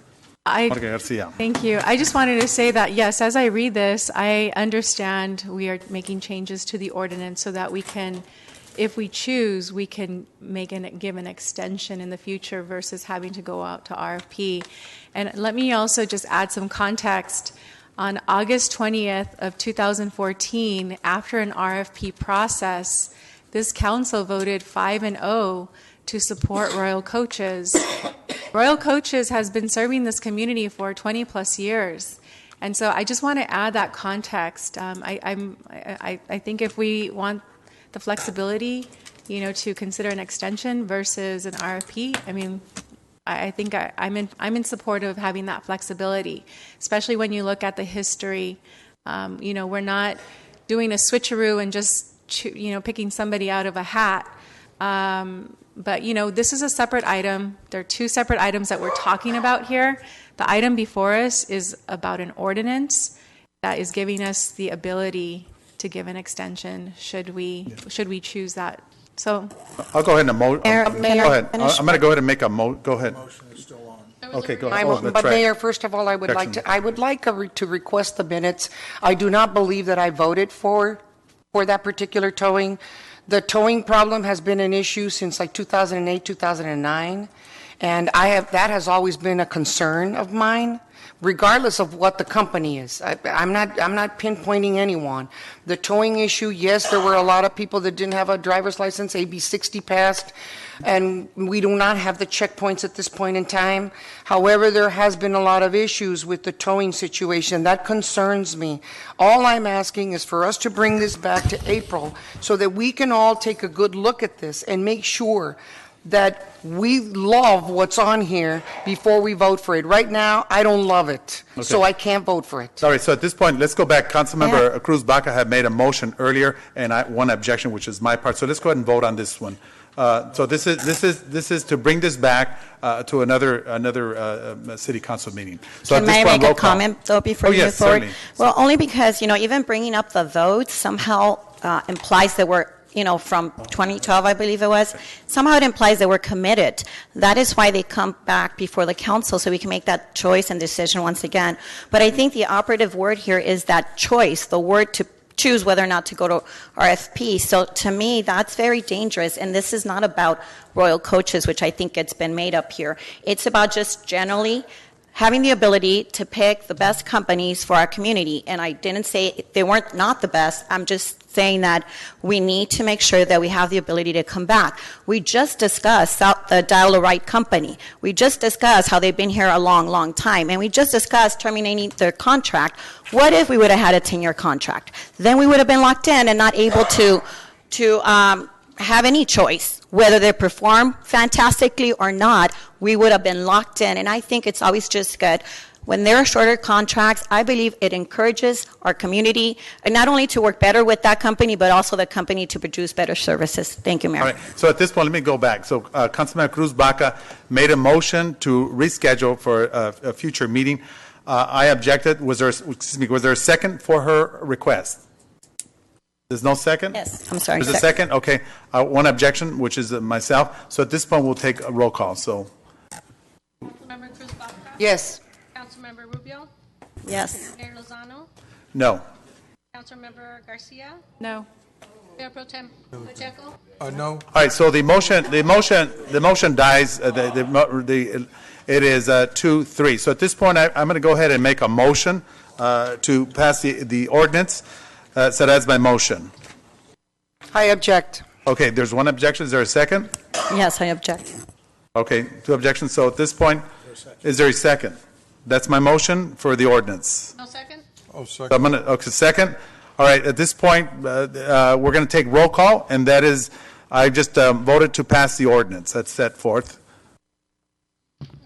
Monica Garcia. Thank you. I just wanted to say that, yes, as I read this, I understand we are making changes to the ordinance so that we can, if we choose, we can give an extension in the future versus having to go out to RFP. And let me also just add some context. On August 20th of 2014, after an RFP process, this council voted 5-0 to support Royal Coaches. Royal Coaches has been serving this community for 20 plus years. And so I just want to add that context. I think if we want the flexibility, to consider an extension versus an RFP, I think I'm in support of having that flexibility, especially when you look at the history. We're not doing a switcheroo and just, picking somebody out of a hat. But, this is a separate item. There are two separate items that we're talking about here. The item before us is about an ordinance that is giving us the ability to give an extension should we choose that. So I'll go ahead and go ahead. I'm going to go ahead and make a go ahead. Motion is still on. Okay, go ahead. But Mayor, first of all, I would like to request the minutes. I do not believe that I voted for that particular towing. The towing problem has been an issue since like 2008, 2009, and that has always been a concern of mine regardless of what the company is. I'm not pinpointing anyone. The towing issue, yes, there were a lot of people that didn't have a driver's license, AB 60 passed, and we do not have the checkpoints at this point in time. However, there has been a lot of issues with the towing situation. That concerns me. All I'm asking is for us to bring this back to April so that we can all take a good look at this and make sure that we love what's on here before we vote for it. Right now, I don't love it, so I can't vote for it. Sorry, so at this point, let's go back. Councilmember Cruz Baca had made a motion earlier, and one objection, which is my part. So let's go ahead and vote on this one. So this is to bring this back to another city council meeting. So Can at this I point, make roll a call. comment, though, before Oh, you yes, move forward? certainly. Well, only because, even bringing up the votes somehow implies that we're, from 2012, I believe it was, somehow it implies that we're committed. That is why they come back before the council, so we can make that choice and decision once again. But I think the operative word here is that choice, the word to choose whether or not to go to RFP. So to me, that's very dangerous, and this is not about royal coaches, which I think it's been made up here. It's about just generally having the ability to pick the best companies for our community. And I didn't say they weren't not the best. I'm just saying that we need to make sure that we have the ability to come back. We just discussed the Dial-A-Right company. We just discussed how they've been here a long, long time. And we just discussed terminating their contract. What if we would have had a 10-year contract? Then we would have been locked in and not able to have any choice. Whether they perform fantastically or not, we would have been locked in. And I think it's always just good. When there are shorter contracts, I believe it encourages our community not only to work better with that company, but also the company to produce better services. Thank you, Mayor. All right. So at this point, let me go back. So Councilman Cruz Baca made a motion to reschedule for a future meeting. I objected. Was there a second for her request? There's no second? Yes, I'm sorry. There's a second? Okay. One objection, which is myself. So at this point, we'll take a roll call. So. Councilmember Cruz Baca? Yes. Councilmember Rubio? Yes. Mayor Lozano? No. Councilmember Garcia? No. Mayor Pro Tem Pacheco? No. All right. So the motion dies. It is 2-3. So at this point, I'm going to go ahead and make a motion to pass the ordinance. So that's my motion. I object. Okay, there's one objection. Is there a second? Yes, I object. Okay, two objections. So at this point, is there a second? That's my motion for the ordinance. No second? Oh, So I'm going to, okay, second. All right, at this point, we're going to take roll call, and that is, I just voted to pass the ordinance. That's set forth.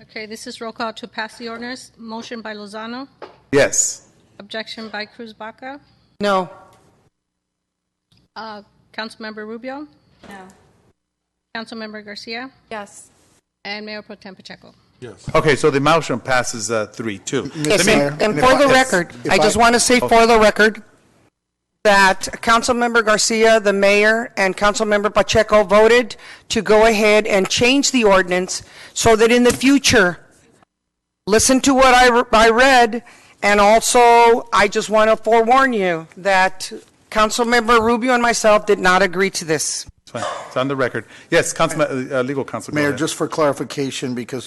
Okay, this is roll call to pass the ordinance. Motion by Lozano. Yes. Objection by Cruz Baca. No. Councilmember Rubio. No. Councilmember Garcia. Yes. And Mayor Pro Tem Pacheco. Yes. Okay, so the motion passes 3-2. Yes, and for the record, I just want to say for the record that Councilmember Garcia, the mayor, and Councilmember Pacheco voted to go ahead and change the ordinance so that in the future, listen to what I read, and also I just want to forewarn you that Councilmember Rubio and myself did not agree to this. It's on the record. Yes, Councilman, legal counsel. go Mayor, ahead. just for clarification, because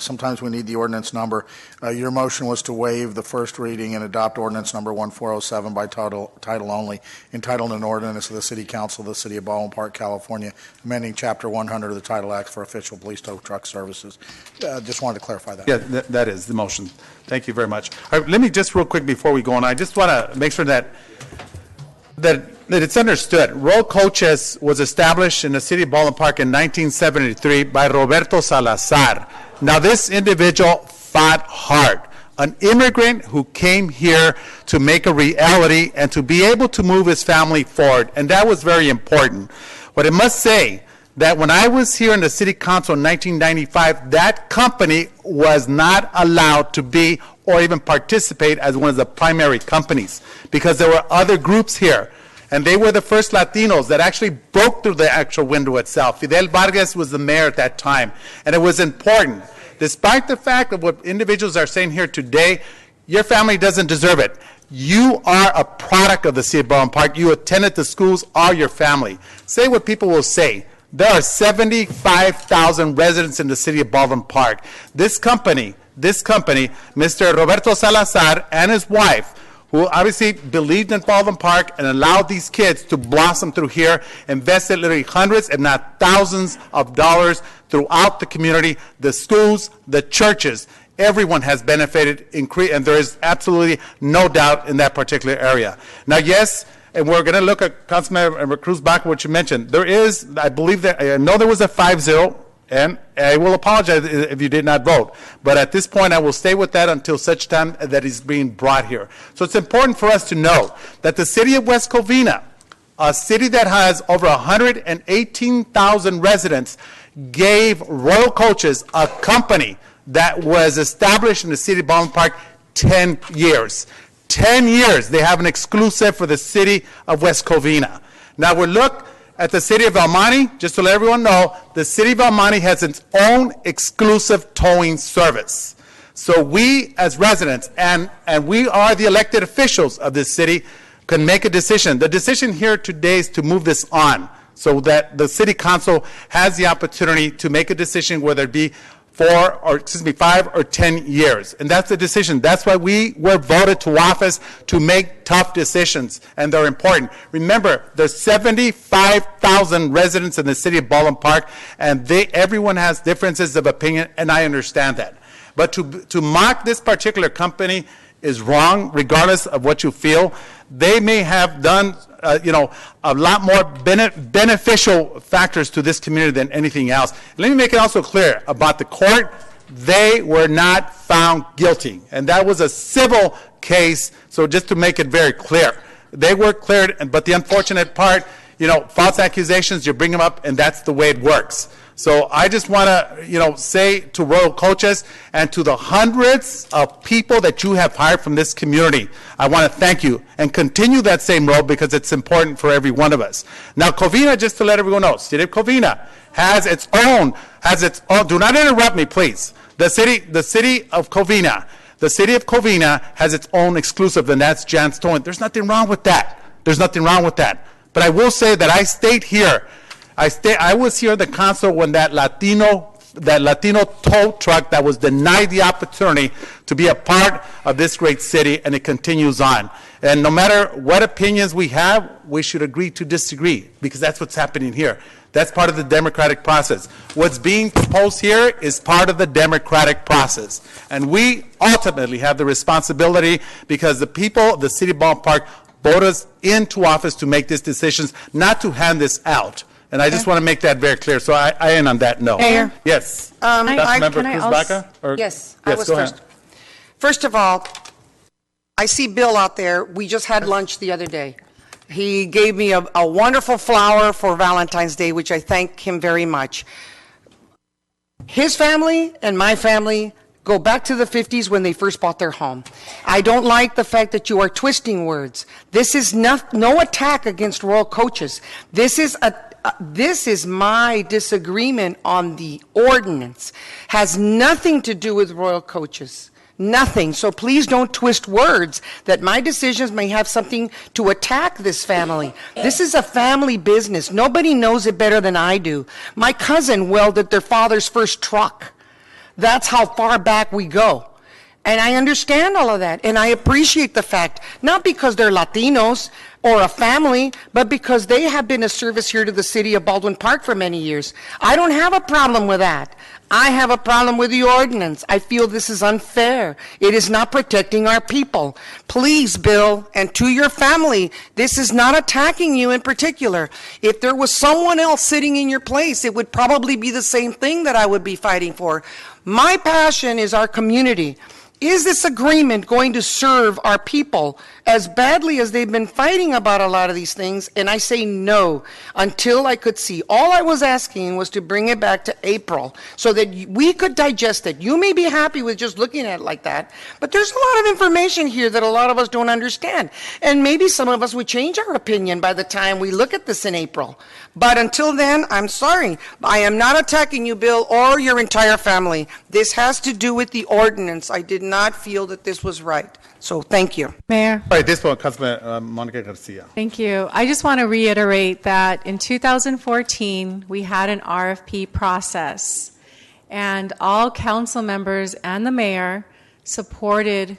sometimes we need the ordinance number, your motion was to waive the first reading and adopt ordinance number 1407 by title only, entitled an ordinance of the City Council of the City of Baldwin Park, California, amending Chapter 100 of the Title Act for official police tow truck services. Just wanted to clarify that. Yeah, that is the motion. Thank you very much. All right, let me just real quick before we go on, I just want to make sure that it's understood. Royal Coaches was established in the city of Baldwin Park in 1973 by Roberto Salazar. Now, this individual fought hard. An immigrant who came here to make a reality and to be able to move his family forward, and that was very important. But I must say that when I was here in the city council in 1995, that company was not allowed to be or even participate as one of the primary companies because there were other groups here. And they were the first Latinos that actually broke through the actual window itself. Fidel Vargas was the mayor at that time. And it was important. Despite the fact of what individuals are saying here today, your family doesn't deserve it. You are a product of the city of Baldwin Park. You attended the schools, are your family. Say what people will say. There are 75,000 residents in the city of Baldwin Park. This company this company, Mr. Roberto Salazar and his wife, who obviously believed in Baldwin Park and allowed these kids to blossom through here, invested literally hundreds, if not thousands of dollars throughout the community, the schools, the churches. Everyone has benefited, and there is absolutely no doubt in that particular area. Now, yes, and we're going to look at Councilmember Cruz back what you mentioned. There is, I believe that, I know there was a 5-0, and I will apologize if you did not vote. But at this point, I will stay with that until such time that is being brought here. So it's important for us to know that the city of West Covina, a city that has over 118,000 residents, gave Royal Coaches, a company that was established in the city of Baldwin Park, 10 years. 10 years they have an exclusive for the city of West Covina. Now we look at the city of El Monte, just to let everyone know, the city of El Monte has its own exclusive towing service. So we as residents, and we are the elected officials of this city, can make a decision. The decision here today is to move this on so that the city council has the opportunity to make a decision, whether it be 5 or 10 years. And that's the decision. That's why we were voted to office, to make tough decisions, and they're important. Remember, there's 75,000 residents in the city of Baldwin Park, and everyone has differences of opinion, and I understand that. But to mock this particular company is wrong, regardless of what you feel. They may have done a lot more beneficial factors to this community than anything else. Let me make it also clear about the court. They were not found guilty, and that was a civil case. So just to make it very clear, they were cleared. But the unfortunate part, false accusations, you bring them up, and that's the way it works. So I just want to, say to Royal Coaches and to the hundreds of people that you have hired from this community, I want to thank you and continue that same road because it's important for every one of us. Now, Covina, just to let everyone know, City of Covina has its own, do not interrupt me, please. The city of Covina has its own exclusive, and that's Jan's Towing. There's nothing wrong with that. But I will say that I stayed here. I was here at the council when that Latino tow truck that was denied the opportunity to be a part of this great city, and it continues on. And no matter what opinions we have, we should agree to disagree, because that's what's happening here. That's part of the democratic process. What's being proposed here is part of the democratic process. And we ultimately have the responsibility, because the people of the city of Baldwin Park voted us into office to make these decisions, not to hand this out. And I just want to make that very clear. So I end on that note. Mayor. Yes. Councilmember Cruz Baca? Yes, I was first. First of all, I see Bill out there. We just had lunch the other day. He gave me a wonderful flower for Valentine's Day, which I thank him very much. His family and my family go back to the 50s when they first bought their home. I don't like the fact that you are twisting words. This is no attack against Royal Coaches. This is my disagreement on the ordinance. Has nothing to do with Royal Coaches. Nothing. So please don't twist words that my decisions may have something to attack this family. This is a family business. Nobody knows it better than I do. My cousin welded their father's first truck. That's how far back we go. And I understand all of that. And I appreciate the fact, not because they're Latinos or a family, but because they have been a service here to the city of Baldwin Park for many years. I don't have a problem with that. I have a problem with the ordinance. I feel this is unfair. It is not protecting our people. Please, Bill, and to your family, this is not attacking you in particular. If there was someone else sitting in your place, it would probably be the same thing that I would be fighting for. My passion is our community. Is this agreement going to serve our people as badly as they've been fighting about a lot of these things? And I say no, until I could see. All I was asking was to bring it back to April so that we could digest it. You may be happy with just looking at it like that, but there's a lot of information here that a lot of us don't understand. And maybe some of us would change our opinion by the time we look at this in April. But until then, I'm sorry. I am not attacking you, Bill, or your entire family. This has to do with the ordinance. I did not feel that this was right. So thank you. Mayor. All right, this one, Councilman Monica Garcia. Thank you. I just want to reiterate that in 2014, we had an RFP process. and all council members and the mayor supported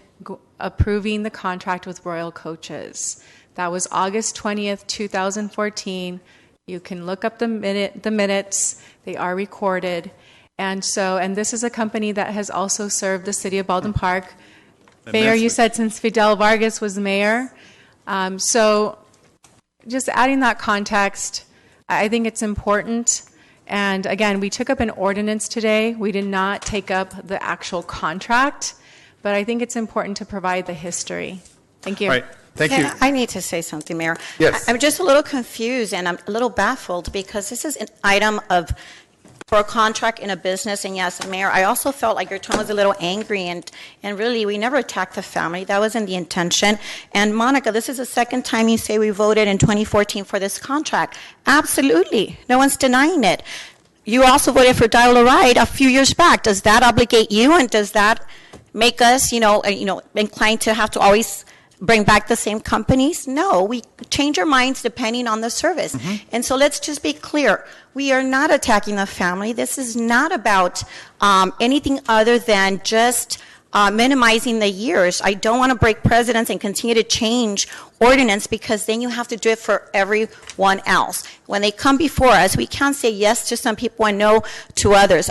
approving the contract with Royal Coaches. That was August 20th, 2014. You can look up the minutes. They are recorded. And this is a company that has also served the city of Baldwin Park. Mayor, you said since Fidel Vargas was mayor. So just adding that context, I think it's important. And again, we took up an ordinance today. We did not take up the actual contract, but I think it's important to provide the history. Thank you. All right. Thank you. I need to say something, Mayor. Yes. I'm just a little confused and I'm a little baffled because this is an item for a contract in a business. And yes, Mayor, I also felt like your tone was a little angry and really we never attacked the family. That wasn't the intention. And Monica, this is the second time you say we voted in 2014 for this contract. Absolutely. No one's denying it. You also voted for Dial-A-Ride a few years back. Does that obligate you and does that make us, inclined to have to always bring back the same companies? No, we change our minds depending on the service. And so let's just be clear. We are not attacking the family. This is not about anything other than just minimizing the years. I don't want to break precedents and continue to change ordinance because then you have to do it for everyone else. When they come before us, we can't say yes to some people and no to others.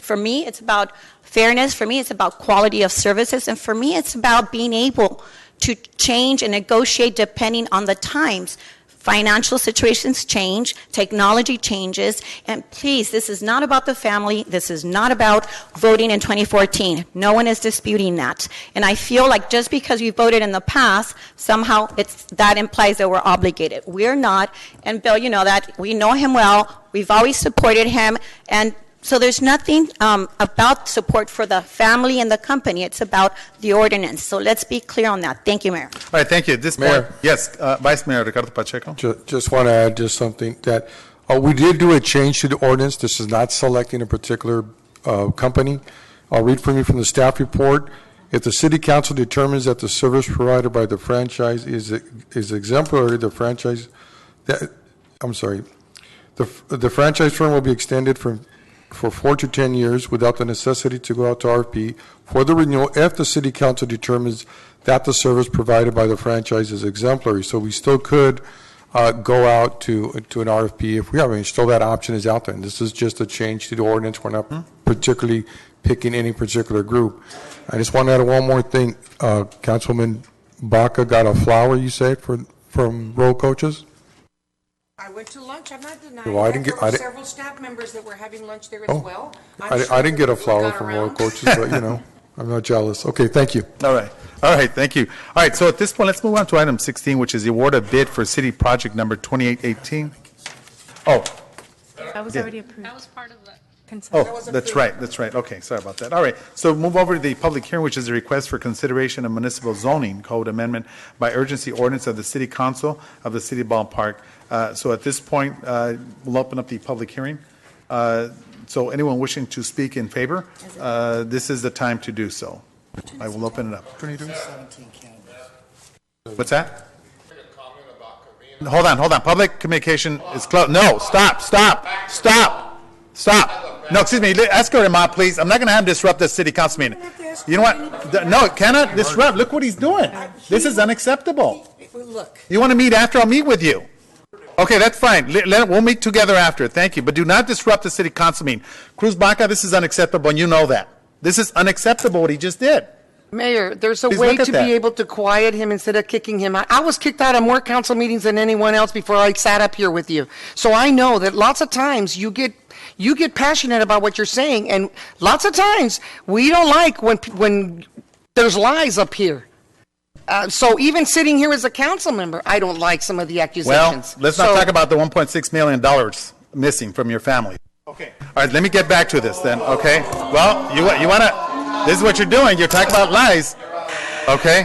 For me, it's about fairness. For me, it's about quality of services. And for me, it's about being able to change and negotiate depending on the times. Financial situations change, technology changes, and please, this is not about the family. This is not about voting in 2014. No one is disputing that. And I feel like just because we voted in the past, somehow that implies that we're obligated. We're not, and Bill, you know that. We know him well. We've always supported him, and so there's nothing about support for the family and the company. It's about the ordinance. So let's be clear on that. Thank you, Mayor. All right, thank you. Mayor. Yes, Vice Mayor Ricardo Pacheco. Just want to add just something that we did do a change to the ordinance. This is not selecting a particular company. I'll read from you from the staff report. If the city council determines that the service provided by the franchise is exemplary, the franchise term will be extended for 4 to 10 years without the necessity to go out to RFP for the renewal if the city council determines that the service provided by the franchise is exemplary. So we still could go out to an RFP if we have. I mean, still that option is out there. And this is just a change to the ordinance. We're not particularly picking any particular group. I just want to add one more thing. Councilman Baca got a flower, you said, from Royal Coaches? I went to lunch. I'm not denying Well, that. There were several staff members that were having lunch there as well. I didn't get a flower from Royal Coaches, but, I'm not jealous. Okay, thank you. All right, thank you. All right, so at this point, let's move on to item 16, which is the award of bid for city project number 2818. Oh. That was already approved. That was part of the consent. Oh, that's right. Okay, sorry about that. All right, so move over to the public hearing, which is a request for consideration of municipal zoning code amendment by urgency ordinance of the City Council of the City of Baldwin Park. So at this point, we'll open up the public hearing. So anyone wishing to speak in favor, this is the time to do so. I will open it up. What's that? Hold on. Public communication is closed. No, stop. No, excuse me. Escort him out, please. I'm not going to have him disrupt the city council meeting. You know what? No, it cannot disrupt. Look what he's doing. This is unacceptable. Look. You want to meet after? I'll meet with you. Okay, that's fine. We'll meet together after. Thank you. But do not disrupt the city council meeting. Cruz Baca, this is unacceptable, and you know that. This is unacceptable what he just did. Mayor, there's a Please way look at to that. be able to quiet him instead of kicking him out. I was kicked out of more council meetings than anyone else before I sat up here with you. So I know that lots of times you get passionate about what you're saying, and lots of times we don't like when there's lies up here. So even sitting here as a council member, I don't like some of the accusations. Well, let's not talk about the $1.6 million missing from your family. Okay. All right, let me get back to this then, okay? Well, you want to, this is what you're doing. You're talking about lies, okay?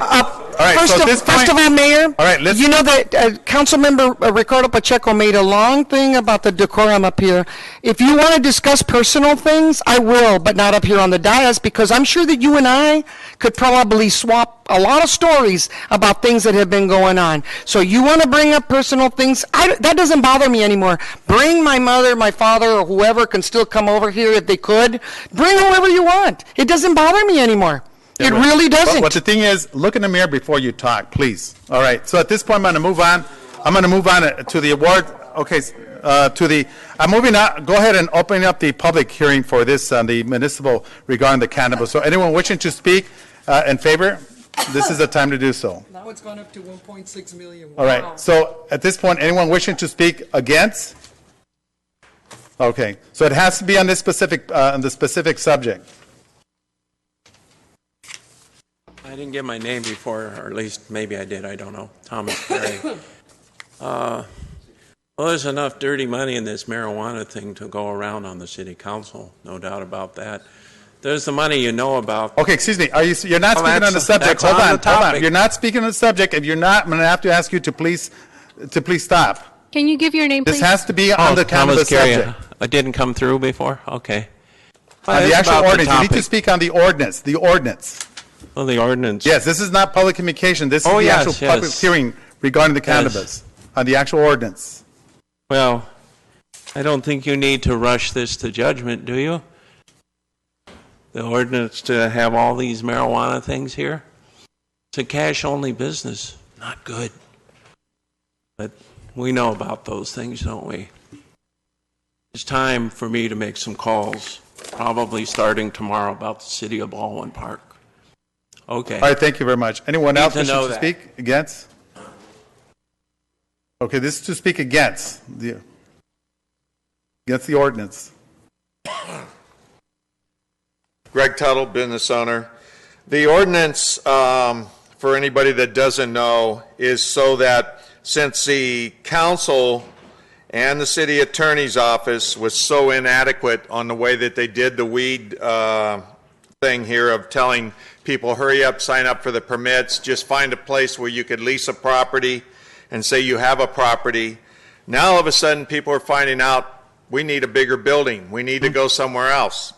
right, first, so at of, this first point- of all, Mayor, All right, let's- you know that Councilmember Ricardo Pacheco made a long thing about the decorum up here. If you want to discuss personal things, I will, but not up here on the dais, because I'm sure that you and I could probably swap a lot of stories about things that have been going on. So you want to bring up personal things, that doesn't bother me anymore. Bring my mother, my father, or whoever can still come over here if they could. Bring whoever you want. It doesn't bother me anymore. It really doesn't. But the thing is, look in the mirror before you talk, please. All right. So at this point, I'm going to move on. I'm going to move on to the award. Okay. I'm moving on. Go ahead and open up the public hearing for this, the municipal regarding the cannabis. So anyone wishing to speak in favor, this is the time to do so. Now it's gone up to 1.6 million. All right. So at this point, anyone wishing to speak against? Okay. So it has to be on this specific, on the specific subject. I didn't get my name before, or at least maybe I did, I don't know. Thomas Perry. Well, there's enough dirty money in this marijuana thing to go around on the city council, no doubt about that. There's the money you know about. Okay, excuse me. You're not Well, speaking on the subject. that's Hold on on, the topic. hold on. You're not speaking on the subject. If you're not, I'm going to have to ask you to please stop. Can you give your name, please? This has to be on the cannabis Thomas Carey. subject. I didn't come through before? Okay. On the It's actual about the ordinance. You need to topic. speak on the ordinance. The ordinance. Well, the ordinance. Yes, this is not public communication. This is the yes, actual public yes. hearing regarding the cannabis on the actual ordinance. Well, I don't think you need to rush this to judgment, do you? The ordinance to have all these marijuana things here? It's a cash-only business. Not good. But we know about those things, don't we? It's time for me to make some calls, probably starting tomorrow, about the city of Baldwin Park. Okay. All right, thank you very much. Anyone Need else to wishing know to that. speak against? Okay, this is to speak against the ordinance. Greg Tuttle, business owner. The ordinance, for anybody that doesn't know, is so that since the council and the city attorney's office was so inadequate on the way that they did the weed thing here of telling people, hurry up, sign up for the permits, just find a place where you could lease a property and say you have a property. Now all of a sudden people are finding out we need a bigger building. We need to go somewhere else.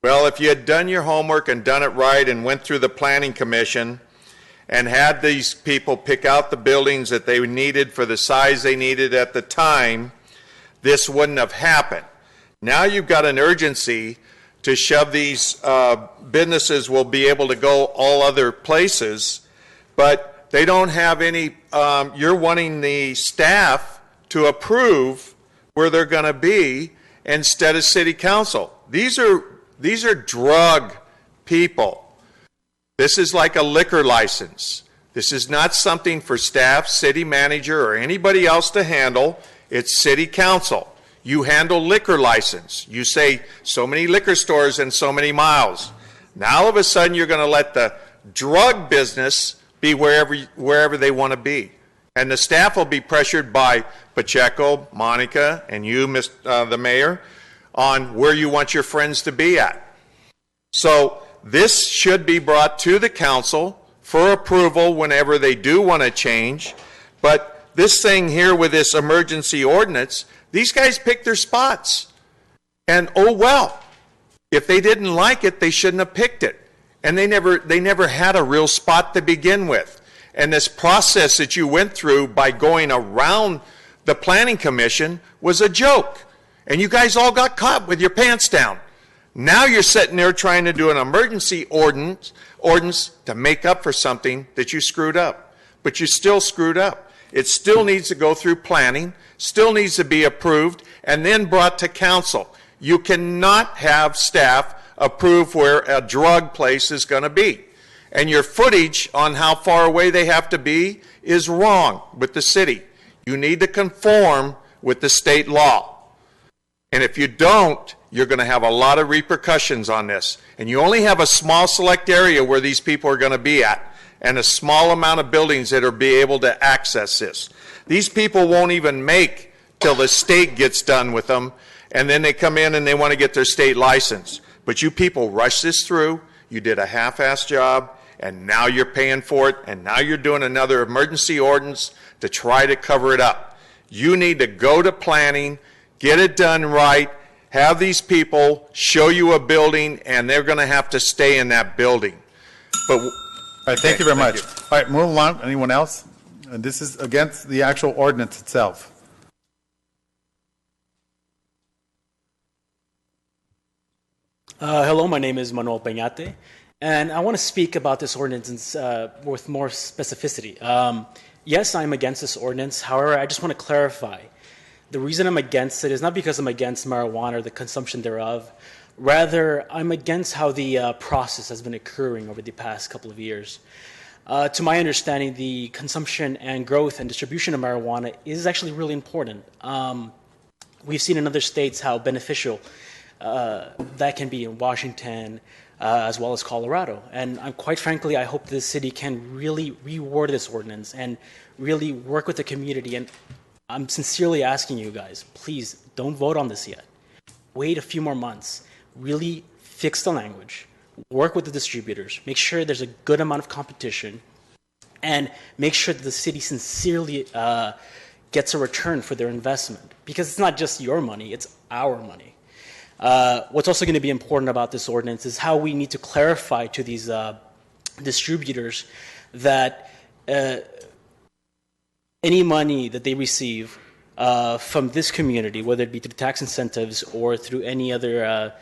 Well, if you had done your homework and done it right and went through the planning commission and had these people pick out the buildings that they needed for the size they needed at the time, this wouldn't have happened. Now you've got an urgency to shove these businesses will be able to go all other places, but they don't have any, you're wanting the staff to approve where they're going to be instead of city council. These are drug people. This is like a liquor license. This is not something for staff, city manager, or anybody else to handle. It's city council. You handle liquor license. You say so many liquor stores in so many miles. Now all of a sudden you're going to let the drug business be wherever they want to be. And the staff will be pressured by Pacheco, Monica, and you, the mayor, on where you want your friends to be at. So this should be brought to the council for approval whenever they do want to change. But this thing here with this emergency ordinance, these guys pick their spots. And oh well, if they didn't like it, they shouldn't have picked it. And they never had a real spot to begin with. And this process that you went through by going around the planning commission was a joke. And you guys all got caught with your pants down. Now you're sitting there trying to do an emergency ordinance to make up for something that you screwed up. But you still screwed up. It still needs to go through planning, still needs to be approved, and then brought to council. You cannot have staff approve where a drug place is going to be. And your footage on how far away they have to be is wrong with the city. You need to conform with the state law. And if you don't, you're going to have a lot of repercussions on this. And you only have a small select area where these people are going to be at, and a small amount of buildings that are be able to access this. These people won't even make till the state gets done with them, and then they come in and they want to get their state license. But you people rush this through. You did a half-assed job, and now you're paying for it, and now you're doing another emergency ordinance to try to cover it up. You need to go to planning, get it done right, have these people show you a building, and they're going to have to stay in that building. But All right, thank you very much. All right, move along. Anyone else? And this is against the actual ordinance itself. Hello, my name is Manuel Peñate, and I want to speak about this ordinance with more specificity. Yes, I'm against this ordinance. However, I just want to clarify. The reason I'm against it is not because I'm against marijuana or the consumption thereof. Rather, I'm against how the process has been occurring over the past couple of years. To my understanding, the consumption and growth and distribution of marijuana is actually really important. We've seen in other states how beneficial that can be in Washington, as well as Colorado. And quite frankly, I hope this city can really reword this ordinance and really work with the community. And I'm sincerely asking you guys, please don't vote on this yet. Wait a few more months. Really fix the language. Work with the distributors. Make sure there's a good amount of competition. And make sure that the city sincerely gets a return for their investment. Because it's not just your money, it's our money. What's also going to be important about this ordinance is how we need to clarify to these distributors that any money that they receive from this community, whether it be through tax incentives or through any other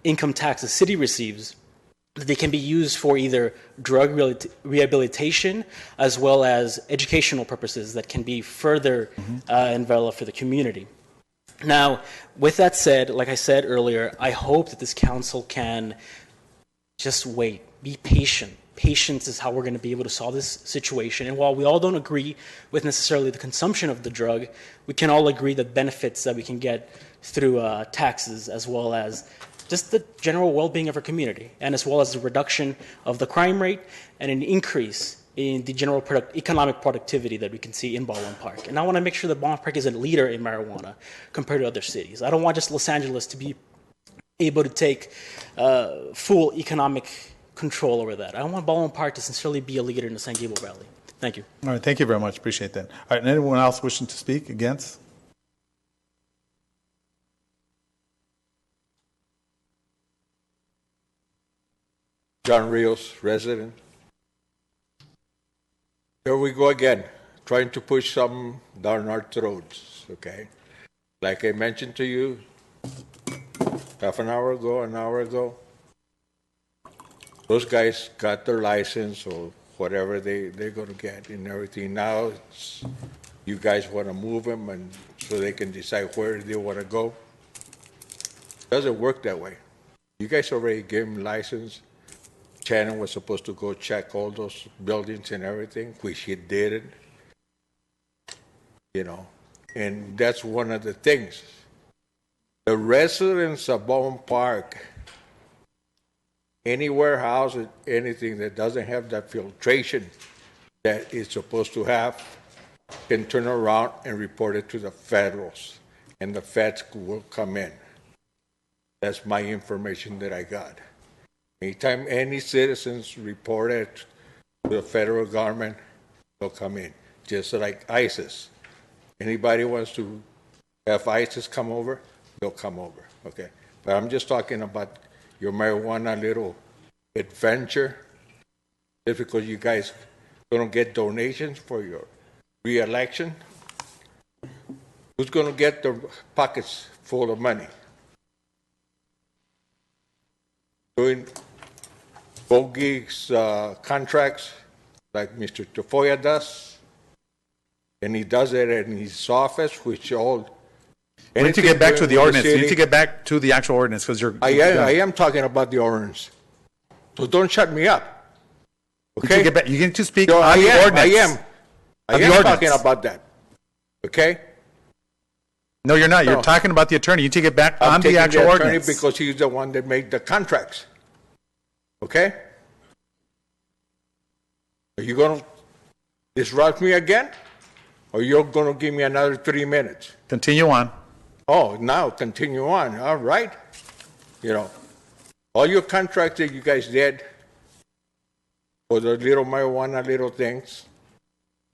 income tax the city receives, they can be used for either drug rehabilitation as well as educational purposes that can be further enveloped for the community. Now, with that said, like I said earlier, I hope that this council can just wait, be patient. Patience is how we're going to be able to solve this situation. And while we all don't agree with necessarily the consumption of the drug, we can all agree the benefits that we can get through taxes, as well as just the general well-being of our community, and as well as the reduction of the crime rate and an increase in the general economic productivity that we can see in Baldwin Park. And I want to make sure that Baldwin Park is a leader in marijuana compared to other cities. I don't want just Los Angeles to be able to take full economic control over that. I want Baldwin Park to sincerely be a leader in the San Gabriel Valley. Thank you. All right, thank you very much. Appreciate that. All right, and anyone else wishing to speak against? John Rios, resident. Here we go again, trying to push something down our throats, okay? Like I mentioned to you half an hour ago, those guys got their license or whatever they're going to get and everything. Now you guys want to move them and so they can decide where they want to go. It doesn't work that way. You guys already gave them license. Shannon was supposed to go check all those buildings and everything, which he didn't, you know. And that's one of the things. The residents of Baldwin Park, any warehouse, anything that doesn't have that filtration that it's supposed to have, can turn around and report it to the federals, and the feds will come in. That's my information that I got. Anytime any citizens report it to the federal government, they'll come in, just like ISIS. Anybody wants to have ISIS come over, they'll come over, okay? But I'm just talking about your marijuana little adventure. Just because you guys don't get donations for your re-election, who's going to get their pockets full of money? Doing bogus contracts like Mr. Tafoya does, and he does it in his office, which all. We need to get back to the ordinance. You need to get back to the actual ordinance because you're. I am talking about the ordinance, so don't shut me up. Okay. You need to speak no, on the ordinance. I am talking about that. Okay. No, you're not. You're talking about the attorney. You need to get back on the actual ordinance because he's the one that made the contracts. Okay? Are you going to disrupt me again? Or you're going to give me another 3 minutes? Continue on. Oh, now continue on. All right. You know, all your contracts that you guys did, For the little marijuana, little things,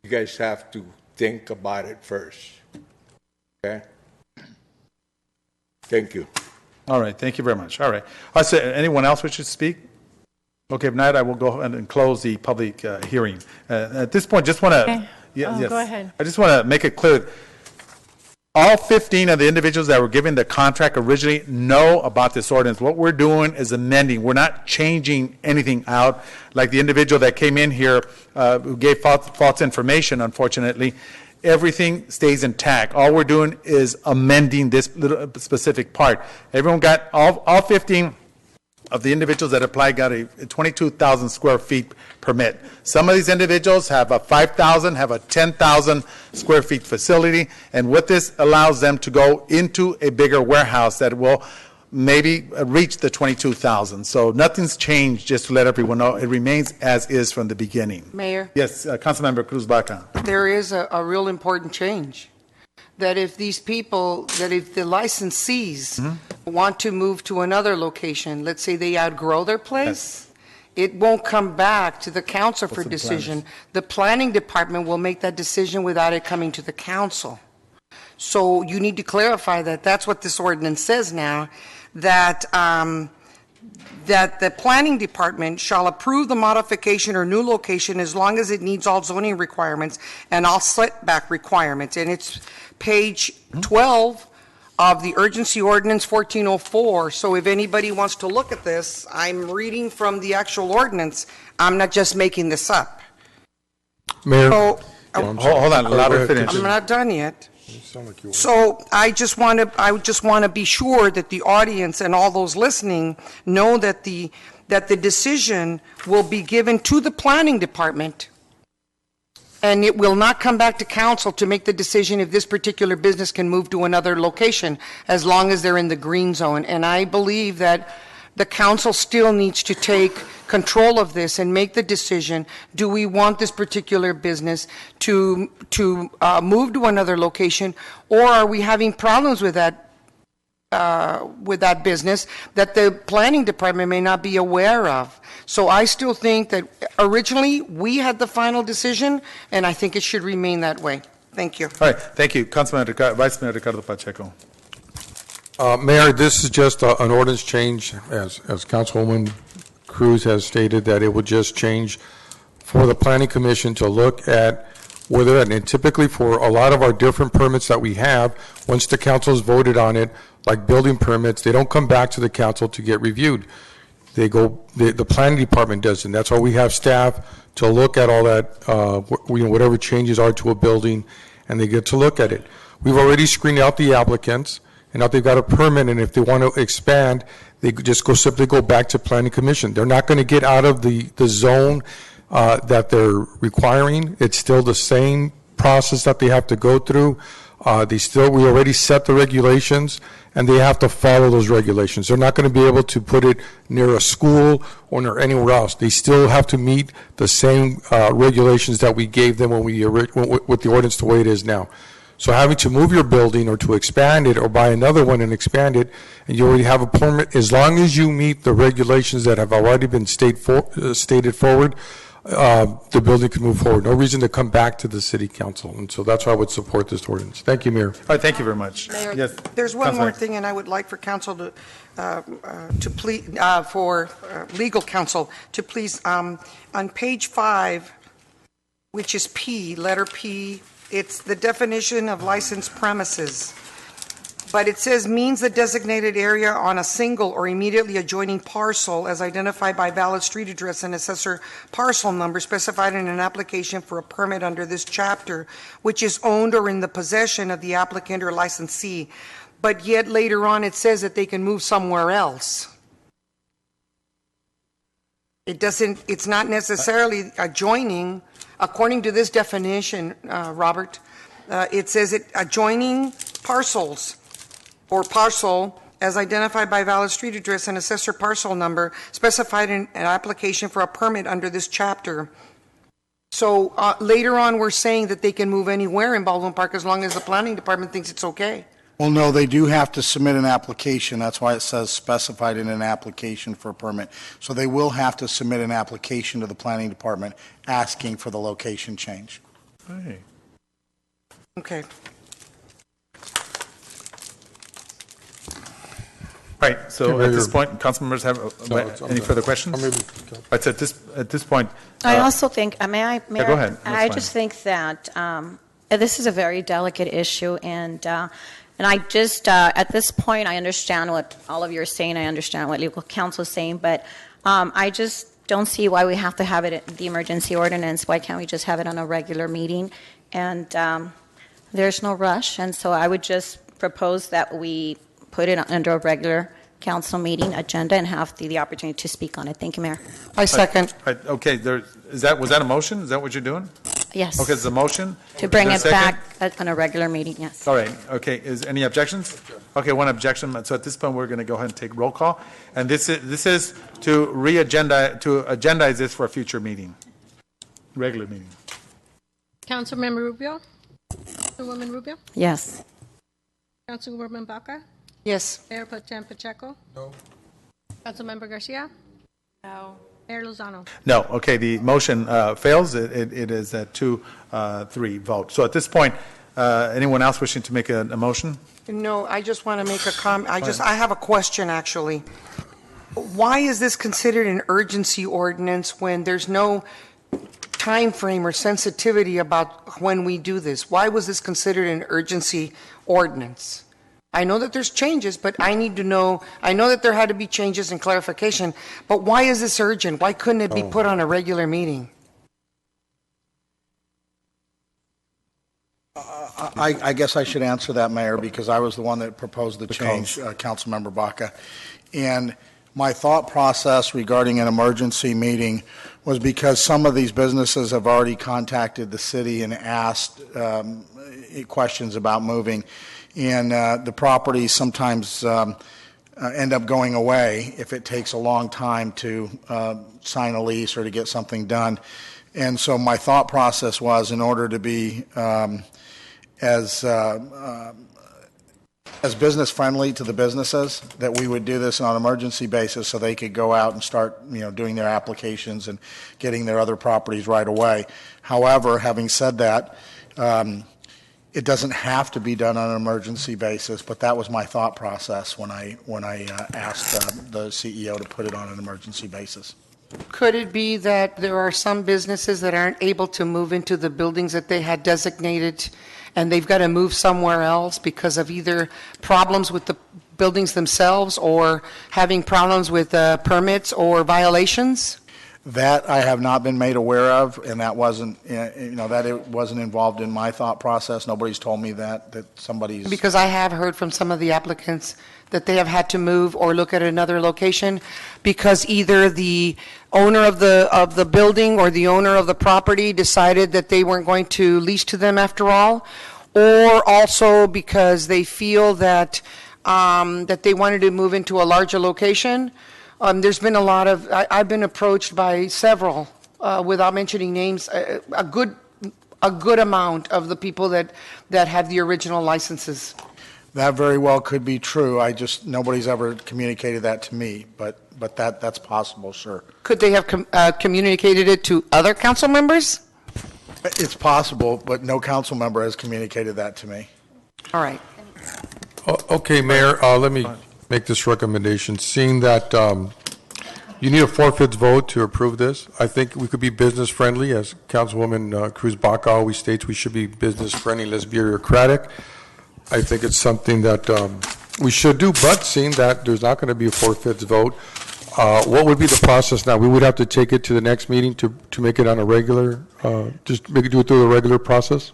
you guys have to think about it first. Okay? Thank you. All right, thank you very much. All right. Anyone else wish to speak? Okay, if not, I will go ahead and close the public hearing. At this point, just want to... Okay. Yes. Go ahead. I just want to make it clear, all 15 of the individuals that were given the contract originally know about this ordinance. What we're doing is amending. We're not changing anything out. Like the individual that came in here who gave false information, unfortunately, everything stays intact. All we're doing is amending this little specific part. Everyone got, all 15 of the individuals that applied got a 22,000 square feet permit. Some of these individuals have a 5,000, have a 10,000 square feet facility, and what this allows them to go into a bigger warehouse that will maybe reach the 22,000. So nothing's changed, just to let everyone know. It remains as is from the beginning. Mayor? Yes, Councilmember Cruz Baca. There is a real important change. That if these people, that if the licensees want to move to another location, let's say they outgrow their place, it won't come back to the council for decision. The planning department will make that decision without it coming to the council. So you need to clarify that. That's what this ordinance says now, that that the planning department shall approve the modification or new location as long as it meets all zoning requirements and all setback requirements. And it's page 12 of the urgency ordinance 1404. So if anybody wants to look at this, I'm reading from the actual ordinance. I'm not just making this up. Mayor, hold on, allow her to finish. I'm not done yet. So I just want to be sure that the audience and all those listening know that the decision will be given to the planning department, and it will not come back to council to make the decision if this particular business can move to another location, as long as they're in the green zone. And I believe that the council still needs to take control of this and make the decision: do we want this particular business to move to another location, or are we having problems with that business that the planning department may not be aware of? So I still think that originally we had the final decision, and I think it should remain that way. Thank you. All right, thank you. Vice Mayor Ricardo Pacheco. Mayor, this is just an ordinance change, as Councilwoman Cruz has stated, that it would just change for the Planning Commission to look at whether, and typically for a lot of our different permits that we have, once the council's voted on it, like building permits, they don't come back to the council to get reviewed. They go, the planning department does, and that's why we have staff to look at all that, whatever changes are to a building, and they get to look at it. We've already screened out the applicants, and now they've got a permit, and if they want to expand, they just simply go back to Planning Commission. They're not going to get out of the zone that they're requiring. It's still the same process that they have to go through. We already set the regulations, and they have to follow those regulations. They're not going to be able to put it near a school or near anywhere else. They still have to meet the same regulations that we gave them when with the ordinance the way it is now. So having to move your building or to expand it or buy another one and expand it, and you already have a permit, as long as you meet the regulations that have already been stated forward, the building can move forward. No reason to come back to the city council. And so that's why I would support this ordinance. Thank you, Mayor. All right, thank you very much. Mayor, yes, there's one more thing, and I would like for council to please, for legal counsel to please, on page 5, which is P, letter P, it's the definition of licensed premises. But it says means the designated area on a single or immediately adjoining parcel as identified by valid street address and assessor parcel number specified in an application for a permit under this chapter, which is owned or in the possession of the applicant or licensee. But yet later on it says that they can move somewhere else. It's not necessarily adjoining. According to this definition, Robert, it says it adjoining parcels or parcel as identified by valid street address and assessor parcel number specified in an application for a permit under this chapter. So later on we're saying that they can move anywhere in Baldwin Park as long as the planning department thinks it's okay. Well, no, they do have to submit an application. That's why it says specified in an application for a permit. So they will have to submit an application to the planning department asking for the location change. Hey. Okay. Right, so Okay, at this Mayor. point, council members have any further questions? Right, so at this point. I also think, may I, Mayor? go ahead. That's I fine. just think that this is a very delicate issue, and I just, at this point, I understand what all of you are saying, I understand what legal counsel is saying, but I just don't see why we have to have it in the emergency ordinance. Why can't we just have it on a regular meeting? And there's no rush, and so I would just propose that we put it under a regular council meeting agenda and have the opportunity to speak on it. Thank you, Mayor. I second. Right, okay, was that a motion? Is that what you're doing? Yes. Okay, it's a motion? To bring Is it there a second? back on a regular meeting, yes. All right, okay, is any objections? Okay, one objection, so at this point, we're going to go ahead and take roll call. And this is to agendize this for a future meeting, regular meeting. Councilmember Rubio? Councilwoman Rubio? Yes. Councilwoman Baca? Yes. Mayor Pro Tem Pacheco? No. Councilmember Garcia? No. Mayor Lozano? No, okay, the motion fails. It is a 2-3 vote. So at this point, anyone else wishing to make a motion? No, I just want to make a comment. I have a question, actually. Why is this considered an urgency ordinance when there's no time frame or sensitivity about when we do this? Why was this considered an urgency ordinance? I know that there's changes, but I need to know, I know that there had to be changes and clarification, but why is this urgent? Why couldn't it be put on a regular meeting? I guess I should answer that, Mayor, because I was the one that proposed the change, Councilmember Baca. And my thought process regarding an emergency meeting was because some of these businesses have already contacted the city and asked questions about moving. And the properties sometimes end up going away if it takes a long time to sign a lease or to get something done. And so my thought process was, in order to be as business friendly to the businesses, that we would do this on an emergency basis so they could go out and start, doing their applications and getting their other properties right away. However, having said that, it doesn't have to be done on an emergency basis, but that was my thought process when I asked the CEO to put it on an emergency basis. Could it be that there are some businesses that aren't able to move into the buildings that they had designated, and they've got to move somewhere else because of either problems with the buildings themselves or having problems with permits or violations? That I have not been made aware of, and that wasn't, that it wasn't involved in my thought process. Nobody's told me that somebody's... Because I have heard from some of the applicants that they have had to move or look at another location because either the owner of the building or the owner of the property decided that they weren't going to lease to them after all, or also because they feel that that they wanted to move into a larger location. There's been a lot of, I've been approached by several, without mentioning names, a good amount of the people that have the original licenses. That very well could be true. Nobody's ever communicated that to me, but that's possible, sir. Could they have communicated it to other council members? It's possible, but no council member has communicated that to me. All right. Okay, Mayor, let me make this recommendation. Seeing that you need a 4/5 vote to approve this, I think we could be business friendly. As Councilwoman Cruz Baca always states, we should be business friendly. Let's be bureaucratic. I think it's something that we should do, but seeing that there's not going to be a 4/5 vote, what would be the process now? We would have to take it to the next meeting to make it on a regular, just do it through the regular process?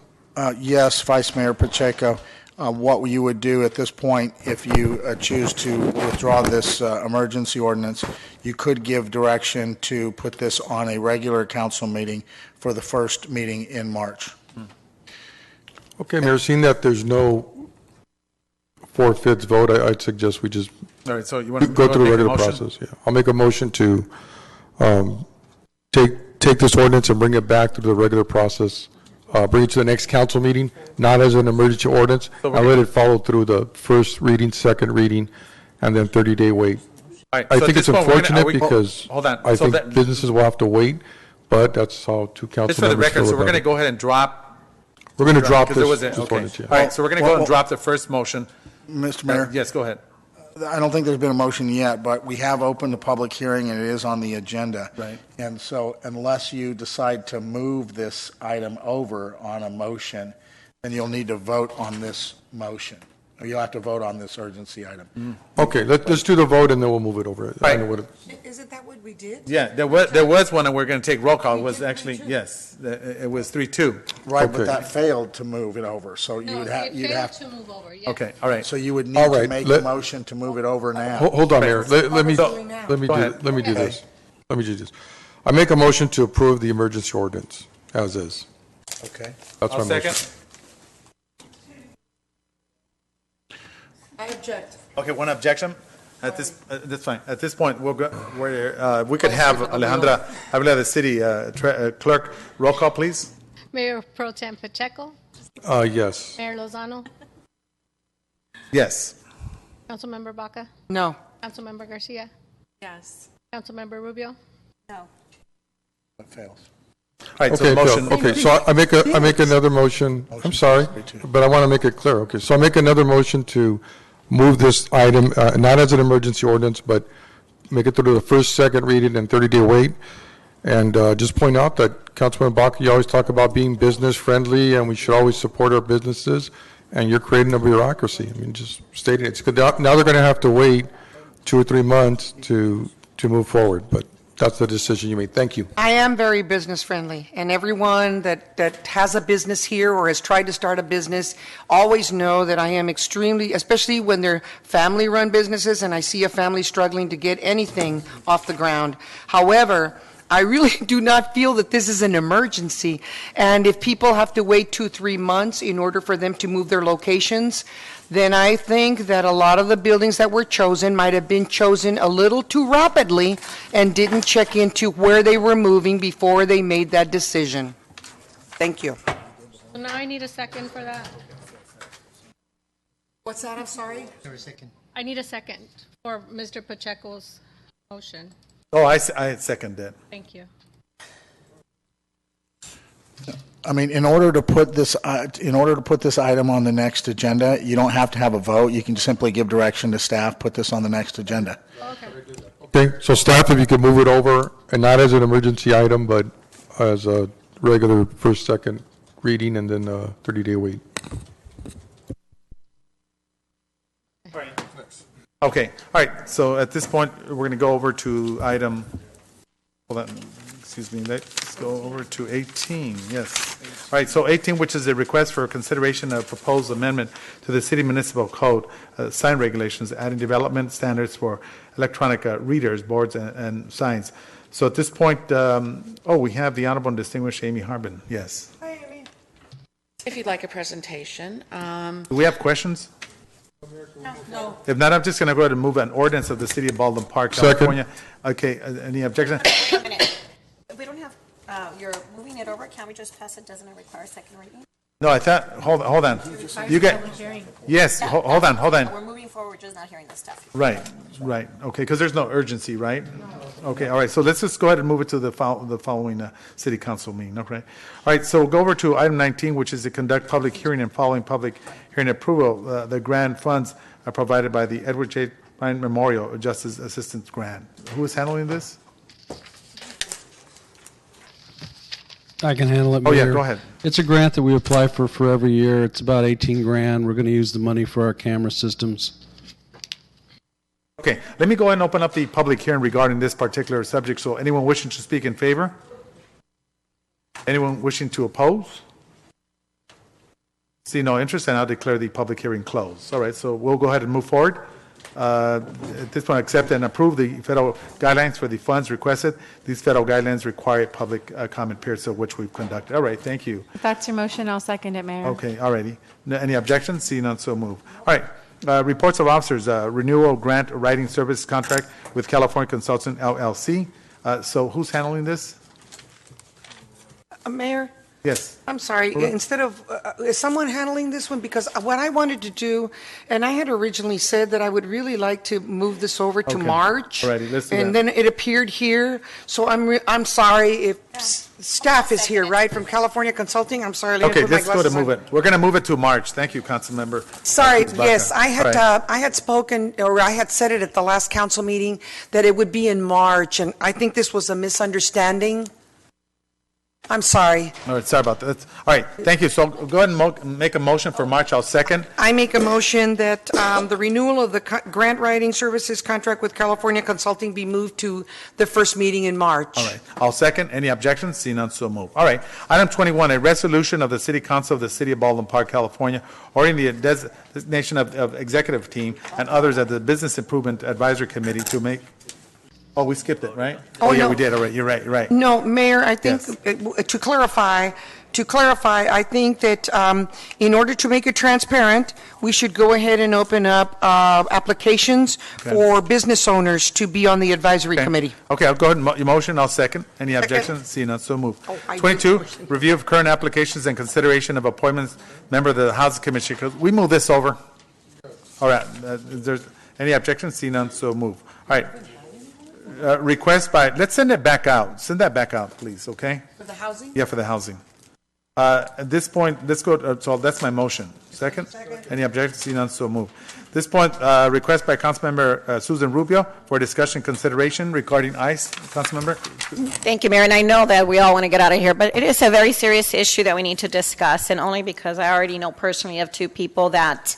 Yes, Vice Mayor Pacheco. What you would do at this point, if you choose to withdraw this emergency ordinance, you could give direction to put this on a regular council meeting for the first meeting in March. Okay, Mayor, seeing that there's no 4/5 vote, I'd suggest we just All right, so you want to go through the regular process. Yeah, I'll make a motion to take this ordinance and bring it back to the regular process bring it to the next council meeting, not as an emergency ordinance, and let it follow through the first reading, second reading, and then 30-day wait. All right, I so at think this it's point, we're gonna- unfortunate are we- because hold on. I So think that- businesses will have to wait, but that's how two council Just for the members record, feel so we're about going to it. go ahead and drop. We're going to drop because there this was a- okay. ordinance, yeah. All right, so we're going to go ahead and Well, drop the first motion. Mr. Mayor? Yes, go ahead. I don't think there's been a motion yet, but we have opened the public hearing and it is on the agenda. Right. And so unless you decide to move this item over on a motion, then you'll need to vote on this motion. Or you'll have to vote on this urgency item. Okay, let's do the vote and then we'll move it over. I know what it- Isn't that what we did? Yeah, there was one, and we're going to take roll call. It was actually, yes, it was 3-2. Right, Okay. but that failed to move it over, so you'd have. to move over, yes. Okay, all right. So you would All need to right, make a let- motion to move it over now. Hold on, Mayor. Let me Go do ahead. let me do this. Let me do this. I make a motion to approve the emergency ordinance as is. Okay. That's my I'll motion. second. I object. Okay, one objection? That's fine. At this point, we could have Alejandra Avila, the city clerk, roll call, please. Mayor Pro Tem Pacheco, Yes. Mayor Lozano, Yes. Councilmember Baca, No. Councilmember Garcia. Yes. Councilmember Rubio. No. It fails. All right, so Okay, the motion. Bill. Okay, so I make another motion. I'm sorry, but I want to make it clear. Okay, so I make another motion to move this item, not as an emergency ordinance, but make it through the first, second reading and 30-day wait. And just point out that Councilman Baca, you always talk about being business friendly and we should always support our businesses. And you're creating a bureaucracy. I mean, just stating it's good. Now they're going to have to wait 2 or 3 months to move forward. But that's the decision you made. Thank you. I am very business friendly, and everyone that has a business here or has tried to start a business always know that I am extremely, especially when they're family-run businesses and I see a family struggling to get anything off the ground. However, I really do not feel that this is an emergency, and if people have to wait 2-3 months in order for them to move their locations, then I think that a lot of the buildings that were chosen might have been chosen a little too rapidly and didn't check into where they were moving before they made that decision. Thank you. So now I need a second for that. What's that? I'm sorry? I need a second for Mr. Pacheco's motion. Oh, I second that. Thank you. I mean, in order to put this item on the next agenda, you don't have to have a vote. You can simply give direction to staff, put this on the next agenda. Okay, so staff, if you could move it over, and not as an emergency item, but as a regular first, second reading, and then a 30-day wait. Okay, all right, so at this point, we're going to go over to item, hold on, excuse me, let's go over to 18, yes. All right, so 18, which is a request for consideration of proposed amendment to the city municipal code, sign regulations, adding development standards for electronic readers, boards, and signs. So at this point, we have the Honorable and Distinguished Amy Harbin, yes. Hi, Amy. If you'd like a presentation. Do we have questions? No. If not, I'm just going to go ahead and move an ordinance of the city of Baldwin Park, Second. California. Okay, any objection? Wait a minute. We don't have, you're moving it over. Can't we just pass it? Doesn't it require a second reading? No, I thought, hold on. You get, yes, hold on. We're moving forward, just not hearing the stuff. Right, okay, because there's no urgency, right? Okay, all right, so let's just go ahead and move it to the following city council meeting, okay? All right, so we'll go over to item 19, which is to conduct public hearing and following public hearing approval, the grant funds are provided by the Edward J. Bryant Memorial Justice Assistance Grant. Who is handling this? I can handle it, Oh, yeah, Mayor. go ahead. It's a grant that we apply for every year. It's about 18 grand. We're going to use the money for our camera systems. Okay, let me go ahead and open up the public hearing regarding this particular subject. So anyone wishing to speak in favor? Anyone wishing to oppose? See no interest, and I'll declare the public hearing closed. All right, so we'll go ahead and move forward. At this point, accept and approve the federal guidelines for the funds requested. These federal guidelines require public comment period, so which we've conducted. All right, thank you. If that's your motion, I'll second it, Mayor. Okay, all righty. Any objections? See none, so move. All right, reports of officers, renewal grant writing service contract with California Consultant LLC. So who's handling this? Mayor, Yes. I'm sorry, instead of, is someone handling this one? Because what I wanted to do, and I had originally said that I would really like to move this over to Okay. March. Alrighty, let's do And that. then it appeared here, so I'm sorry if staff is here, right, from California Consulting? I'm sorry, let me Okay, put my let's go to glasses move on. it. We're going to move it to March. Thank you, Councilmember. Sorry, Baca. yes, I All right. had spoken, or I had said it at the last council meeting, that it would be in March, and I think this was a misunderstanding. I'm sorry. All right, sorry about that. All right, thank you. So go ahead and make a motion for March. I'll second. I make a motion that the renewal of the grant writing services contract with California Consulting be moved to the first meeting in March. All right, I'll second. Any objections? See none, so move. All right, item 21, a resolution of the City Council of the City of Baldwin Park, California, ordering the designation of executive team and others at the Business Improvement Advisory Committee to make, oh, we skipped it, right? Oh, yeah, no. we did. All right, you're right, you're right. No, Mayor, I think, to clarify, I think that in order to make it transparent, we should go ahead and open up applications Okay. for business owners to be on the advisory committee. Okay, I'll go ahead and your motion, I'll second. Any Second. objections? See none, so move. Oh, I did 22, motion. review of current applications and consideration of appointments, member of the Housing Commission. Could we move this over? All right, is there any objections? See none, so move. All right. Request by, let's send it back out. Send that back out, please, okay? For the housing? Yeah, for the housing. At this point, let's go, so that's my motion. Second? Any objections? See none, so move. This point, request by Councilmember Susan Rubio for discussion consideration regarding ICE. Councilmember? Thank you, Mayor. And I know that we all want to get out of here, but it is a very serious issue that we need to discuss, and only because I already know personally of two people that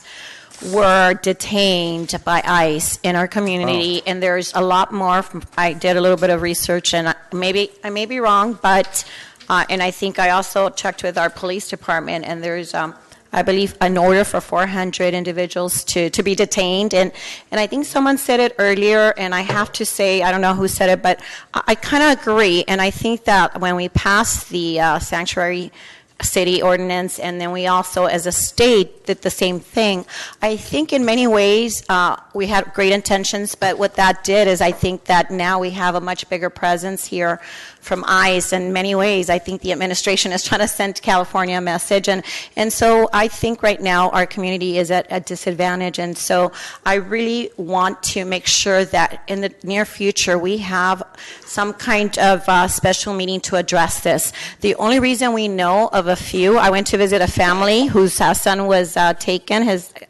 were detained by ICE in our community, and there's a lot more. I did a little bit of research, and I may be wrong, but and I think I also checked with our police department, and there's I believe an order for 400 individuals to be detained, and I think someone said it earlier, and I have to say, I don't know who said it, but I kind of agree, and I think that when we pass the sanctuary city ordinance, and then we also as a state did the same thing. I think in many ways we had great intentions, but what that did is I think that now we have a much bigger presence here from ICE. In many ways, I think the administration is trying to send California a message, and so I think right now our community is at a disadvantage, and so I really want to make sure that in the near future we have some kind of special meeting to address this. The only reason we know of a few, I went to visit a family whose son was taken.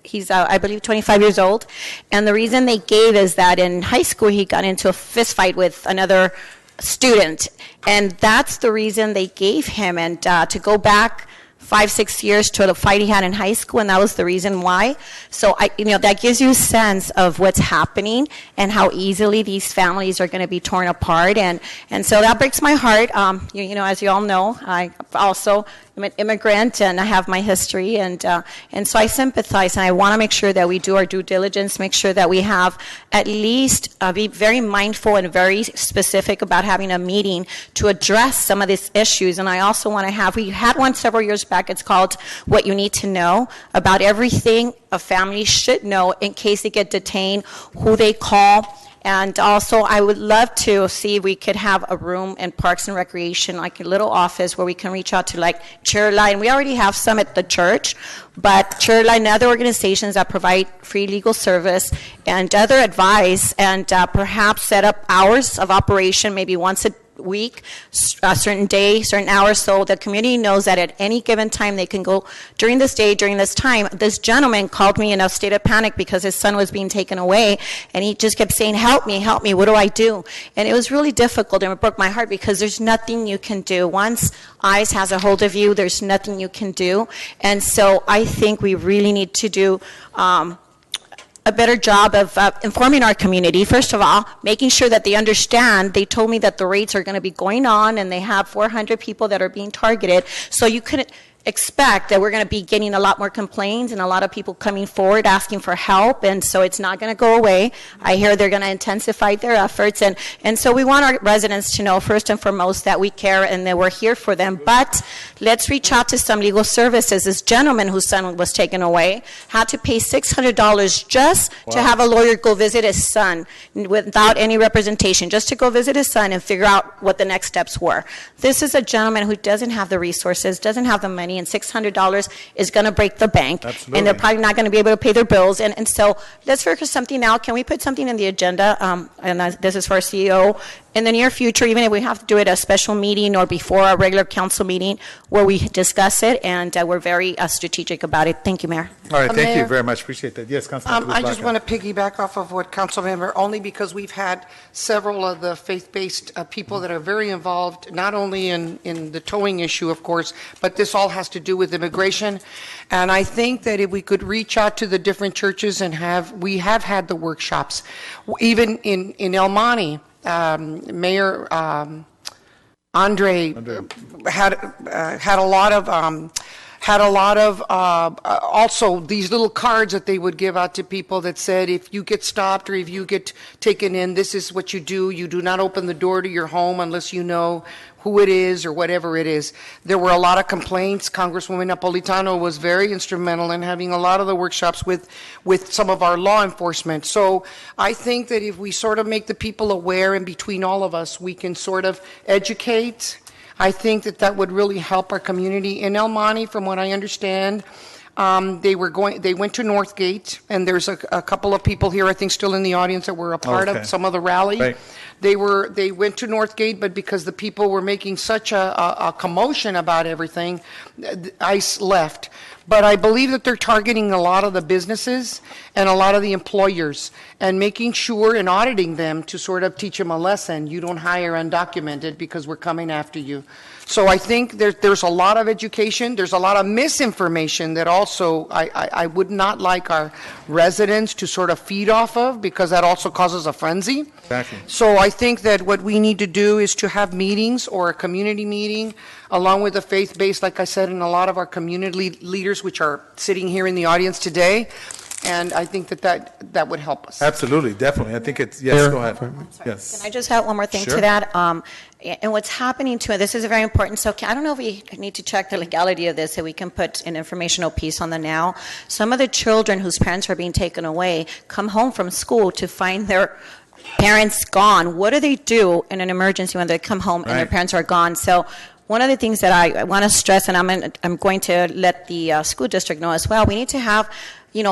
He's I believe 25 years old, and the reason they gave is that in high school he got into a fist fight with another student, and that's the reason they gave him, and to go back 5-6 years to the fight he had in high school, and that was the reason why. So that gives you a sense of what's happening and how easily these families are going to be torn apart, and so that breaks my heart. As you all know, I also am an immigrant and I have my history, and so I sympathize, and I want to make sure that we do our due diligence, make sure that we have at least be very mindful and very specific about having a meeting to address some of these issues. And I also want to have, we had one several years back, it's called What You Need to Know, about everything a family should know in case they get detained, who they call. And also, I would love to see if we could have a room in Parks and Recreation, like a little office where we can reach out to like Chairline. We already have some at the church, but Chairline and other organizations that provide free legal service and other advice, and perhaps set up hours of operation, maybe once a week, a certain day, certain hours, so the community knows that at any given time they can go during this day, during this time. This gentleman called me in a state of panic because his son was being taken away, and he just kept saying, help me, what do I do? And it was really difficult, and it broke my heart because there's nothing you can do. Once ICE has a hold of you, there's nothing you can do. And so I think we really need to do a better job of informing our community. First of all, making sure that they understand. They told me that the raids are going to be going on, and they have 400 people that are being targeted. So you couldn't, expect that we're going to be getting a lot more complaints and a lot of people coming forward asking for help, and so it's not going to go away. I hear they're going to intensify their efforts, and so we want our residents to know first and foremost that we care and that we're here for them. But let's reach out to some legal services. This gentleman whose son was taken away had to pay $600 just to have a lawyer go visit his son without any representation, just to go visit his son and figure out what the next steps were. This is a gentleman who doesn't have the resources, doesn't have the money, and $600 is going to break the bank. Absolutely. And they're probably not going to be able to pay their bills. And so let's figure something out. Can we put something in the agenda? This is for our CEO. In the near future, even if we have to do it at a special meeting or before our regular council meeting, where we discuss it, and we're very strategic about it. Thank you, Mayor. All right, thank you Mayor? very much. Appreciate that. Yes, Councilman. I just want to piggyback off of what Councilmember, only because we've had several of the faith-based people that are very involved, not only in the towing issue, of course, but this all has to do with immigration. And I think that if we could reach out to the different churches and we have had the workshops, even in El Monte, Mayor Andre had a lot of also these little cards that they would give out to people that said, if you get stopped or if you get taken in, this is what you do. You do not open the door to your home unless you know who it is or whatever it is. There were a lot of complaints. Congresswoman Napolitano was very instrumental in having a lot of the workshops with some of our law enforcement. So I think that if we sort of make the people aware, and between all of us, we can sort of educate. I think that would really help our community. In El Monte, from what I understand, they went to Northgate, and there's a couple of people here, I think, still in the audience that were a part of some of the rally. Right. They went to Northgate, but because the people were making such a commotion about everything, ICE left. But I believe that they're targeting a lot of the businesses and a lot of the employers and making sure and auditing them to sort of teach them a lesson. You don't hire undocumented because we're coming after you. So I think there's a lot of education. There's a lot of misinformation that also I would not like our residents to sort of feed off of, because that also causes a frenzy. Exactly. So I think that what we need to do is to have meetings or a community meeting along with the faith-based, like I said, and a lot of our community leaders, which are sitting here in the audience today. And I think that would help us. Absolutely, definitely. I think it's, yes, go ahead. Yes. Can I just add one more thing Sure. to that? And what's happening to it, this is very important. So I don't know if we need to check the legality of this, so we can put an informational piece on the now. Some of the children whose parents are being taken away come home from school to find their parents gone. What do they do in an emergency when they come home and their parents are gone? So one of the things that I want to stress, and I'm going to let the school district know as well, we need to have,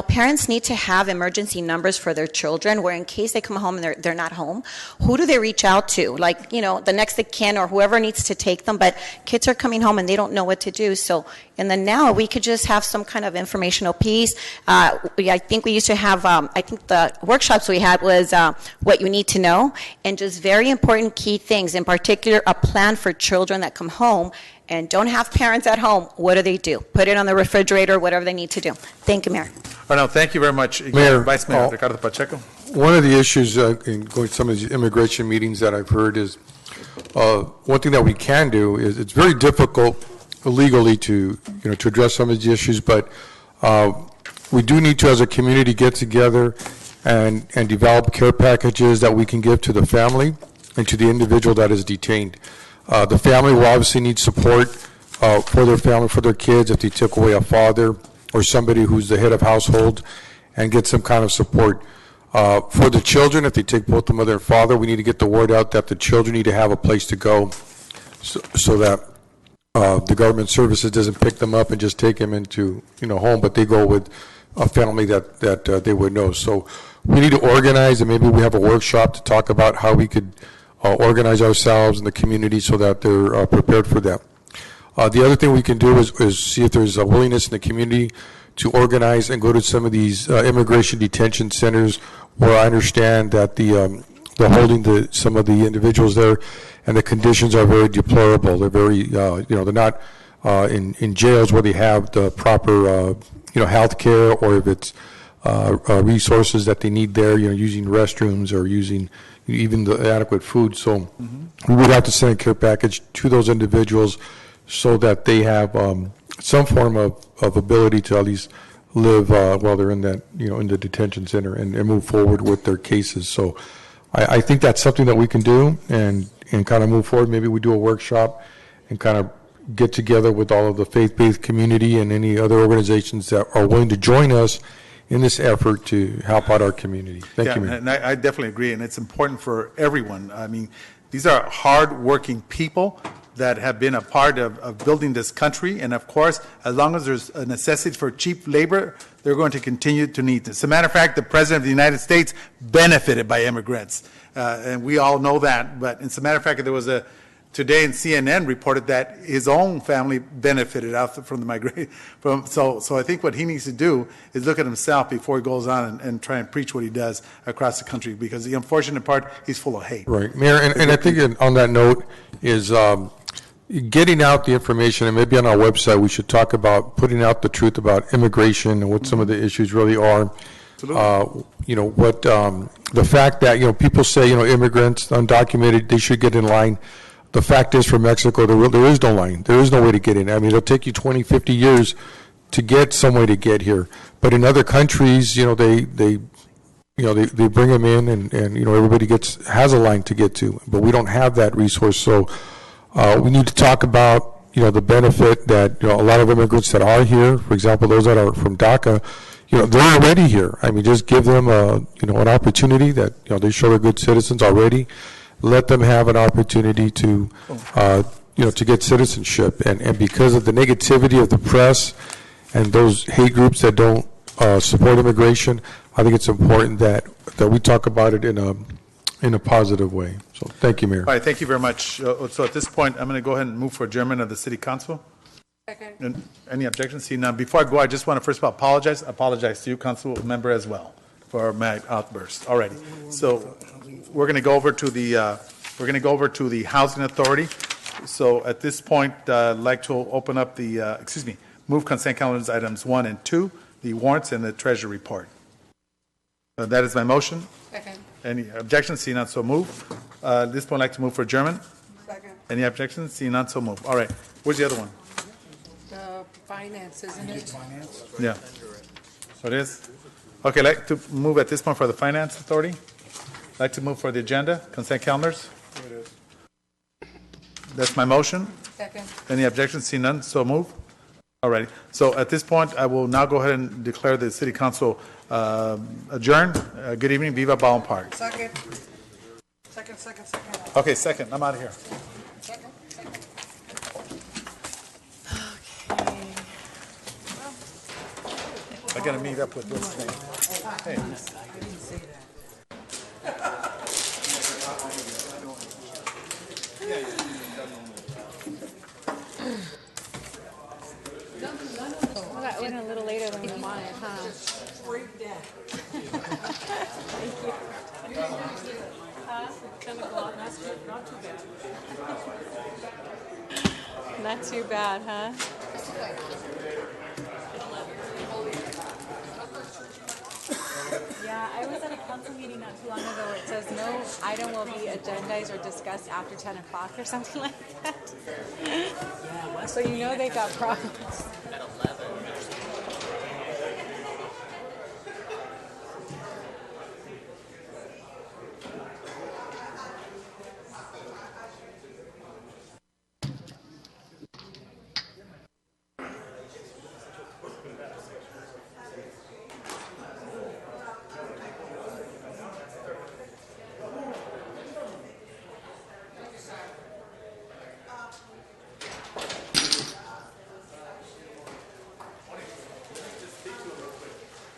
parents need to have emergency numbers for their children, where in case they come home and they're not home, who do they reach out to? Like, the next of kin or whoever needs to take them, but kids are coming home and they don't know what to do. So in the now, we could just have some kind of informational piece. I think we used to have, I think the workshops we had was what you need to know, and just very important key things, in particular, a plan for children that come home and don't have parents at home. What do? Put it on the refrigerator, whatever they need to do. Thank you, Mayor. Oh, no, thank you very much. Mayor, Vice Mayor Ricardo Pacheco. One of the issues in going to some of these immigration meetings that I've heard is, one thing that we can do is, it's very difficult legally to address some of these issues, but we do need to, as a community, get together and develop care packages that we can give to the family and to the individual that is detained. The family will obviously need support for their family, for their kids, if they took away a father or somebody who's the head of household, and get some kind of support. For the children, if they take both the mother and father, we need to get the word out that the children need to have a place to go, so that the government services doesn't pick them up and just take them into home, but they go with a family that they would know. So we need to organize, and maybe we have a workshop to talk about how we could organize ourselves in the community so that they're prepared for that. The other thing we can do is see if there's a willingness in the community to organize and go to some of these immigration detention centers, where I understand that they're holding some of the individuals there, and the conditions are very deplorable. They're very, they're not in jails where they have the proper, health care, or if it's resources that they need there, using restrooms or using even the adequate food. So we would have to send a care package to those individuals so that they have some form of ability to at least live while they're in that, in the detention center and move forward with their cases. So I think that's something that we can do and kind of move forward. Maybe we do a workshop and kind of get together with all of the faith-based community and any other organizations that are willing to join us in this effort to help out our community. Thank you, Mayor. And I definitely agree, and it's important for everyone. I mean, these are hard-working people that have been a part of building this country, and of course, as long as there's a necessity for cheap labor, they're going to continue to need this. As a matter of fact, the President of the United States benefited by immigrants, and we all know that. But as a matter of fact, there was today in CNN reported that his own family benefited out from the migration. So I think what he needs to do is look at himself before he goes on and try and preach what he does across the country, because the unfortunate part, he's full of hate. Right, Mayor, and I think on that note is getting out the information, and maybe on our website we should talk about putting out the truth about immigration and what some of the issues really are. The fact that, people say, immigrants, undocumented, they should get in line. The fact is, for Mexico, there is no line. There is no way to get in. I mean, it'll take you 20, 50 years to get some way to get here. But in other countries, they bring them in, and everybody has a line to get to. But we don't have that resource. So we need to talk about, the benefit that, a lot of immigrants that are here, for example, those that are from DACA, they're already here. I mean, just give them, an opportunity that, they show they're good citizens already. Let them have an opportunity to, to get citizenship. And because of the negativity of the press and those hate groups that don't support immigration, I think it's important that we talk about it in a positive way. So thank you, Mayor. All right, thank you very much. So at this point, I'm going to go ahead and move for adjournment of the City Council. Second. And any objections? See, now, before I go, I just want to first of all apologize to you, Council Member, as well, for my outburst already. So we're going to go over to the Housing Authority. So at this point, I'd like to open up move consent calendars items 1 and 2, the warrants and the Treasury report. That is my motion. Second. Any objections? See none, so move. At this point, I'd like to move for adjournment. Second. Any objections? See none, so move. All right. Where's the other one? The finance, isn't it? Yeah. So it is? Okay, I'd like to move at this point for the Finance Authority. I'd like to move for the agenda, consent calendars. Here it is. That's my motion. Second. Any objections? See none, so move. All righty. So at this point, I will now go ahead and declare the City Council adjourned. Good evening. Viva Baldwin Park. Second. Second. Okay, second. I'm out of here. Second. I got to meet up with what's his name. Hey. Well, that went a little later than we wanted, huh? Thank you. Not too bad, huh? Yeah, I was at a council meeting not too long ago where it says no item will be agendized or discussed after 10 o'clock or something like that. Yeah, so you know they got problems. At 11.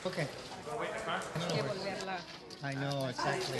Okay. I know, exactly.